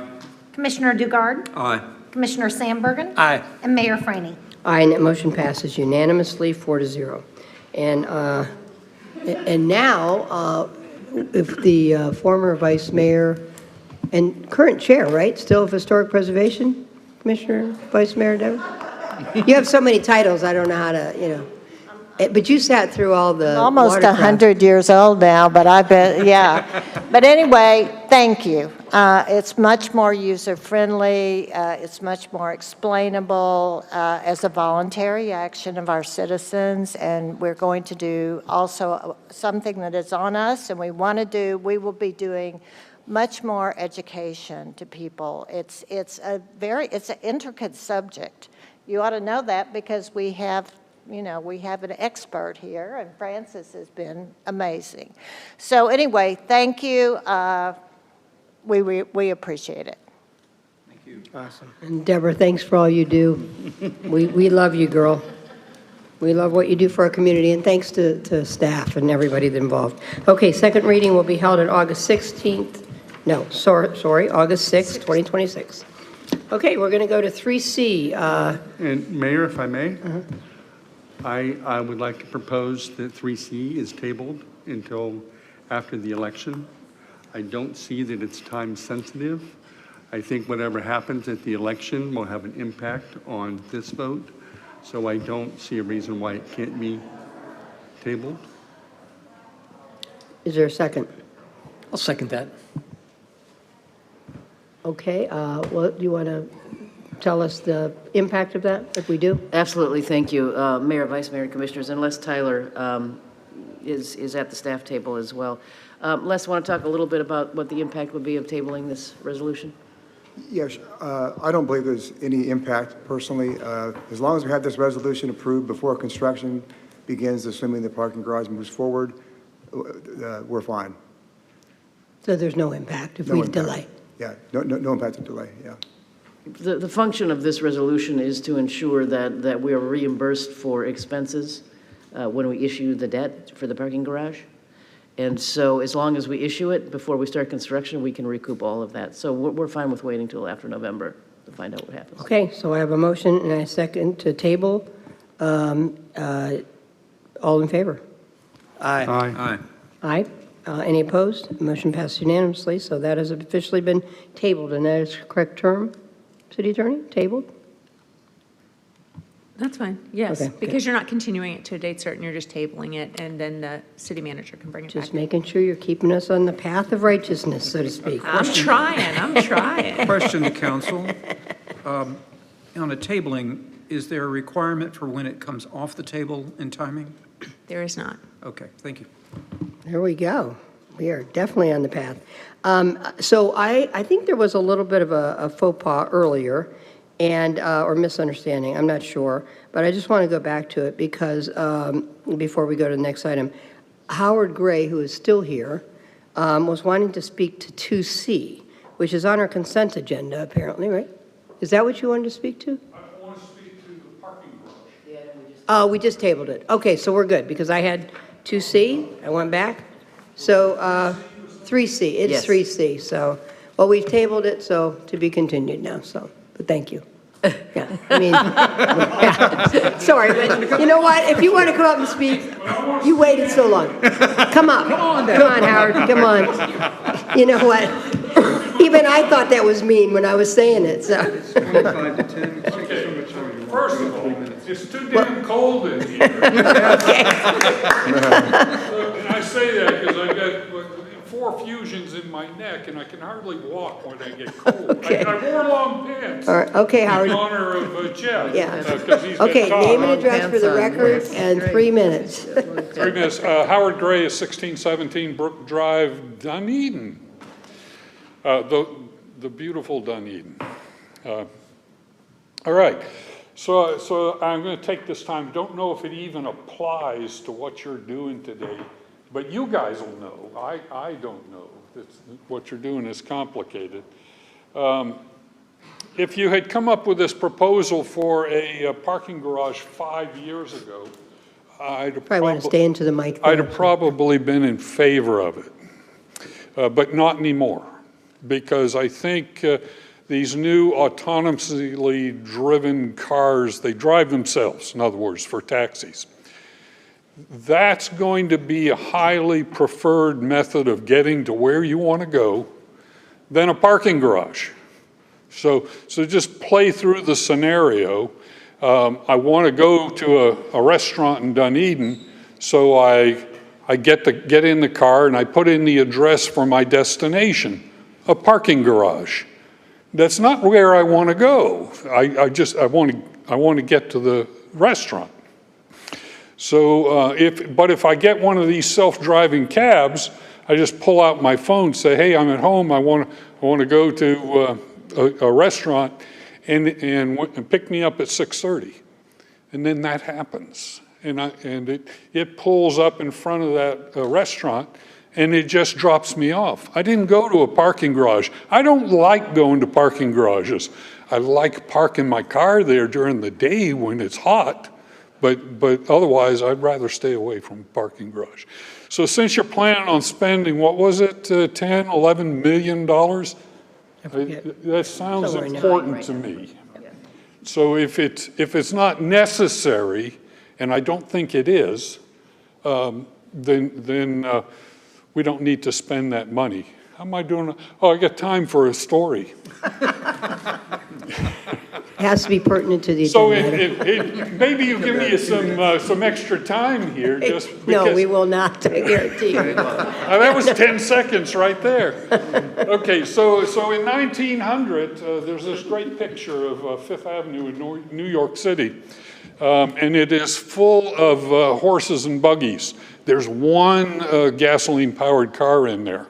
Commissioner Dugard? Aye. Commissioner Sandbergen? Aye. And Mayor Franny. Aye, and that motion passes unanimously, 4-0. And now, if the former vice mayor and current chair, right, still of Historic Preservation, Commissioner Vice Mayor Dever? You have so many titles, I don't know how to, you know. But you sat through all the Almost watercraft. 100 years old now, but I bet, yeah. But anyway, thank you. It's much more user-friendly. It's much more explainable as a voluntary action of our citizens. And we're going to do also something that is on us and we want to do. We will be doing much more education to people. It's an intricate subject. You ought to know that because we have an expert here, and Francis has been amazing. So anyway, thank you. We appreciate it. Thank you. Awesome. And Deborah, thanks for all you do. We love you, girl. We love what you do for our community, and thanks to staff and everybody that's involved. Okay, second reading will be held on August 16th. No, sorry, August 6th, 2026. Okay, we're going to go to 3C. And Mayor, if I may, I would like to propose that 3C is tabled until after the election. I don't see that it's time sensitive. I think whatever happens at the election will have an impact on this vote. So I don't see a reason why it can't be tabled. Is there a second? I'll second that. Okay, well, do you want to tell us the impact of that, if we do? Absolutely, thank you. Mayor, Vice Mayor, and Commissioners, and Les Tyler is at the staff table as well. Les, want to talk a little bit about what the impact would be of tabling this resolution? Yes, I don't believe there's any impact personally. As long as we have this resolution approved before construction begins, assuming the parking garage moves forward, we're fine. So there's no impact if No we impact. delay? Yeah, no impact of delay, yeah. The function of this resolution is to ensure that we are reimbursed for expenses when we issue the debt for the parking garage. And so as long as we issue it before we start construction, we can recoup all of that. So we're fine with waiting till after November to find out what happens. Okay, so I have a motion and a second to table. All in favor? Aye. Aye. Aye. Any opposed? Motion passed unanimously, so that has officially been tabled, and that is the correct term, City Attorney? Tabled? That's fine, yes, Okay, good. because you're not continuing it to a date certain, you're just tabling it, and then the city manager can bring it back. Just making sure you're keeping us on the path of righteousness, so to speak. I'm trying. Question to council. On a tabling, is there a requirement for when it comes off the table in timing? There is not. Okay, thank you. There we go. We are definitely on the path. So I think there was a little bit of a faux pas earlier, and or misunderstanding, I'm not sure, but I just want to go back to it because before we go to the next item, Howard Gray, who is still here, was wanting to speak to 2C, which is on our consent agenda apparently, right? Is that what you wanted to speak to? I want to speak to the parking garage. Oh, we just tabled it. Okay, so we're good because I had 2C, I went back. So 3C, it's Yes. 3C. So, well, we've tabled it, so to be continued now, so, but thank you. Yeah, I mean, yeah. Sorry, but you know what? If you want to come up and speak, you waited so long. Come up. Come on, Howard, come on. You know what? Even I thought that was mean when I was saying it, so. 25 to 10. Thank you so much. First of all, it's too damn cold in here. Okay. And I say that because I got 4 fusions in my neck and I can hardly walk when I get cold. Okay. I wore long pants. All right, okay, Howard. In honor of Jeff. Yeah. 'Cause he's got Okay, caught. name and address for the record, and 3 minutes. 3 minutes. Howard Gray is 1617 Brook Drive, Dunedin. The beautiful Dunedin. All right. So I'm going to take this time. Don't know if it even applies to what you're doing today, but you guys will know. I don't know. What you're doing is complicated. If you had come up with this proposal for a parking garage 5 years ago, Probably want to stay into the mic there. I'd have probably been in favor of it, but not anymore, because I think these new autonomously driven cars, they drive themselves, in other words, for taxis. That's going to be a highly preferred method of getting to where you want to go than a parking garage. So just play through the scenario. I want to go to a restaurant in Dunedin, so I get in the car and I put in the address for my destination, a parking garage. That's not where I want to go. I want to get to the restaurant. So if I get one of these self-driving cabs, I just pull out my phone, say, hey, I'm at home. I want to go to a restaurant, and pick me up at 6:30, and then that happens, and it pulls up in front of that restaurant. And it just drops me off. I didn't go to a parking garage. I don't like going to parking garages. I like parking my car there during the day when it's hot, but otherwise I'd rather stay away from a parking garage. So since you're planning on spending, what was it, 10, 11 million dollars? That sounds important to me. So if it's not necessary, and I don't think it is, then we don't need to spend that money. How am I doing? Oh, I got time for a story. It has to be pertinent to the So agenda. maybe you give me some extra time here, just because. No, we will not, I guarantee you. That was 10 seconds right there. Okay, so in 1900, there's this great picture of Fifth Avenue in New York City, and it is full of horses and buggies. There's one gasoline-powered car in there.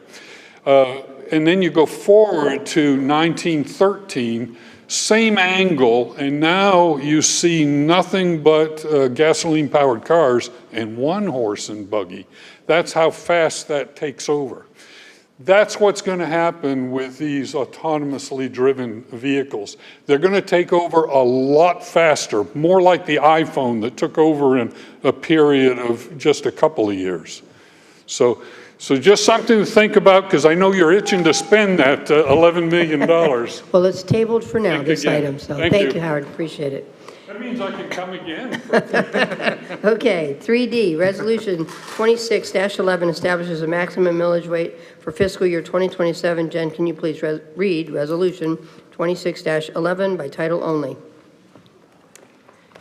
And then you go forward to 1913, same angle, and now you see nothing but gasoline-powered cars and one horse and buggy. That's how fast that takes over. That's what's going to happen with these autonomously driven vehicles. They're going to take over a lot faster, more like the iPhone that took over in a period of just a couple of years. So just something to think about, because I know you're itching to spend that $11 million. Well, it's tabled for now, this item, so Thank thank you. you, Howard, appreciate it. That means I can come again. Okay, 3D, Resolution 26-11 establishes a maximum millage rate for fiscal year 2027. Jen, can you please read Resolution 26-11 by title only?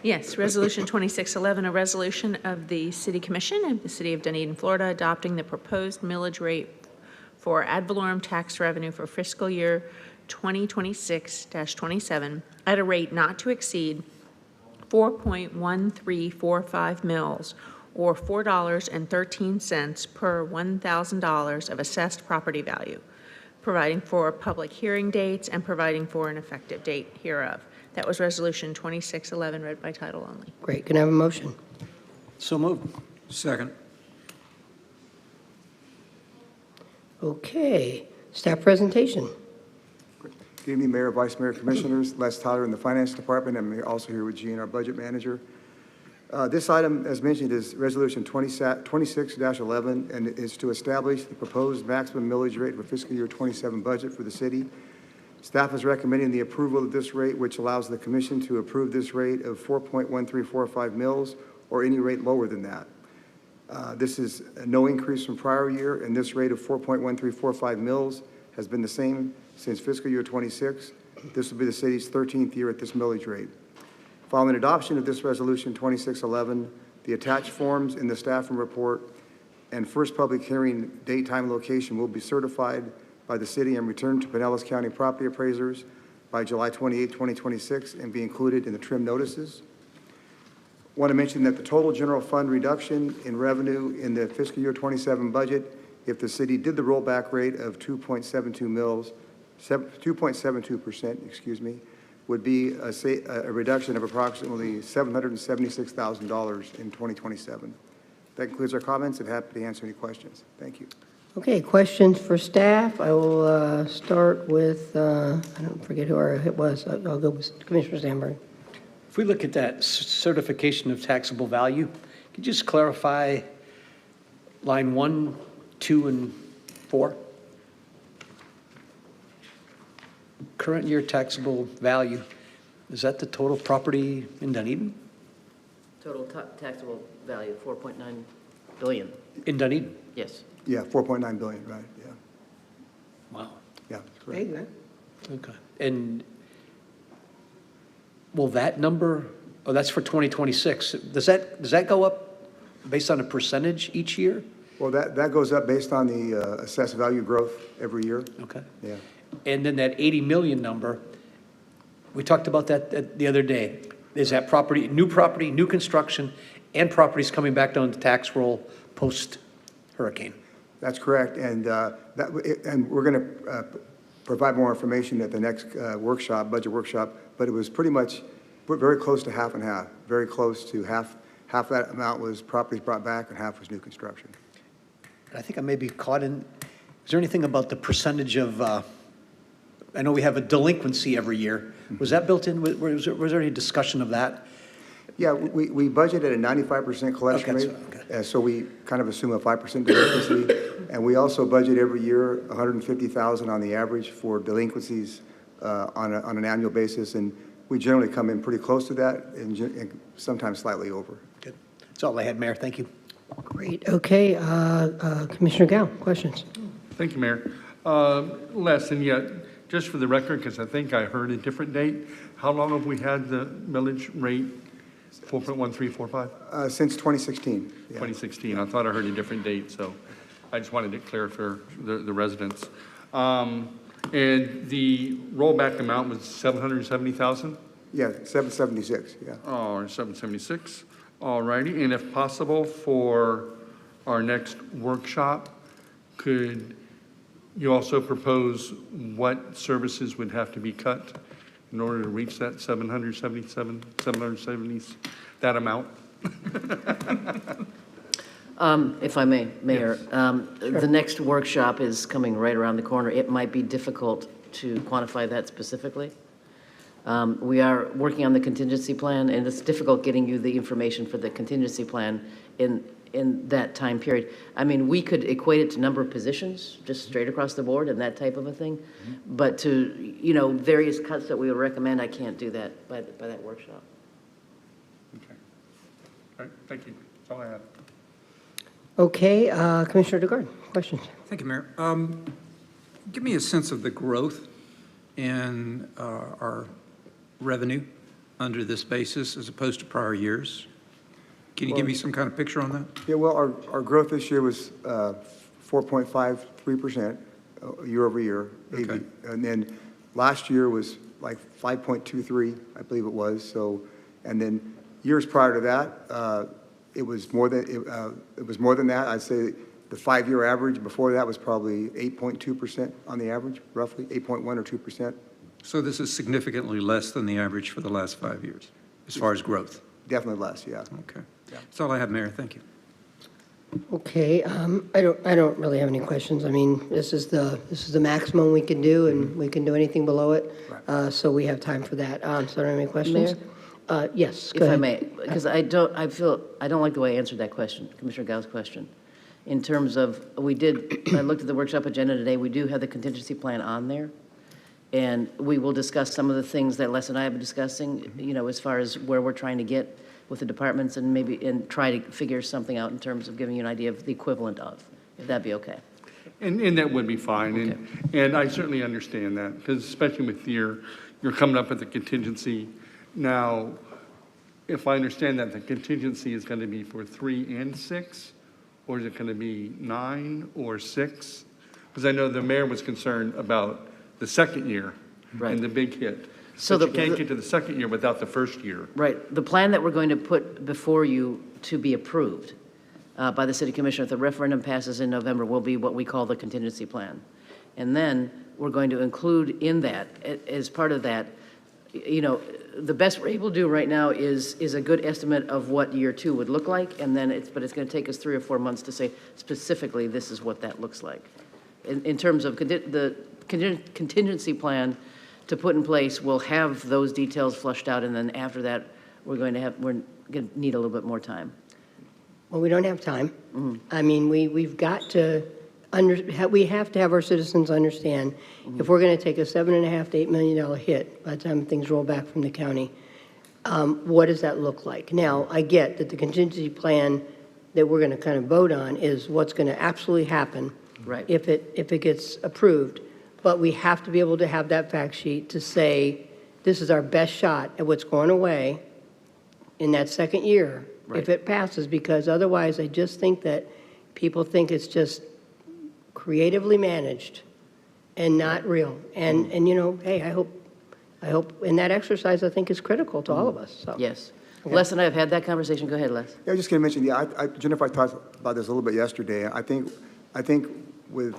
Yes, Resolution 2611, a resolution of the City Commission of the City of Dunedin, Florida, adopting the proposed millage rate for ad valorem tax revenue for fiscal year 2026-27 at a rate not to exceed 4.1345 mils, or $4.13 per $1,000 of assessed property value, providing for public hearing dates and providing for an effective date hereof. That was Resolution 2611, read by title only. Great, can I have a motion? So moved. Second. Okay, staff presentation. Good evening, Mayor, Vice Mayor, Commissioners. Les Tyler in the Finance Department. I'm also here with Gene, our Budget Manager. This item, as mentioned, is Resolution 26-11, and is to establish the proposed maximum millage rate for fiscal year 27 budget for the city. Staff is recommending the approval of this rate, which allows the commission to approve this rate of 4.1345 mils or any rate lower than that. This is no increase from prior year, and this rate of 4.1345 mils has been the same since fiscal year 26. This will be the city's 13th year at this millage rate. Following adoption of this resolution 2611, the attached forms in the staff report and first public hearing date, time, and location will be certified by the city and returned to Pinellas County property appraisers by July 28, 2026, and be included in the trim notices. I want to mention that the total general fund reduction in revenue in the fiscal year 27 budget, if the city did the rollback rate of 2.72%, excuse me, would be a reduction of approximately $776,000 in 2027. That concludes our comments, and happy to answer any questions. Thank you. Okay, questions for staff? I will start with, I don't forget who it was. I'll go with Commissioner Sandberg. If we look at that certification of taxable value, could you just clarify line 1, 2, and 4? Current year taxable value, is that the total property in Dunedin? Total taxable value, 4.9 billion. In Dunedin? Yes. Yeah, 4.9 billion, right, yeah. Wow. Yeah, correct. Okay. And will that number, oh, that's for 2026. Does that go up based on a percentage each year? Well, that goes up based on the assessed value growth every year. Okay. Yeah. And then that 80 million number, we talked about that the other day. Is that property, new construction, and properties coming back down the tax roll post-hurricane? That's correct, and and we're going to provide more information at the next workshop, budget workshop, but it was pretty much very close to half and half, very close to half that amount was properties brought back and half was new construction. I think I may be caught in, is there anything about the percentage of, I know we have a delinquency every year. Was that built in, was there any discussion of that? Yeah, we budget at a 95% collection rate, so we kind of assume a 5% delinquency. And we also budget every year $150,000 on the average for delinquencies on an annual basis. And we generally come in pretty close to that and sometimes slightly over. Good. That's all I had, Mayor. Thank you. Great. Okay, Commissioner Gao, questions? Thank you, Mayor. Les, and yet, just for the record, because I think I heard a different date, how long have we had the millage rate 4.1345? Since 2016. Yeah. 2016. I thought I heard a different date, so I just wanted it clear for the residents. And the rollback amount was 770,000? Yeah, 776, yeah. Oh, or 776. All righty. And if possible, for our next workshop, could you also propose what services would have to be cut in order to reach that 770, that amount? If I may, Mayor, the next workshop is coming right around the corner. It might be difficult to quantify that specifically. We are working on the contingency plan, and it's difficult getting you the information for the contingency plan in that time period. I mean, we could equate it to number of positions, just straight across the board and that type of a thing. But to, various cuts that we would recommend, I can't do that by that workshop. Okay. All right, thank you. That's all I have. Okay, Commissioner DeGard, questions? Thank you, Mayor. Give me a sense of the growth in our revenue under this basis as opposed to prior years. Can you give me some kind of picture on that? Yeah, well, our growth this year was 4.53% year over year. Okay. And then last year was like 5.23, I believe it was. So, and then years prior to that, it was more than that. I'd say the 5-year average before that was probably 8.2% on the average, roughly 8.1 or 2%. So this is significantly less than the average for the last 5 years, as far as growth? Definitely less, yeah. Okay. That's all I have, Mayor. Thank you. Okay, I don't really have any questions. I mean, this is the maximum we can do, and we can do anything below it. So we have time for that. So I don't have any questions. Mayor? Yes, go If I ahead. may, because I don't like the way I answered that question, Commissioner Gao's question. In terms of, I looked at the workshop agenda today, we do have the contingency plan on there. And we will discuss some of the things that Les and I have been discussing, as far as where we're trying to get with the departments and try to figure something out in terms of giving you an idea of the equivalent of, if that'd be okay. And that would be fine. And I certainly understand that, because especially with you're coming up with a contingency. Now, if I understand that, the contingency is going to be for 3 and 6, or is it going to be 9 or 6? Because I know the mayor was concerned about the second year and the big hit. So But you can't get to the second year without the first year. Right. The plan that we're going to put before you to be approved by the city commissioner, if the referendum passes in November, will be what we call the contingency plan. And then we're going to include in that, as part of that, the best we're able to do right now is a good estimate of what year 2 would look like, and then it's going to take us 3 or 4 months to say specifically this is what that looks like. In terms of the contingency plan to put in place, we'll have those details flushed out, and then after that, we're going to need a little bit more time. Well, we don't have time. I mean, we've got to, we have to have our citizens understand, if we're going to take a $7.5 to $8 million hit by the time things roll back from the county, what does that look like? Now, I get that the contingency plan that we're going to kind of vote on is what's going to absolutely happen if it gets approved. But we have to be able to have that fact sheet to say, this is our best shot at what's going away in that second year, if it passes, because otherwise I just think that people think it's just creatively managed and not real. And hey, I hope, and that exercise I think is critical to all of us, so. Yes. Les and I have had that conversation. Go ahead, Les. Yeah, I was just going to mention, Jennifer, I talked about this a little bit yesterday. I think we'll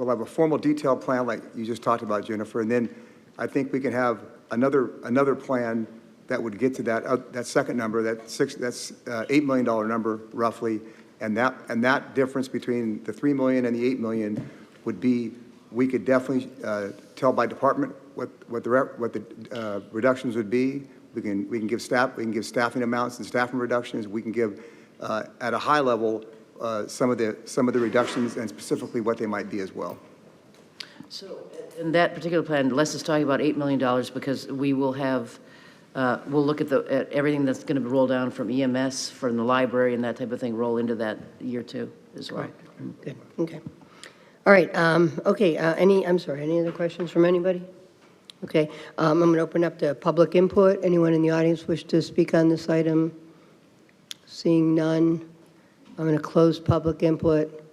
have a formal detailed plan like you just talked about, Jennifer, and then I think we can have another plan that would get to that second number, that's $8 million number roughly, and that difference between the $3 million and the $8 million would be, we could definitely tell by department what the reductions would be. We can give staffing amounts and staffing reductions. We can give at a high level some of the reductions and specifically what they might be as well. So in that particular plan, Les is talking about $8 million because we will have, we'll look at everything that's going to roll down from EMS, from the library and that type of thing, roll into that year 2 as well. Good, okay. All right, okay, any other questions from anybody? Okay, I'm going to open up to public input. Anyone in the audience wish to speak on this item? Seeing none, I'm going to close public input.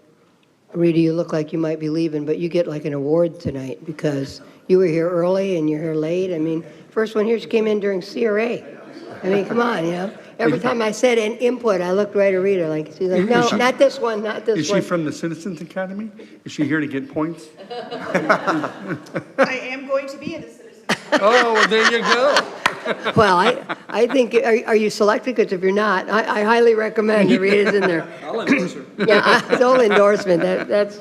Rita, you look like you might be leaving, but you get like an award tonight because you were here early and you're here late. I mean, first one here, she came in during CRA. I mean, come on, Every time I said an input, I looked right at Rita, like, she's like, no, not this one, not this one. Is she from the Citizens Academy? Is she here to get points? I am going to be in the Citizens. Oh, well, there you go. Well, I think, are you selected? Because if you're not, I highly recommend that Rita's in there. I'll endorse her. Yeah, total endorsement. That's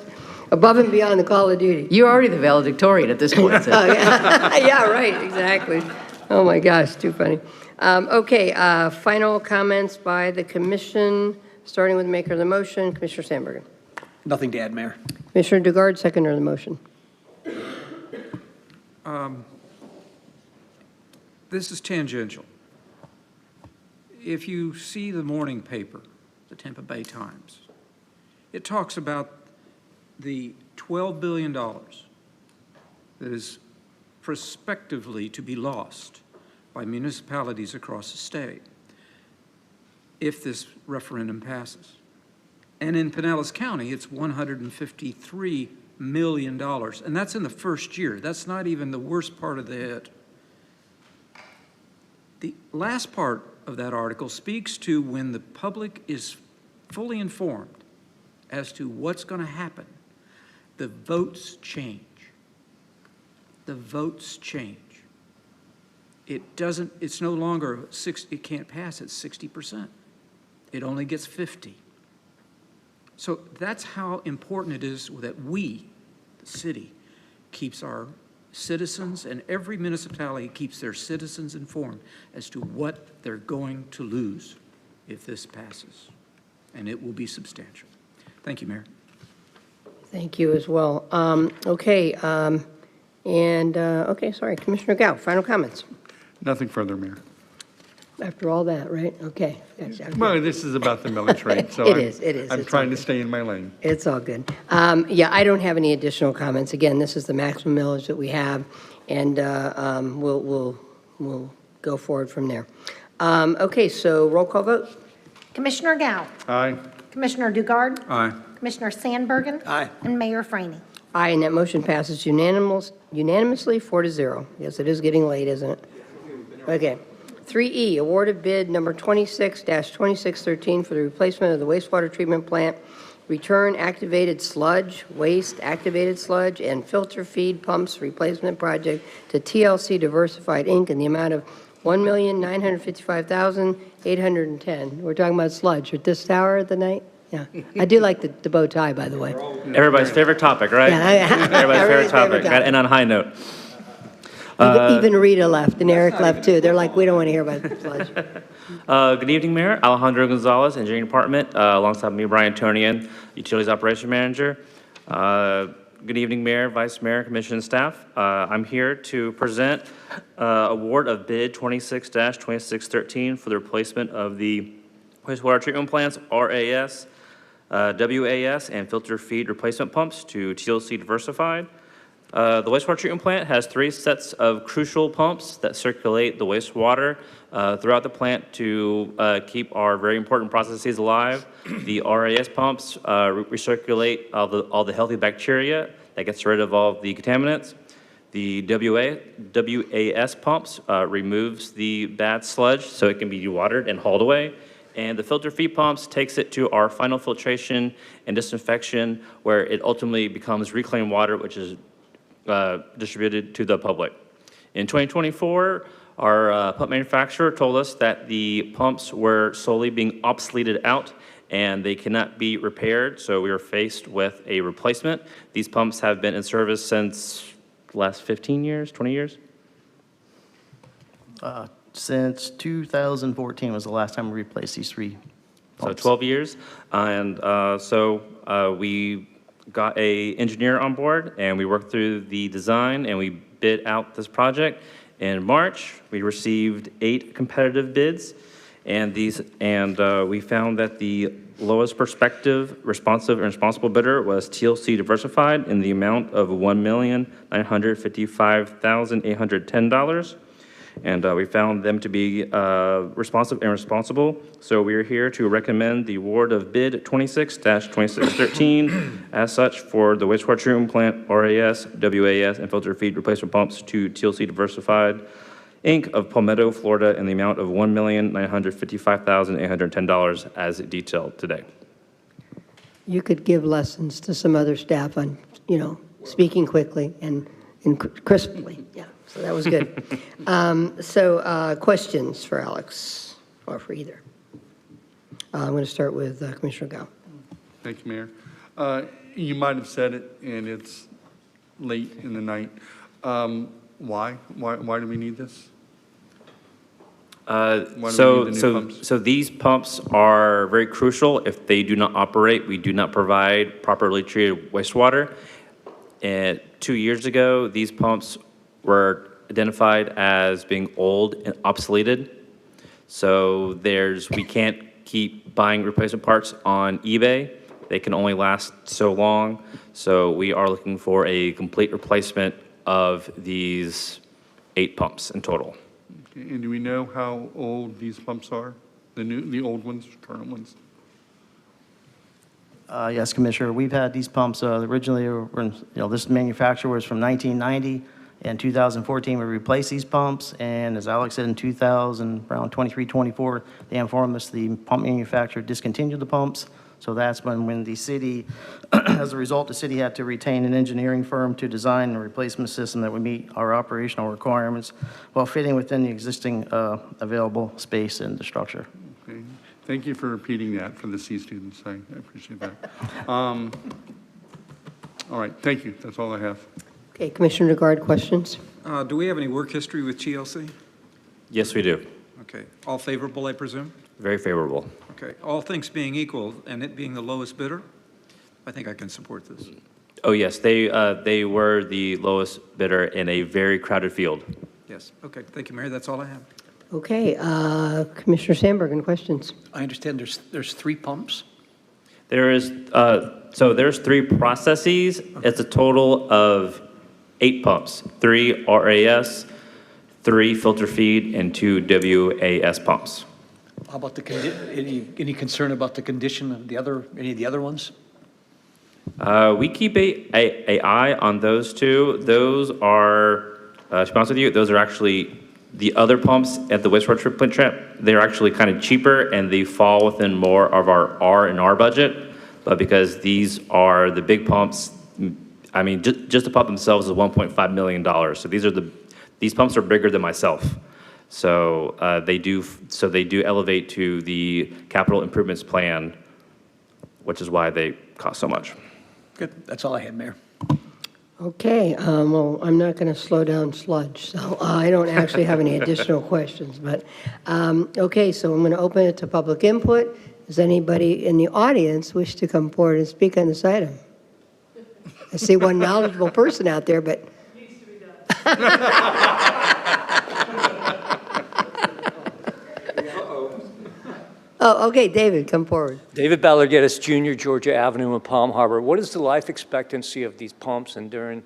above and beyond the call of duty. You're already the valedictorian at this point. So. Oh, yeah. Yeah, right, exactly. Oh, my gosh, too funny. Okay, final comments by the commission, starting with the maker of the motion, Commissioner Sandberg. Nothing to add, Mayor. Commissioner Dugard, seconder of the motion. This is tangential. If you see the morning paper, the Tampa Bay Times, it talks about the $12 billion that is prospectively to be lost by municipalities across the state if this referendum passes. And in Pinellas County, it's $153 million, and that's in the first year. That's not even the worst part of the hit. The last part of that article speaks to when the public is fully informed as to what's going to happen, the votes change. The votes change. It's no longer it can't pass at 60%. It only gets 50. So that's how important it is that we, the city, keeps our citizens, and every municipality keeps their citizens informed as to what they're going to lose if this passes. And it will be substantial. Thank you, Mayor. Thank you as well. Okay, And, okay, sorry, Commissioner Gao, final comments. Nothing further, Mayor. After all that, right? Okay. Gotcha. Well, this is about the millage rate, so It is. I'm It's trying all to good. stay in my lane. It's all good. Yeah, I don't have any additional comments. Again, this is the maximum millage that we have, and we'll go forward from there. Okay, so roll call vote. Commissioner Gao, Aye. Commissioner Dugard, Aye. Commissioner Sandbergen. Aye. And Mayor Franey. Aye, and that motion passes unanimously 4-0. Yes, it is getting late, isn't it? Okay. 3E, award of bid number 26-2613 for the replacement of the wastewater treatment plant, return activated sludge, waste activated sludge, and filter feed pumps replacement project to TLC Diversified, Inc. in the amount of $1,955,810. We're talking about sludge at this hour of the night? Yeah. I do like the bow tie, by the way. Everybody's favorite topic, right? Yeah, Everybody's favorite topic. topic. And on a high note. Even Rita left, and Eric left too. They're like, we don't want to hear about sludge. Good evening, Mayor. Alejandro Gonzalez, Engineering Department, alongside me, Brian Tonian, Utilities Operation Manager. Good evening, Mayor, Vice Mayor, Commission, and staff. I'm here to present award of bid 26-2613 for the replacement of the wastewater treatment plants, RAS, WAS, and filter feed replacement pumps to TLC Diversified. The wastewater treatment plant has 3 sets of crucial pumps that circulate the wastewater throughout the plant to keep our very important processes alive. The RAS pumps recirculate all the healthy bacteria that gets rid of all the contaminants. The WAS pumps removes the bad sludge so it can be dewatered and hauled away. And the filter feed pumps takes it to our final filtration and disinfection, where it ultimately becomes reclaimed water, which is distributed to the public. In 2024, our pump manufacturer told us that the pumps were slowly being obsoleted out and they cannot be repaired, so we were faced with a replacement. These pumps have been in service since the last 15 years, 20 years? Since 2014 was the last time we replaced these 3 pumps. So 12 years. And we got a engineer on board and we worked through the design and we bid out this project. In March, we received 8 competitive bids and we found that the lowest prospective, responsive, and responsible bidder was TLC Diversified in the amount of $1,955,810. And we found them to be responsive and responsible. So we are here to recommend the award of bid 26-2613 as such for the wastewater treatment plant, RAS, WAS, and filter feed replacement pumps to TLC Diversified, Inc. of Palmetto, Florida, in the amount of $1,955,810 as detailed today. You could give lessons to some other staff on, speaking quickly and crisply. Yeah, so that was good. Questions for Alex or for either? I'm going to start with Commissioner Gao. Thank you, Mayor. You might have said it, and it's late in the night. Why? Why do we need this? Why do we need the new pumps? So these pumps are very crucial. If they do not operate, we do not provide properly treated wastewater. And 2 years ago, these pumps were identified as being old and obsoleted. So we can't keep buying replacement parts on eBay. They can only last so long. So we are looking for a complete replacement of these 8 pumps in total. Okay, and do we know how old these pumps are? The old ones, current ones? Yes, Commissioner, we've had these pumps originally, this manufacturer was from 1990. In 2014, we replaced these pumps, and as Alex said, in around 23, 24, they informed us the pump manufacturer discontinued the pumps. So that's when the city, as a result, the city had to retain an engineering firm to design a replacement system that would meet our operational requirements while fitting within the existing available space in the structure. Okay. Thank you for repeating that for the C students. I appreciate that. All right, thank you. That's all I have. Okay, Commissioner Dugard, questions? Do we have any work history with TLC? Yes, we do. Okay. All favorable, I presume? Very favorable. Okay. All things being equal, and it being the lowest bidder, I think I can support this. Oh, yes, they were the lowest bidder in a very crowded field. Yes, okay, thank you, Mayor, that's all I have. Okay, Commissioner Sandbergen, questions? I understand there's 3 pumps. There is, so there's 3 processes. It's a total of 8 pumps, 3 RAS, 3 filter feed, and 2 WAS pumps. How about any concern about the condition of any of the other ones? We keep a eye on those 2. Those are, to be honest with you, those are actually the other pumps at the wastewater treatment plant. They're actually kind of cheaper and they fall within more of our R&R budget. But because these are the big pumps, I mean, just the pump themselves is $1.5 million. So these pumps are bigger than myself. So they do elevate to the capital improvements plan, which is why they cost so much. Good, that's all I had, Mayor. Okay, well, I'm not going to slow down sludge, so I don't actually have any additional questions. But, okay, so I'm going to open it to public input. Does anybody in the audience wish to come forward and speak on this item? I see one knowledgeable person out there, but... Oh, okay, David, come forward. David Ballergettis Jr., Georgia Avenue in Palm Harbor. What is the life expectancy of these pumps, and during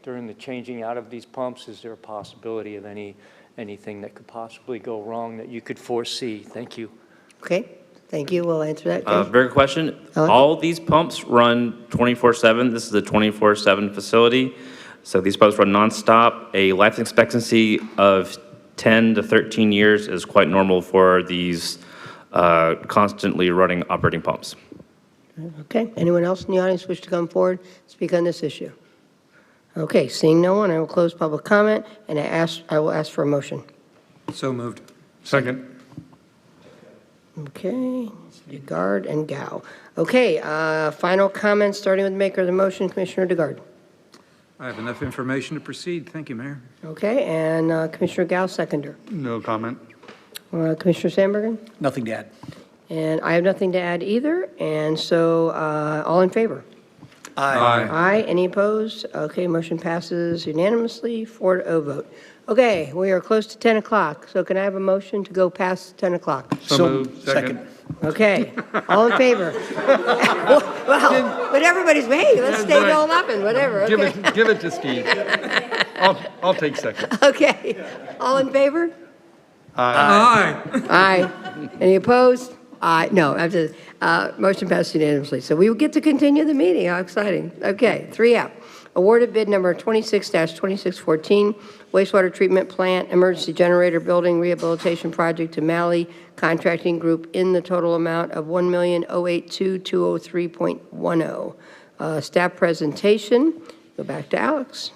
the changing out of these pumps, is there a possibility of anything that could possibly go wrong that you could foresee? Thank you. Okay, thank you. We'll answer that. Very good question. All these pumps run 24/7. This is a 24/7 facility. So these pumps run nonstop. A life expectancy of 10 to 13 years is quite normal for these constantly running operating pumps. Okay, anyone else in the audience wish to come forward, speak on this issue? Okay, seeing no one, I will close public comment, and I will ask for a motion. So moved. Second. Okay, Dugard and Gao. Okay, final comments, starting with the maker of the motion, Commissioner Dugard. I have enough information to proceed. Thank you, Mayor. Okay, and Commissioner Gao, seconder. No comment. Commissioner Sandbergen? Nothing to add. And I have nothing to add either, and so all in favor? Aye. Aye. Any opposed? Okay, motion passes unanimously, 4-0 vote. Okay, we are close to 10 o'clock, so can I have a motion to go past 10 o'clock? So moved. Second. Okay, all in favor? Well, but everybody's, hey, let's stay all up and whatever, okay? Give it to Steve. I'll take second. Okay, all in favor? Aye. Aye. Any opposed? Aye. No, motion passed unanimously. So we will get to continue the meeting. How exciting. Okay, 3F. Awarded bid number 26-2614, wastewater treatment plant emergency generator building rehabilitation project to Malley Contracting Group in the total amount of $1,082,203.10. Staff presentation. Go back to Alex.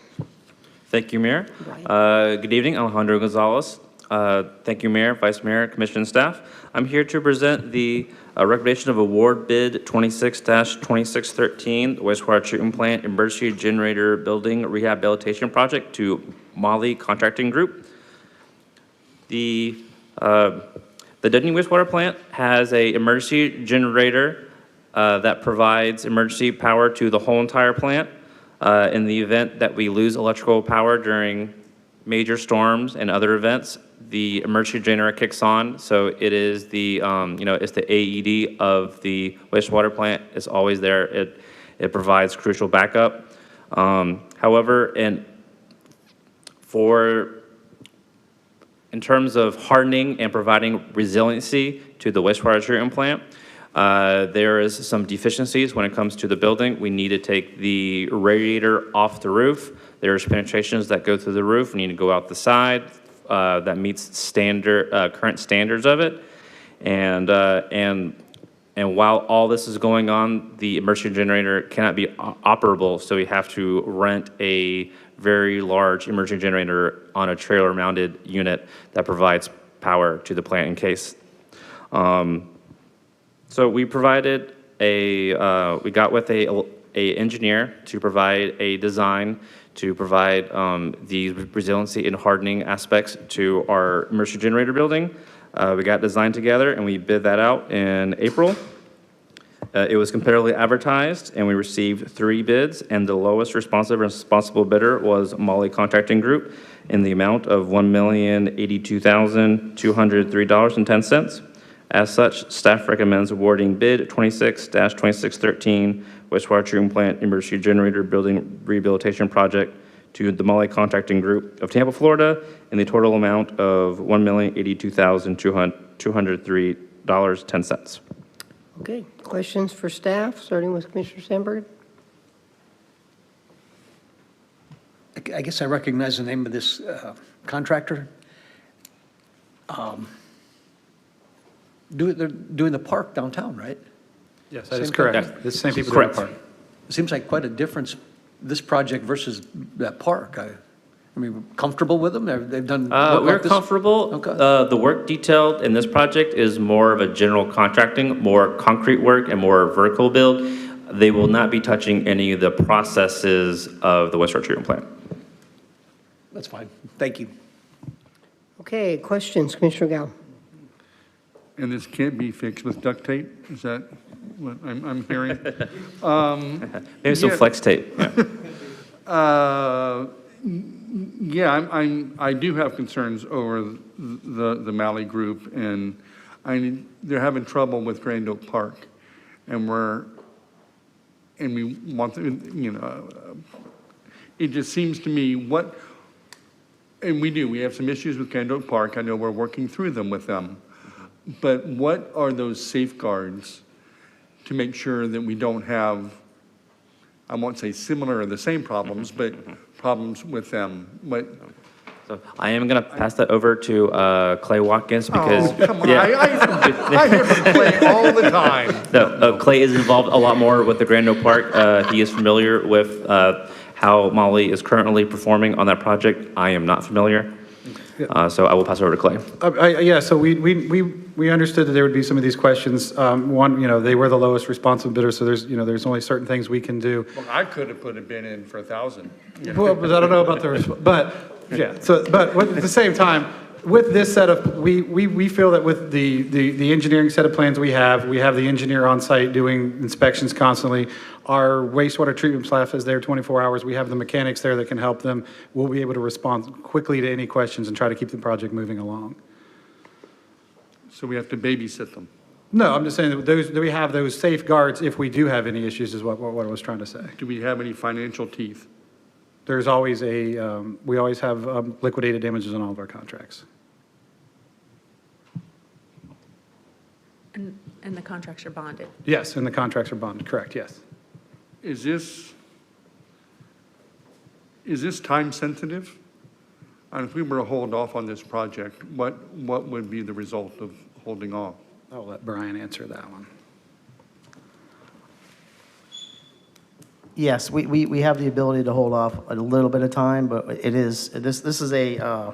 Thank you, Mayor. Good evening, Alejandro Gonzalez. Thank you, Mayor, Vice Mayor, Commission, and staff. I'm here to present the recommendation of award bid 26-2613, the wastewater treatment plant emergency generator building rehabilitation project to Malley Contracting Group. The Dunedin wastewater plant has an emergency generator that provides emergency power to the whole entire plant in the event that we lose electrical power during major storms and other events. The emergency generator kicks on, so it is the it's the AED of the wastewater plant. It's always there. It provides crucial backup. However, in terms of hardening and providing resiliency to the wastewater treatment plant, there is some deficiencies when it comes to the building. We need to take the radiator off the roof. There's penetrations that go through the roof. We need to go out the side. That meets current standards of it, and while all this is going on, the emergency generator cannot be operable, so we have to rent a very large emergency generator on a trailer-mounted unit that provides power to the plant in case. So we provided we got with a engineer to provide a design to provide the resiliency and hardening aspects to our emergency generator building. We got design together and we bid that out in April. It was competitively advertised, and we received 3 bids, and the lowest responsive and responsible bidder was Molly Contracting Group in the amount of $1,082,203.10. As such, staff recommends awarding bid 26-2613 wastewater treatment plant emergency generator building rehabilitation project to the Molly Contracting Group of Tampa, Florida, in the total amount of $1,082,203.10. Okay, questions for staff, starting with Commissioner Sandberg? I guess I recognize the name of this contractor. They're doing the park downtown, right? Yes, that is Same correct. company? The same people doing the Correct. park. It seems like quite a difference, this project versus that park. I mean, comfortable with them? They've done work We're like this? comfortable. Okay. The work detailed in this project is more of a general contracting, more concrete work and more vertical build. They will not be touching any of the processes of the wastewater treatment plant. That's fine. Thank you. Okay, questions, Commissioner Gao? And this can't be fixed with duct tape? Is that what I'm hearing? Maybe some yeah. flex tape. Yeah, I do have concerns over the Malley Group, and they're having trouble with Grand Oak Park, and we want, it just seems to me and we have some issues with Grand Oak Park. I know we're working through them with them, but what are those safeguards to make sure that we don't have, I won't say similar or the same problems, but problems with them? So I am going to pass that over to Clay Watkins because. Oh, come on. I hear from Clay all the time. No, Clay is involved a lot more with the Grand Oak Park. He is familiar with how Molly is currently performing on that project. I am not familiar. So I will pass it over to Clay. Yeah, so we understood that there would be some of these questions. One, they were the lowest responsive bidder, so there's only certain things we can do. Well, I could have put a bid in for 1,000. Well, but I don't know about but, yeah, but at the same time, with this set of, we feel that with the engineering set of plans we have the engineer on site doing inspections constantly. Our wastewater treatment staff is there 24 hours. We have the mechanics there that can help them. We'll be able to respond quickly to any questions and try to keep the project moving along. So we have to babysit them. No, I'm just saying that we have those safeguards if we do have any issues is what I was trying to say. Do we have any financial teeth? There's always we always have liquidated damages on all of our contracts. And the contracts are bonded. Yes, and the contracts are bonded, correct, yes. Is this time sensitive? And if we were to hold off on this project, what would be the result of holding off? I'll let Brian answer that one. Yes, we have the ability to hold off a little bit of time, but this is a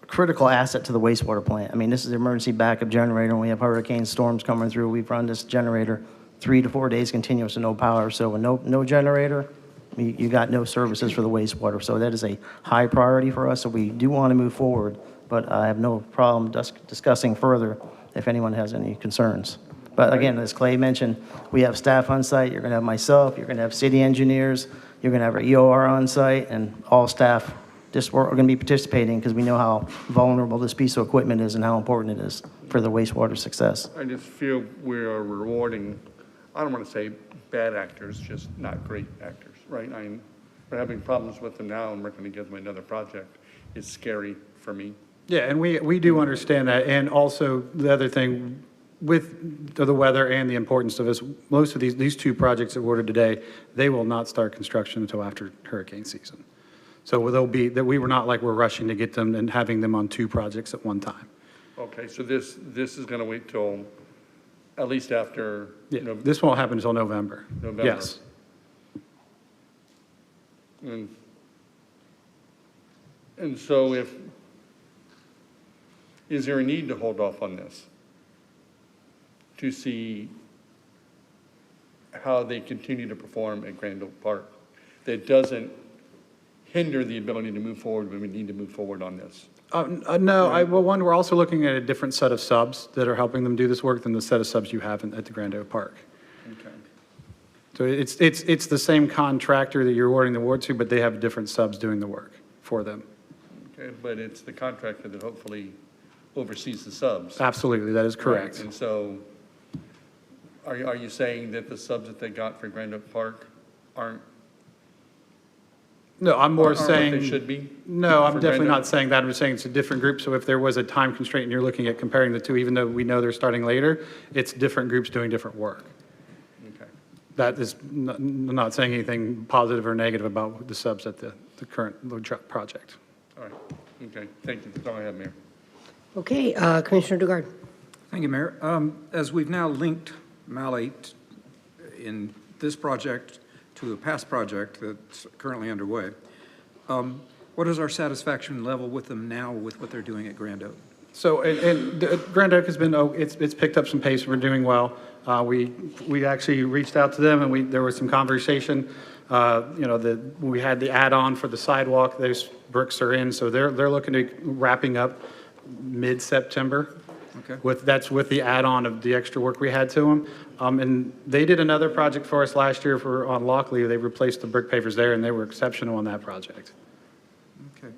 critical asset to the wastewater plant. I mean, this is an emergency backup generator. When we have hurricane storms coming through, we've run this generator 3 to 4 days continuous and no power. So with no generator, you got no services for the wastewater. So that is a high priority for us. So we do want to move forward, but I have no problem discussing further if anyone has any concerns. But again, as Clay mentioned, we have staff on site. You're going to have myself. You're going to have city engineers. You're going to have our EOR on site, and all staff we're going to be participating because we know how vulnerable this piece of equipment is and how important it is for the wastewater success. I just feel we are rewarding, I don't want to say bad actors, just not great actors, right? We're having problems with them now, and we're going to give them another project. It's scary for me. Yeah, and we do understand that. And also, the other thing, with the weather and the importance of this, most of these 2 projects that were ordered today, they will not start construction until after hurricane season. So they'll be, that we were not like we're rushing to get them and having them on 2 projects at one time. Okay, so this is going to wait till at least after. Yeah, this won't happen until November. November. Yes. And so is there a need to hold off on this? To see how they continue to perform at Grand Oak Park? That doesn't hinder the ability to move forward, but we need to move forward on this. No, well, one, we're also looking at a different set of subs that are helping them do this work than the set of subs you have at the Grand Oak Park. Okay. So it's the same contractor that you're awarding the award to, but they have different subs doing the work for them. Okay, but it's the contractor that hopefully oversees the subs. Absolutely, that is correct. Right, and so, are you saying that the subs that they got for Grand Oak Park aren't? No, I'm more aren't what saying. they should be? No, I'm for definitely Grand not Oak? saying that. I'm saying it's a different group. So if there was a time constraint and you're looking at comparing the two, even though we know they're starting later, it's different groups doing different work. Okay. That is not saying anything positive or negative about the subs at the current project. All right, okay, thank you. That's all I have, Mayor. Okay, Commissioner Dugard. Thank you, Mayor. As we've now linked Malley in this project to a past project that's currently underway, what is our satisfaction level with them now with what they're doing at Grand Oak? So, and Grand Oak has been, it's picked up some pace. We're doing well. We actually reached out to them and there was some conversation. We had the add-on for the sidewalk. Those bricks are in, so they're looking to wrapping up mid-September. Okay. That's with the add-on of the extra work we had to them. And they did another project for us last year on Lockley. They replaced the brick pavers there and they were exceptional on that project. Okay.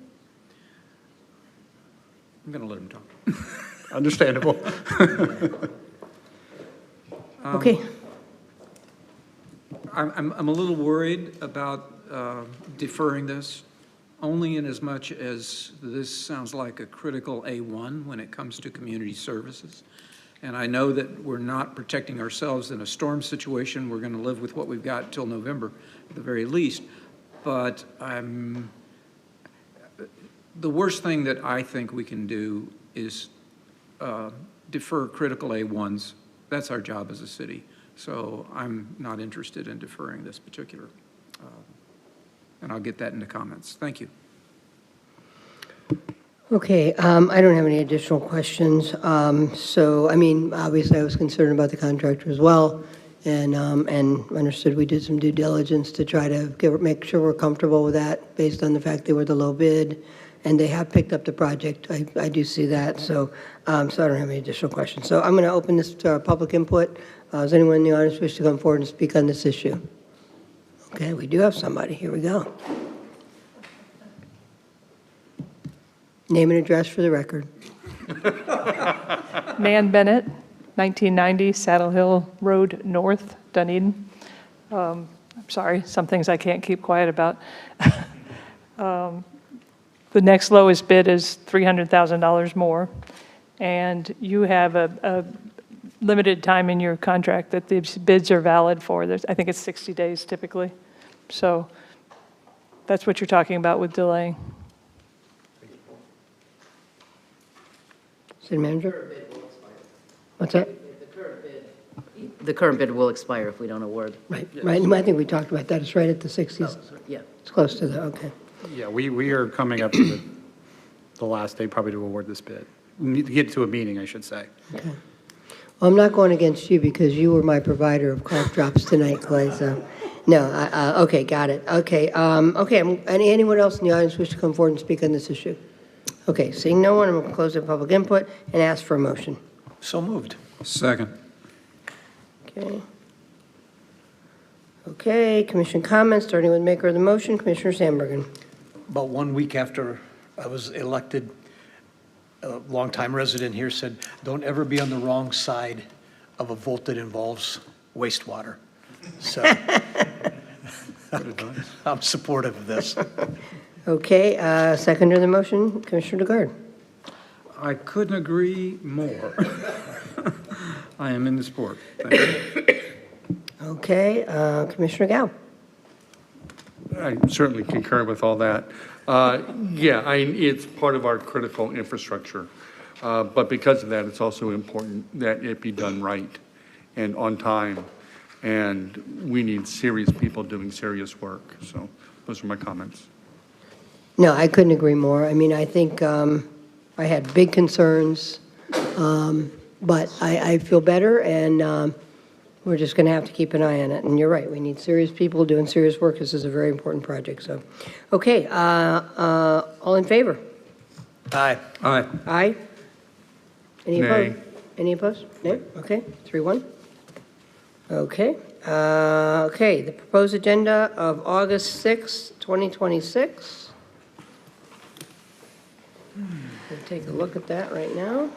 I'm going to let him talk. Understandable. Okay. I'm a little worried about deferring this, only in as much as this sounds like a critical A1 when it comes to community services. And I know that we're not protecting ourselves in a storm situation. We're going to live with what we've got till November at the very least. But the worst thing that I think we can do is defer critical A1s. That's our job as a city. So I'm not interested in deferring this particular, and I'll get that in the comments. Thank you. Okay, I don't have any additional questions. So, I mean, obviously I was concerned about the contractor as well and understood we did some due diligence to try to make sure we're comfortable with that based on the fact they were the low bid and they have picked up the project. I do see that. So I don't have any additional questions. So I'm going to open this to our public input. Does anyone in the audience wish to come forward and speak on this issue? Okay, we do have somebody. Here we go. Name and address for the record. Nan Bennett, 1990 Saddle Hill Road North, Dunedin. I'm sorry, some things I can't keep quiet about. The next lowest bid is $300,000 more, and you have a limited time in your contract that these bids are valid for. I think it's 60 days typically. So that's what you're talking about with delaying. City Manager? What's that? The current bid will expire if we don't award. Right, right. I think we talked about that. It's right at the 60s. Yeah. It's close to the, okay. Yeah, we are coming up to the last day probably to award this bid. We need to get to a meeting, I should say. Okay. Well, I'm not going against you because you were my provider of cough drops tonight, Clay, so, no, okay, got it. Okay, anyone else in the audience wish to come forward and speak on this issue? Okay, seeing no one, I'm going to close the public input and ask for a motion. So moved. Second. Okay. Okay, commission comments, starting with maker of the motion, Commissioner Sandbergen. About 1 week after I was elected, a longtime resident here said, don't ever be on the wrong side of a vote that involves wastewater. So I'm supportive of this. Okay, second to the motion, Commissioner Dugard. I couldn't agree more. I am in the sport. Thank you. Okay, Commissioner Gao. I certainly concur with all that. Yeah, it's part of our critical infrastructure. But because of that, it's also important that it be done right and on time. And we need serious people doing serious work. So those are my comments. No, I couldn't agree more. I mean, I think I had big concerns, but I feel better, and we're just going to have to keep an eye on it. And you're right, we need serious people doing serious work. This is a very important project. So, okay, all in favor? Aye. Aye. Aye. Any Nay. opposed? Any opposed? No? Okay, 3-1. Okay. Okay, the proposed agenda of August 6, 2026. We'll take a look at that right now.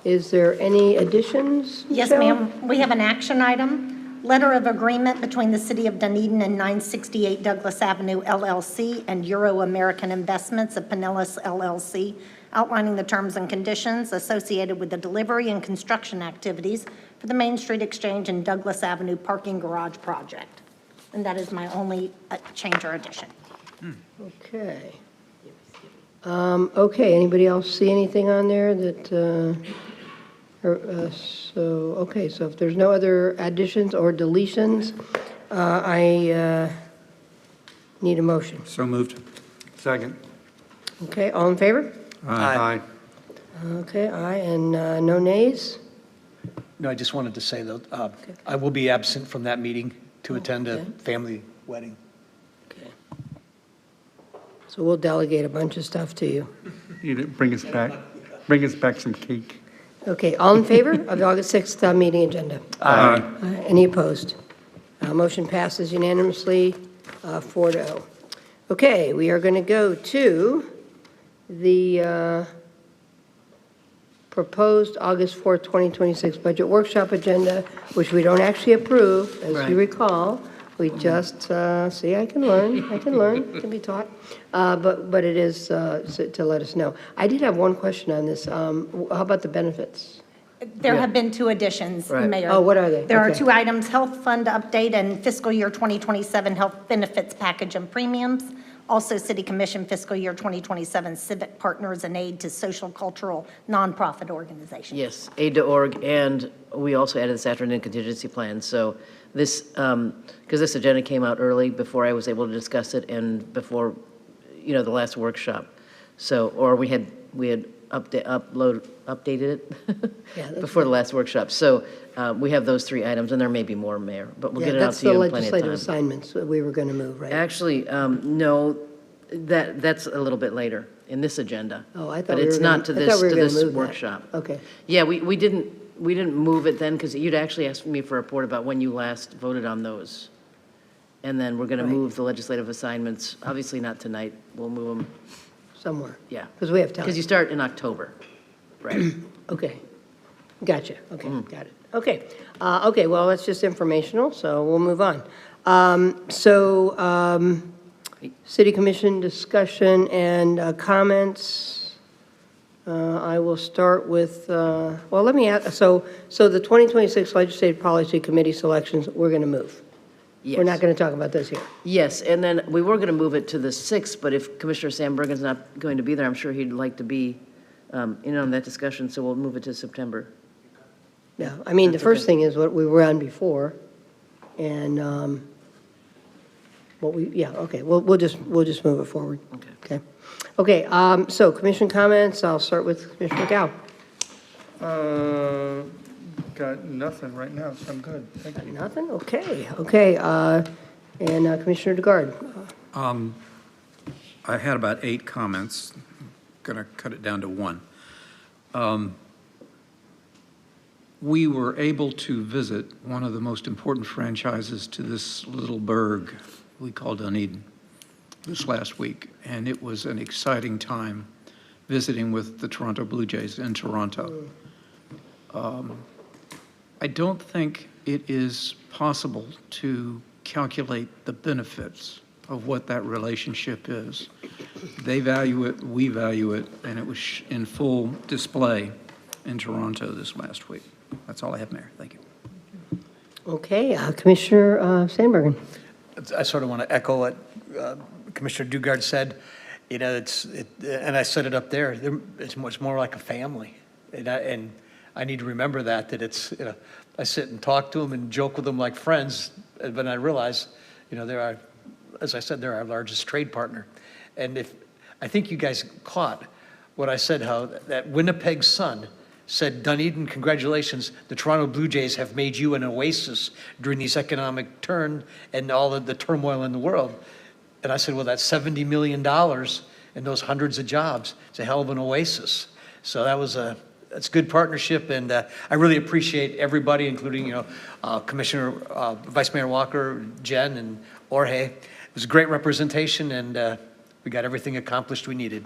Is there any additions? Yes, Michelle? ma'am. We have an action item, letter of agreement between the City of Dunedin and 968 Douglas Avenue LLC and Euro American Investments of Pinellas LLC, outlining the terms and conditions associated with the delivery and construction activities for the Main Street Exchange and Douglas Avenue Parking Garage Project. And that is my only change or addition. Okay. Okay, anybody else see anything on there that, so if there's no other additions or deletions, I need a motion. So moved. Second. Okay, all in favor? Aye. Okay, aye, and no nays? No, I just wanted to say, though, I will be absent from that meeting to attend a family wedding. Okay. So we'll delegate a bunch of stuff to you. You didn't bring us back some cake. Okay, all in favor of the August 6th meeting agenda? Aye. Any opposed? Motion passes unanimously, 4-0. Okay, we are going to go to the proposed August 4th, 2026 budget workshop agenda, which we don't actually approve, as Right. you recall. We just, see, I can learn, can be taught. But it is to let us know. I did have one question on this. How about the benefits? There have been two additions, Right. Mayor. Oh, what are they? There are Okay. two items, health fund update and fiscal year 2027 health benefits package and premiums. Also, City Commission fiscal year 2027 civic partners and aid to social cultural nonprofit organizations. Yes, aid to org, and we also added this afternoon contingency plan. So this, because this agenda came out early before I was able to discuss it and before, the last workshop. So, or we had updated it Yeah, that's before the last workshop. So we have those three items, and there may be more, Mayor, but we'll get it out to you in plenty of time. That's the legislative assignments that we were going to move, right? Actually, no, that's a little bit later in this agenda. Oh, I thought But we were it's gonna- not to I thought this, we were to gonna this move that. workshop. Okay. Yeah, we didn't move it then, because you'd actually asked me for a report about when you last voted on those. And then we're going to Right. move the legislative assignments, obviously not tonight, we'll move them, Somewhere, yeah. because we have time. Because you start in October, right? Okay, gotcha, okay, got it. Okay, okay, well, that's just informational, so we'll move on. City Commission discussion and comments. I will start with, well, let me ask, so the 2026 Legislative Policy Committee selections, we're going to move. We're not Yes. going to talk about this here. Yes, and then we were going to move it to the 6th, but if Commissioner Sam Bergen's not going to be there, I'm sure he'd like to be in on that discussion, so we'll move it to September. Yeah, I mean, the That's first okay. thing is what we were on before, and okay, we'll just move it forward. Okay. Okay, so commission comments, I'll start with Commissioner Gao. Got nothing right now, so I'm good. Thank you. Nothing? Okay, and Commissioner DeGard. I had about 8 comments. Going to cut it down to 1. We were able to visit one of the most important franchises to this little burg we call Dunedin this last week, and it was an exciting time visiting with the Toronto Blue Jays in Toronto. I don't think it is possible to calculate the benefits of what that relationship is. They value it, we value it, and it was in full display in Toronto this last week. That's all I have, Mayor. Thank you. Okay, Commissioner Sandbergen. I sort of want to echo what Commissioner Dugard said. And I said it up there, it's much more like a family. And I need to remember that it's, I sit and talk to them and joke with them like friends, but I realize, as I said, they're our largest trade partner. And I think you guys caught what I said, how that Winnipeg Sun said, Dunedin, congratulations, the Toronto Blue Jays have made you an oasis during these economic turn and all of the turmoil in the world. And I said, well, that's $70 million and those hundreds of jobs. It's a hell of an oasis. So that was That's good partnership, and I really appreciate everybody, including, Commissioner, Vice Mayor Walker, Jen, and Jorge. It was a great representation, and we got everything accomplished we needed.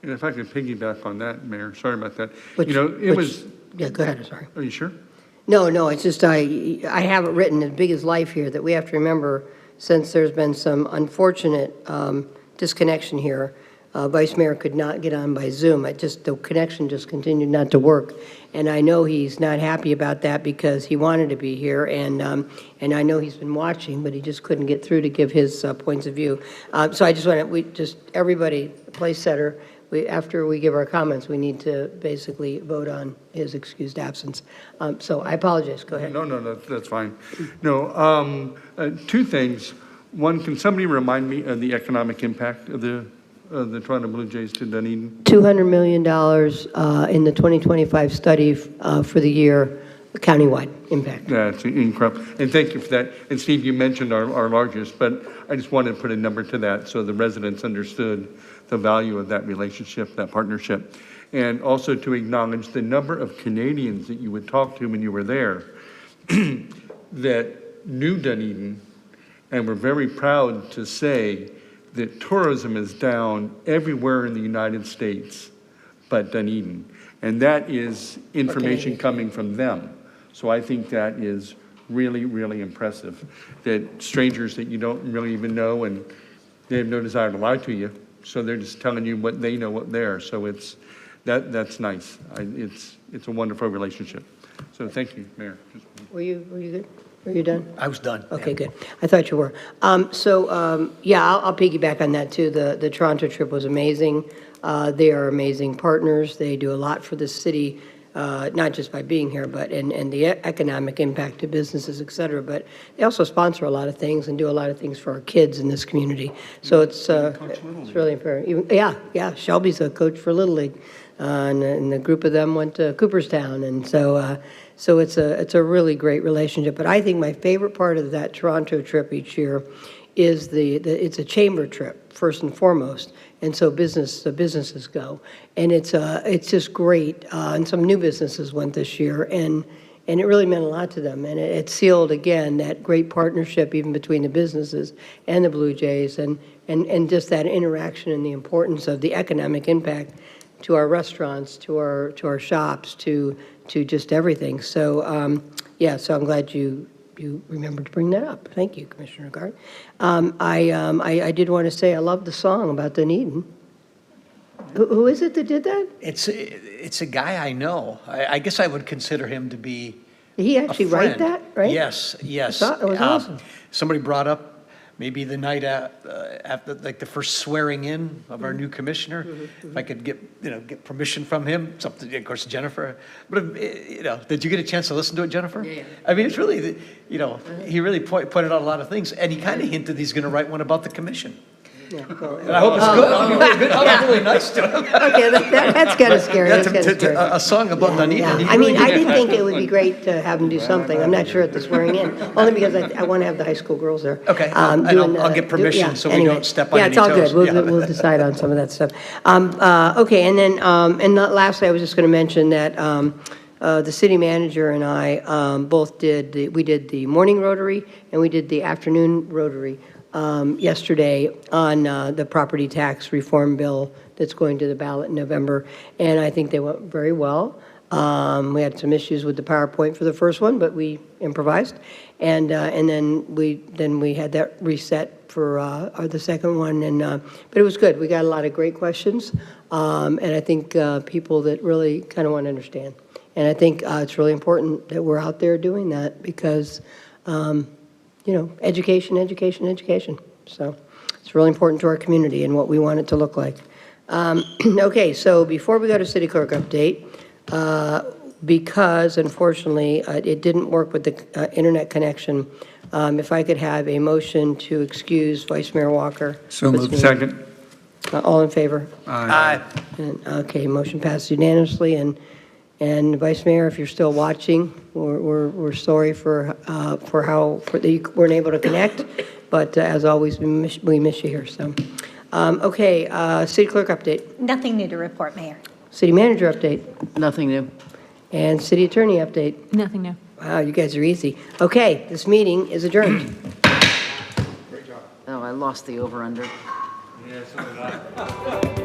And if I could piggyback on that, Mayor, sorry about that. Yeah, go ahead, sorry. Are you sure? No, it's just I have it written as big as life here that we have to remember, since there's been some unfortunate disconnection here, Vice Mayor could not get on by Zoom. The connection just continued not to work. And I know he's not happy about that because he wanted to be here, and I know he's been watching, but he just couldn't get through to give his points of view. So I just want to, everybody, place setter, after we give our comments, we need to basically vote on his excused absence. So I apologize. Go ahead. No, that's fine. No, two things. One, can somebody remind me of the economic impact of the Toronto Blue Jays to Dunedin? $200 million in the 2025 study for the year, countywide impact. That's incredible. And thank you for that. And Steve, you mentioned our largest, but I just wanted to put a number to that so the residents understood the value of that relationship, that partnership. And also to acknowledge the number of Canadians that you would talk to when you were there that knew Dunedin and were very proud to say that tourism is down everywhere in the United States but Dunedin. And that is information coming from them. So I think that is really, really impressive, that strangers that you don't really even know and they have no desire to lie to you, so they're just telling you what they know up there. So that's nice. It's a wonderful relationship. So thank you, Mayor. Were you good? Were you done? I was done. Okay, good. I thought you were. I'll piggyback on that too. The Toronto trip was amazing. They are amazing partners. They do a lot for the city, not just by being here, but and the economic impact to businesses, et cetera. But they also sponsor a lot of things and do a lot of things for our kids in this community. So it's really important. Yeah. Shelby's a coach for Little League, and a group of them went to Cooperstown, and so it's a really great relationship. But I think my favorite part of that Toronto trip each year is it's a chamber trip first and foremost, and so the businesses go, and it's just great. And some new businesses went this year, and it really meant a lot to them, and it sealed again that great partnership even between the businesses and the Blue Jays, and just that interaction and the importance of the economic impact to our restaurants, to our shops, to just everything. So so I'm glad you remembered to bring that up. Thank you, Commissioner Gard. I did want to say I love the song about Dunedin. Who is it that did that? It's a guy I know. I guess I would consider him to be Did he actually write that, right? Yes. It was awesome. Somebody brought up maybe the night after, like the first swearing in of our new commissioner, if I could get permission from him, something, of course, Jennifer. But, did you get a chance to listen to it, Jennifer? Yeah. I mean, it's really, he really pointed out a lot of things, and he kind of hinted he's going to write one about the commission. Yeah, cool. And I hope it's good. I'll be really nice to him. Okay, that's kind of scary. Yeah, That's kinda scary. a song about Dunedin. Yeah. I mean, I did think it would be great to have them do something. I'm not sure at the swearing in, only because I want to have the high school girls there. Okay, and I'll get permission so we don't step on any toes. Yeah, it's all good. We'll decide on some of that stuff. Okay, and then, lastly, I was just going to mention that the city manager and I both did the morning Rotary and we did the afternoon Rotary yesterday on the property tax reform bill that's going to the ballot in November, and I think they went very well. We had some issues with the PowerPoint for the first one, but we improvised, and then we had that reset for the second one, but it was good. We got a lot of great questions, and I think people that really kind of want to understand, and I think it's really important that we're out there doing that because. Education. So it's really important to our community and what we want it to look like. Okay, so before we go to city clerk update, because unfortunately it didn't work with the internet connection, if I could have a motion to excuse Vice Mayor Walker. So moved. Second. All in favor? Aye. Okay, motion passed unanimously, and Vice Mayor, if you're still watching, we're sorry for that you weren't able to connect, but as always, we miss you here. So, okay, city clerk update. Nothing new to report, Mayor. City manager update. Nothing new. And city attorney update. Nothing new. Wow, you guys are easy. Okay, this meeting is adjourned. Oh, I lost the over-under. Yeah, so did I.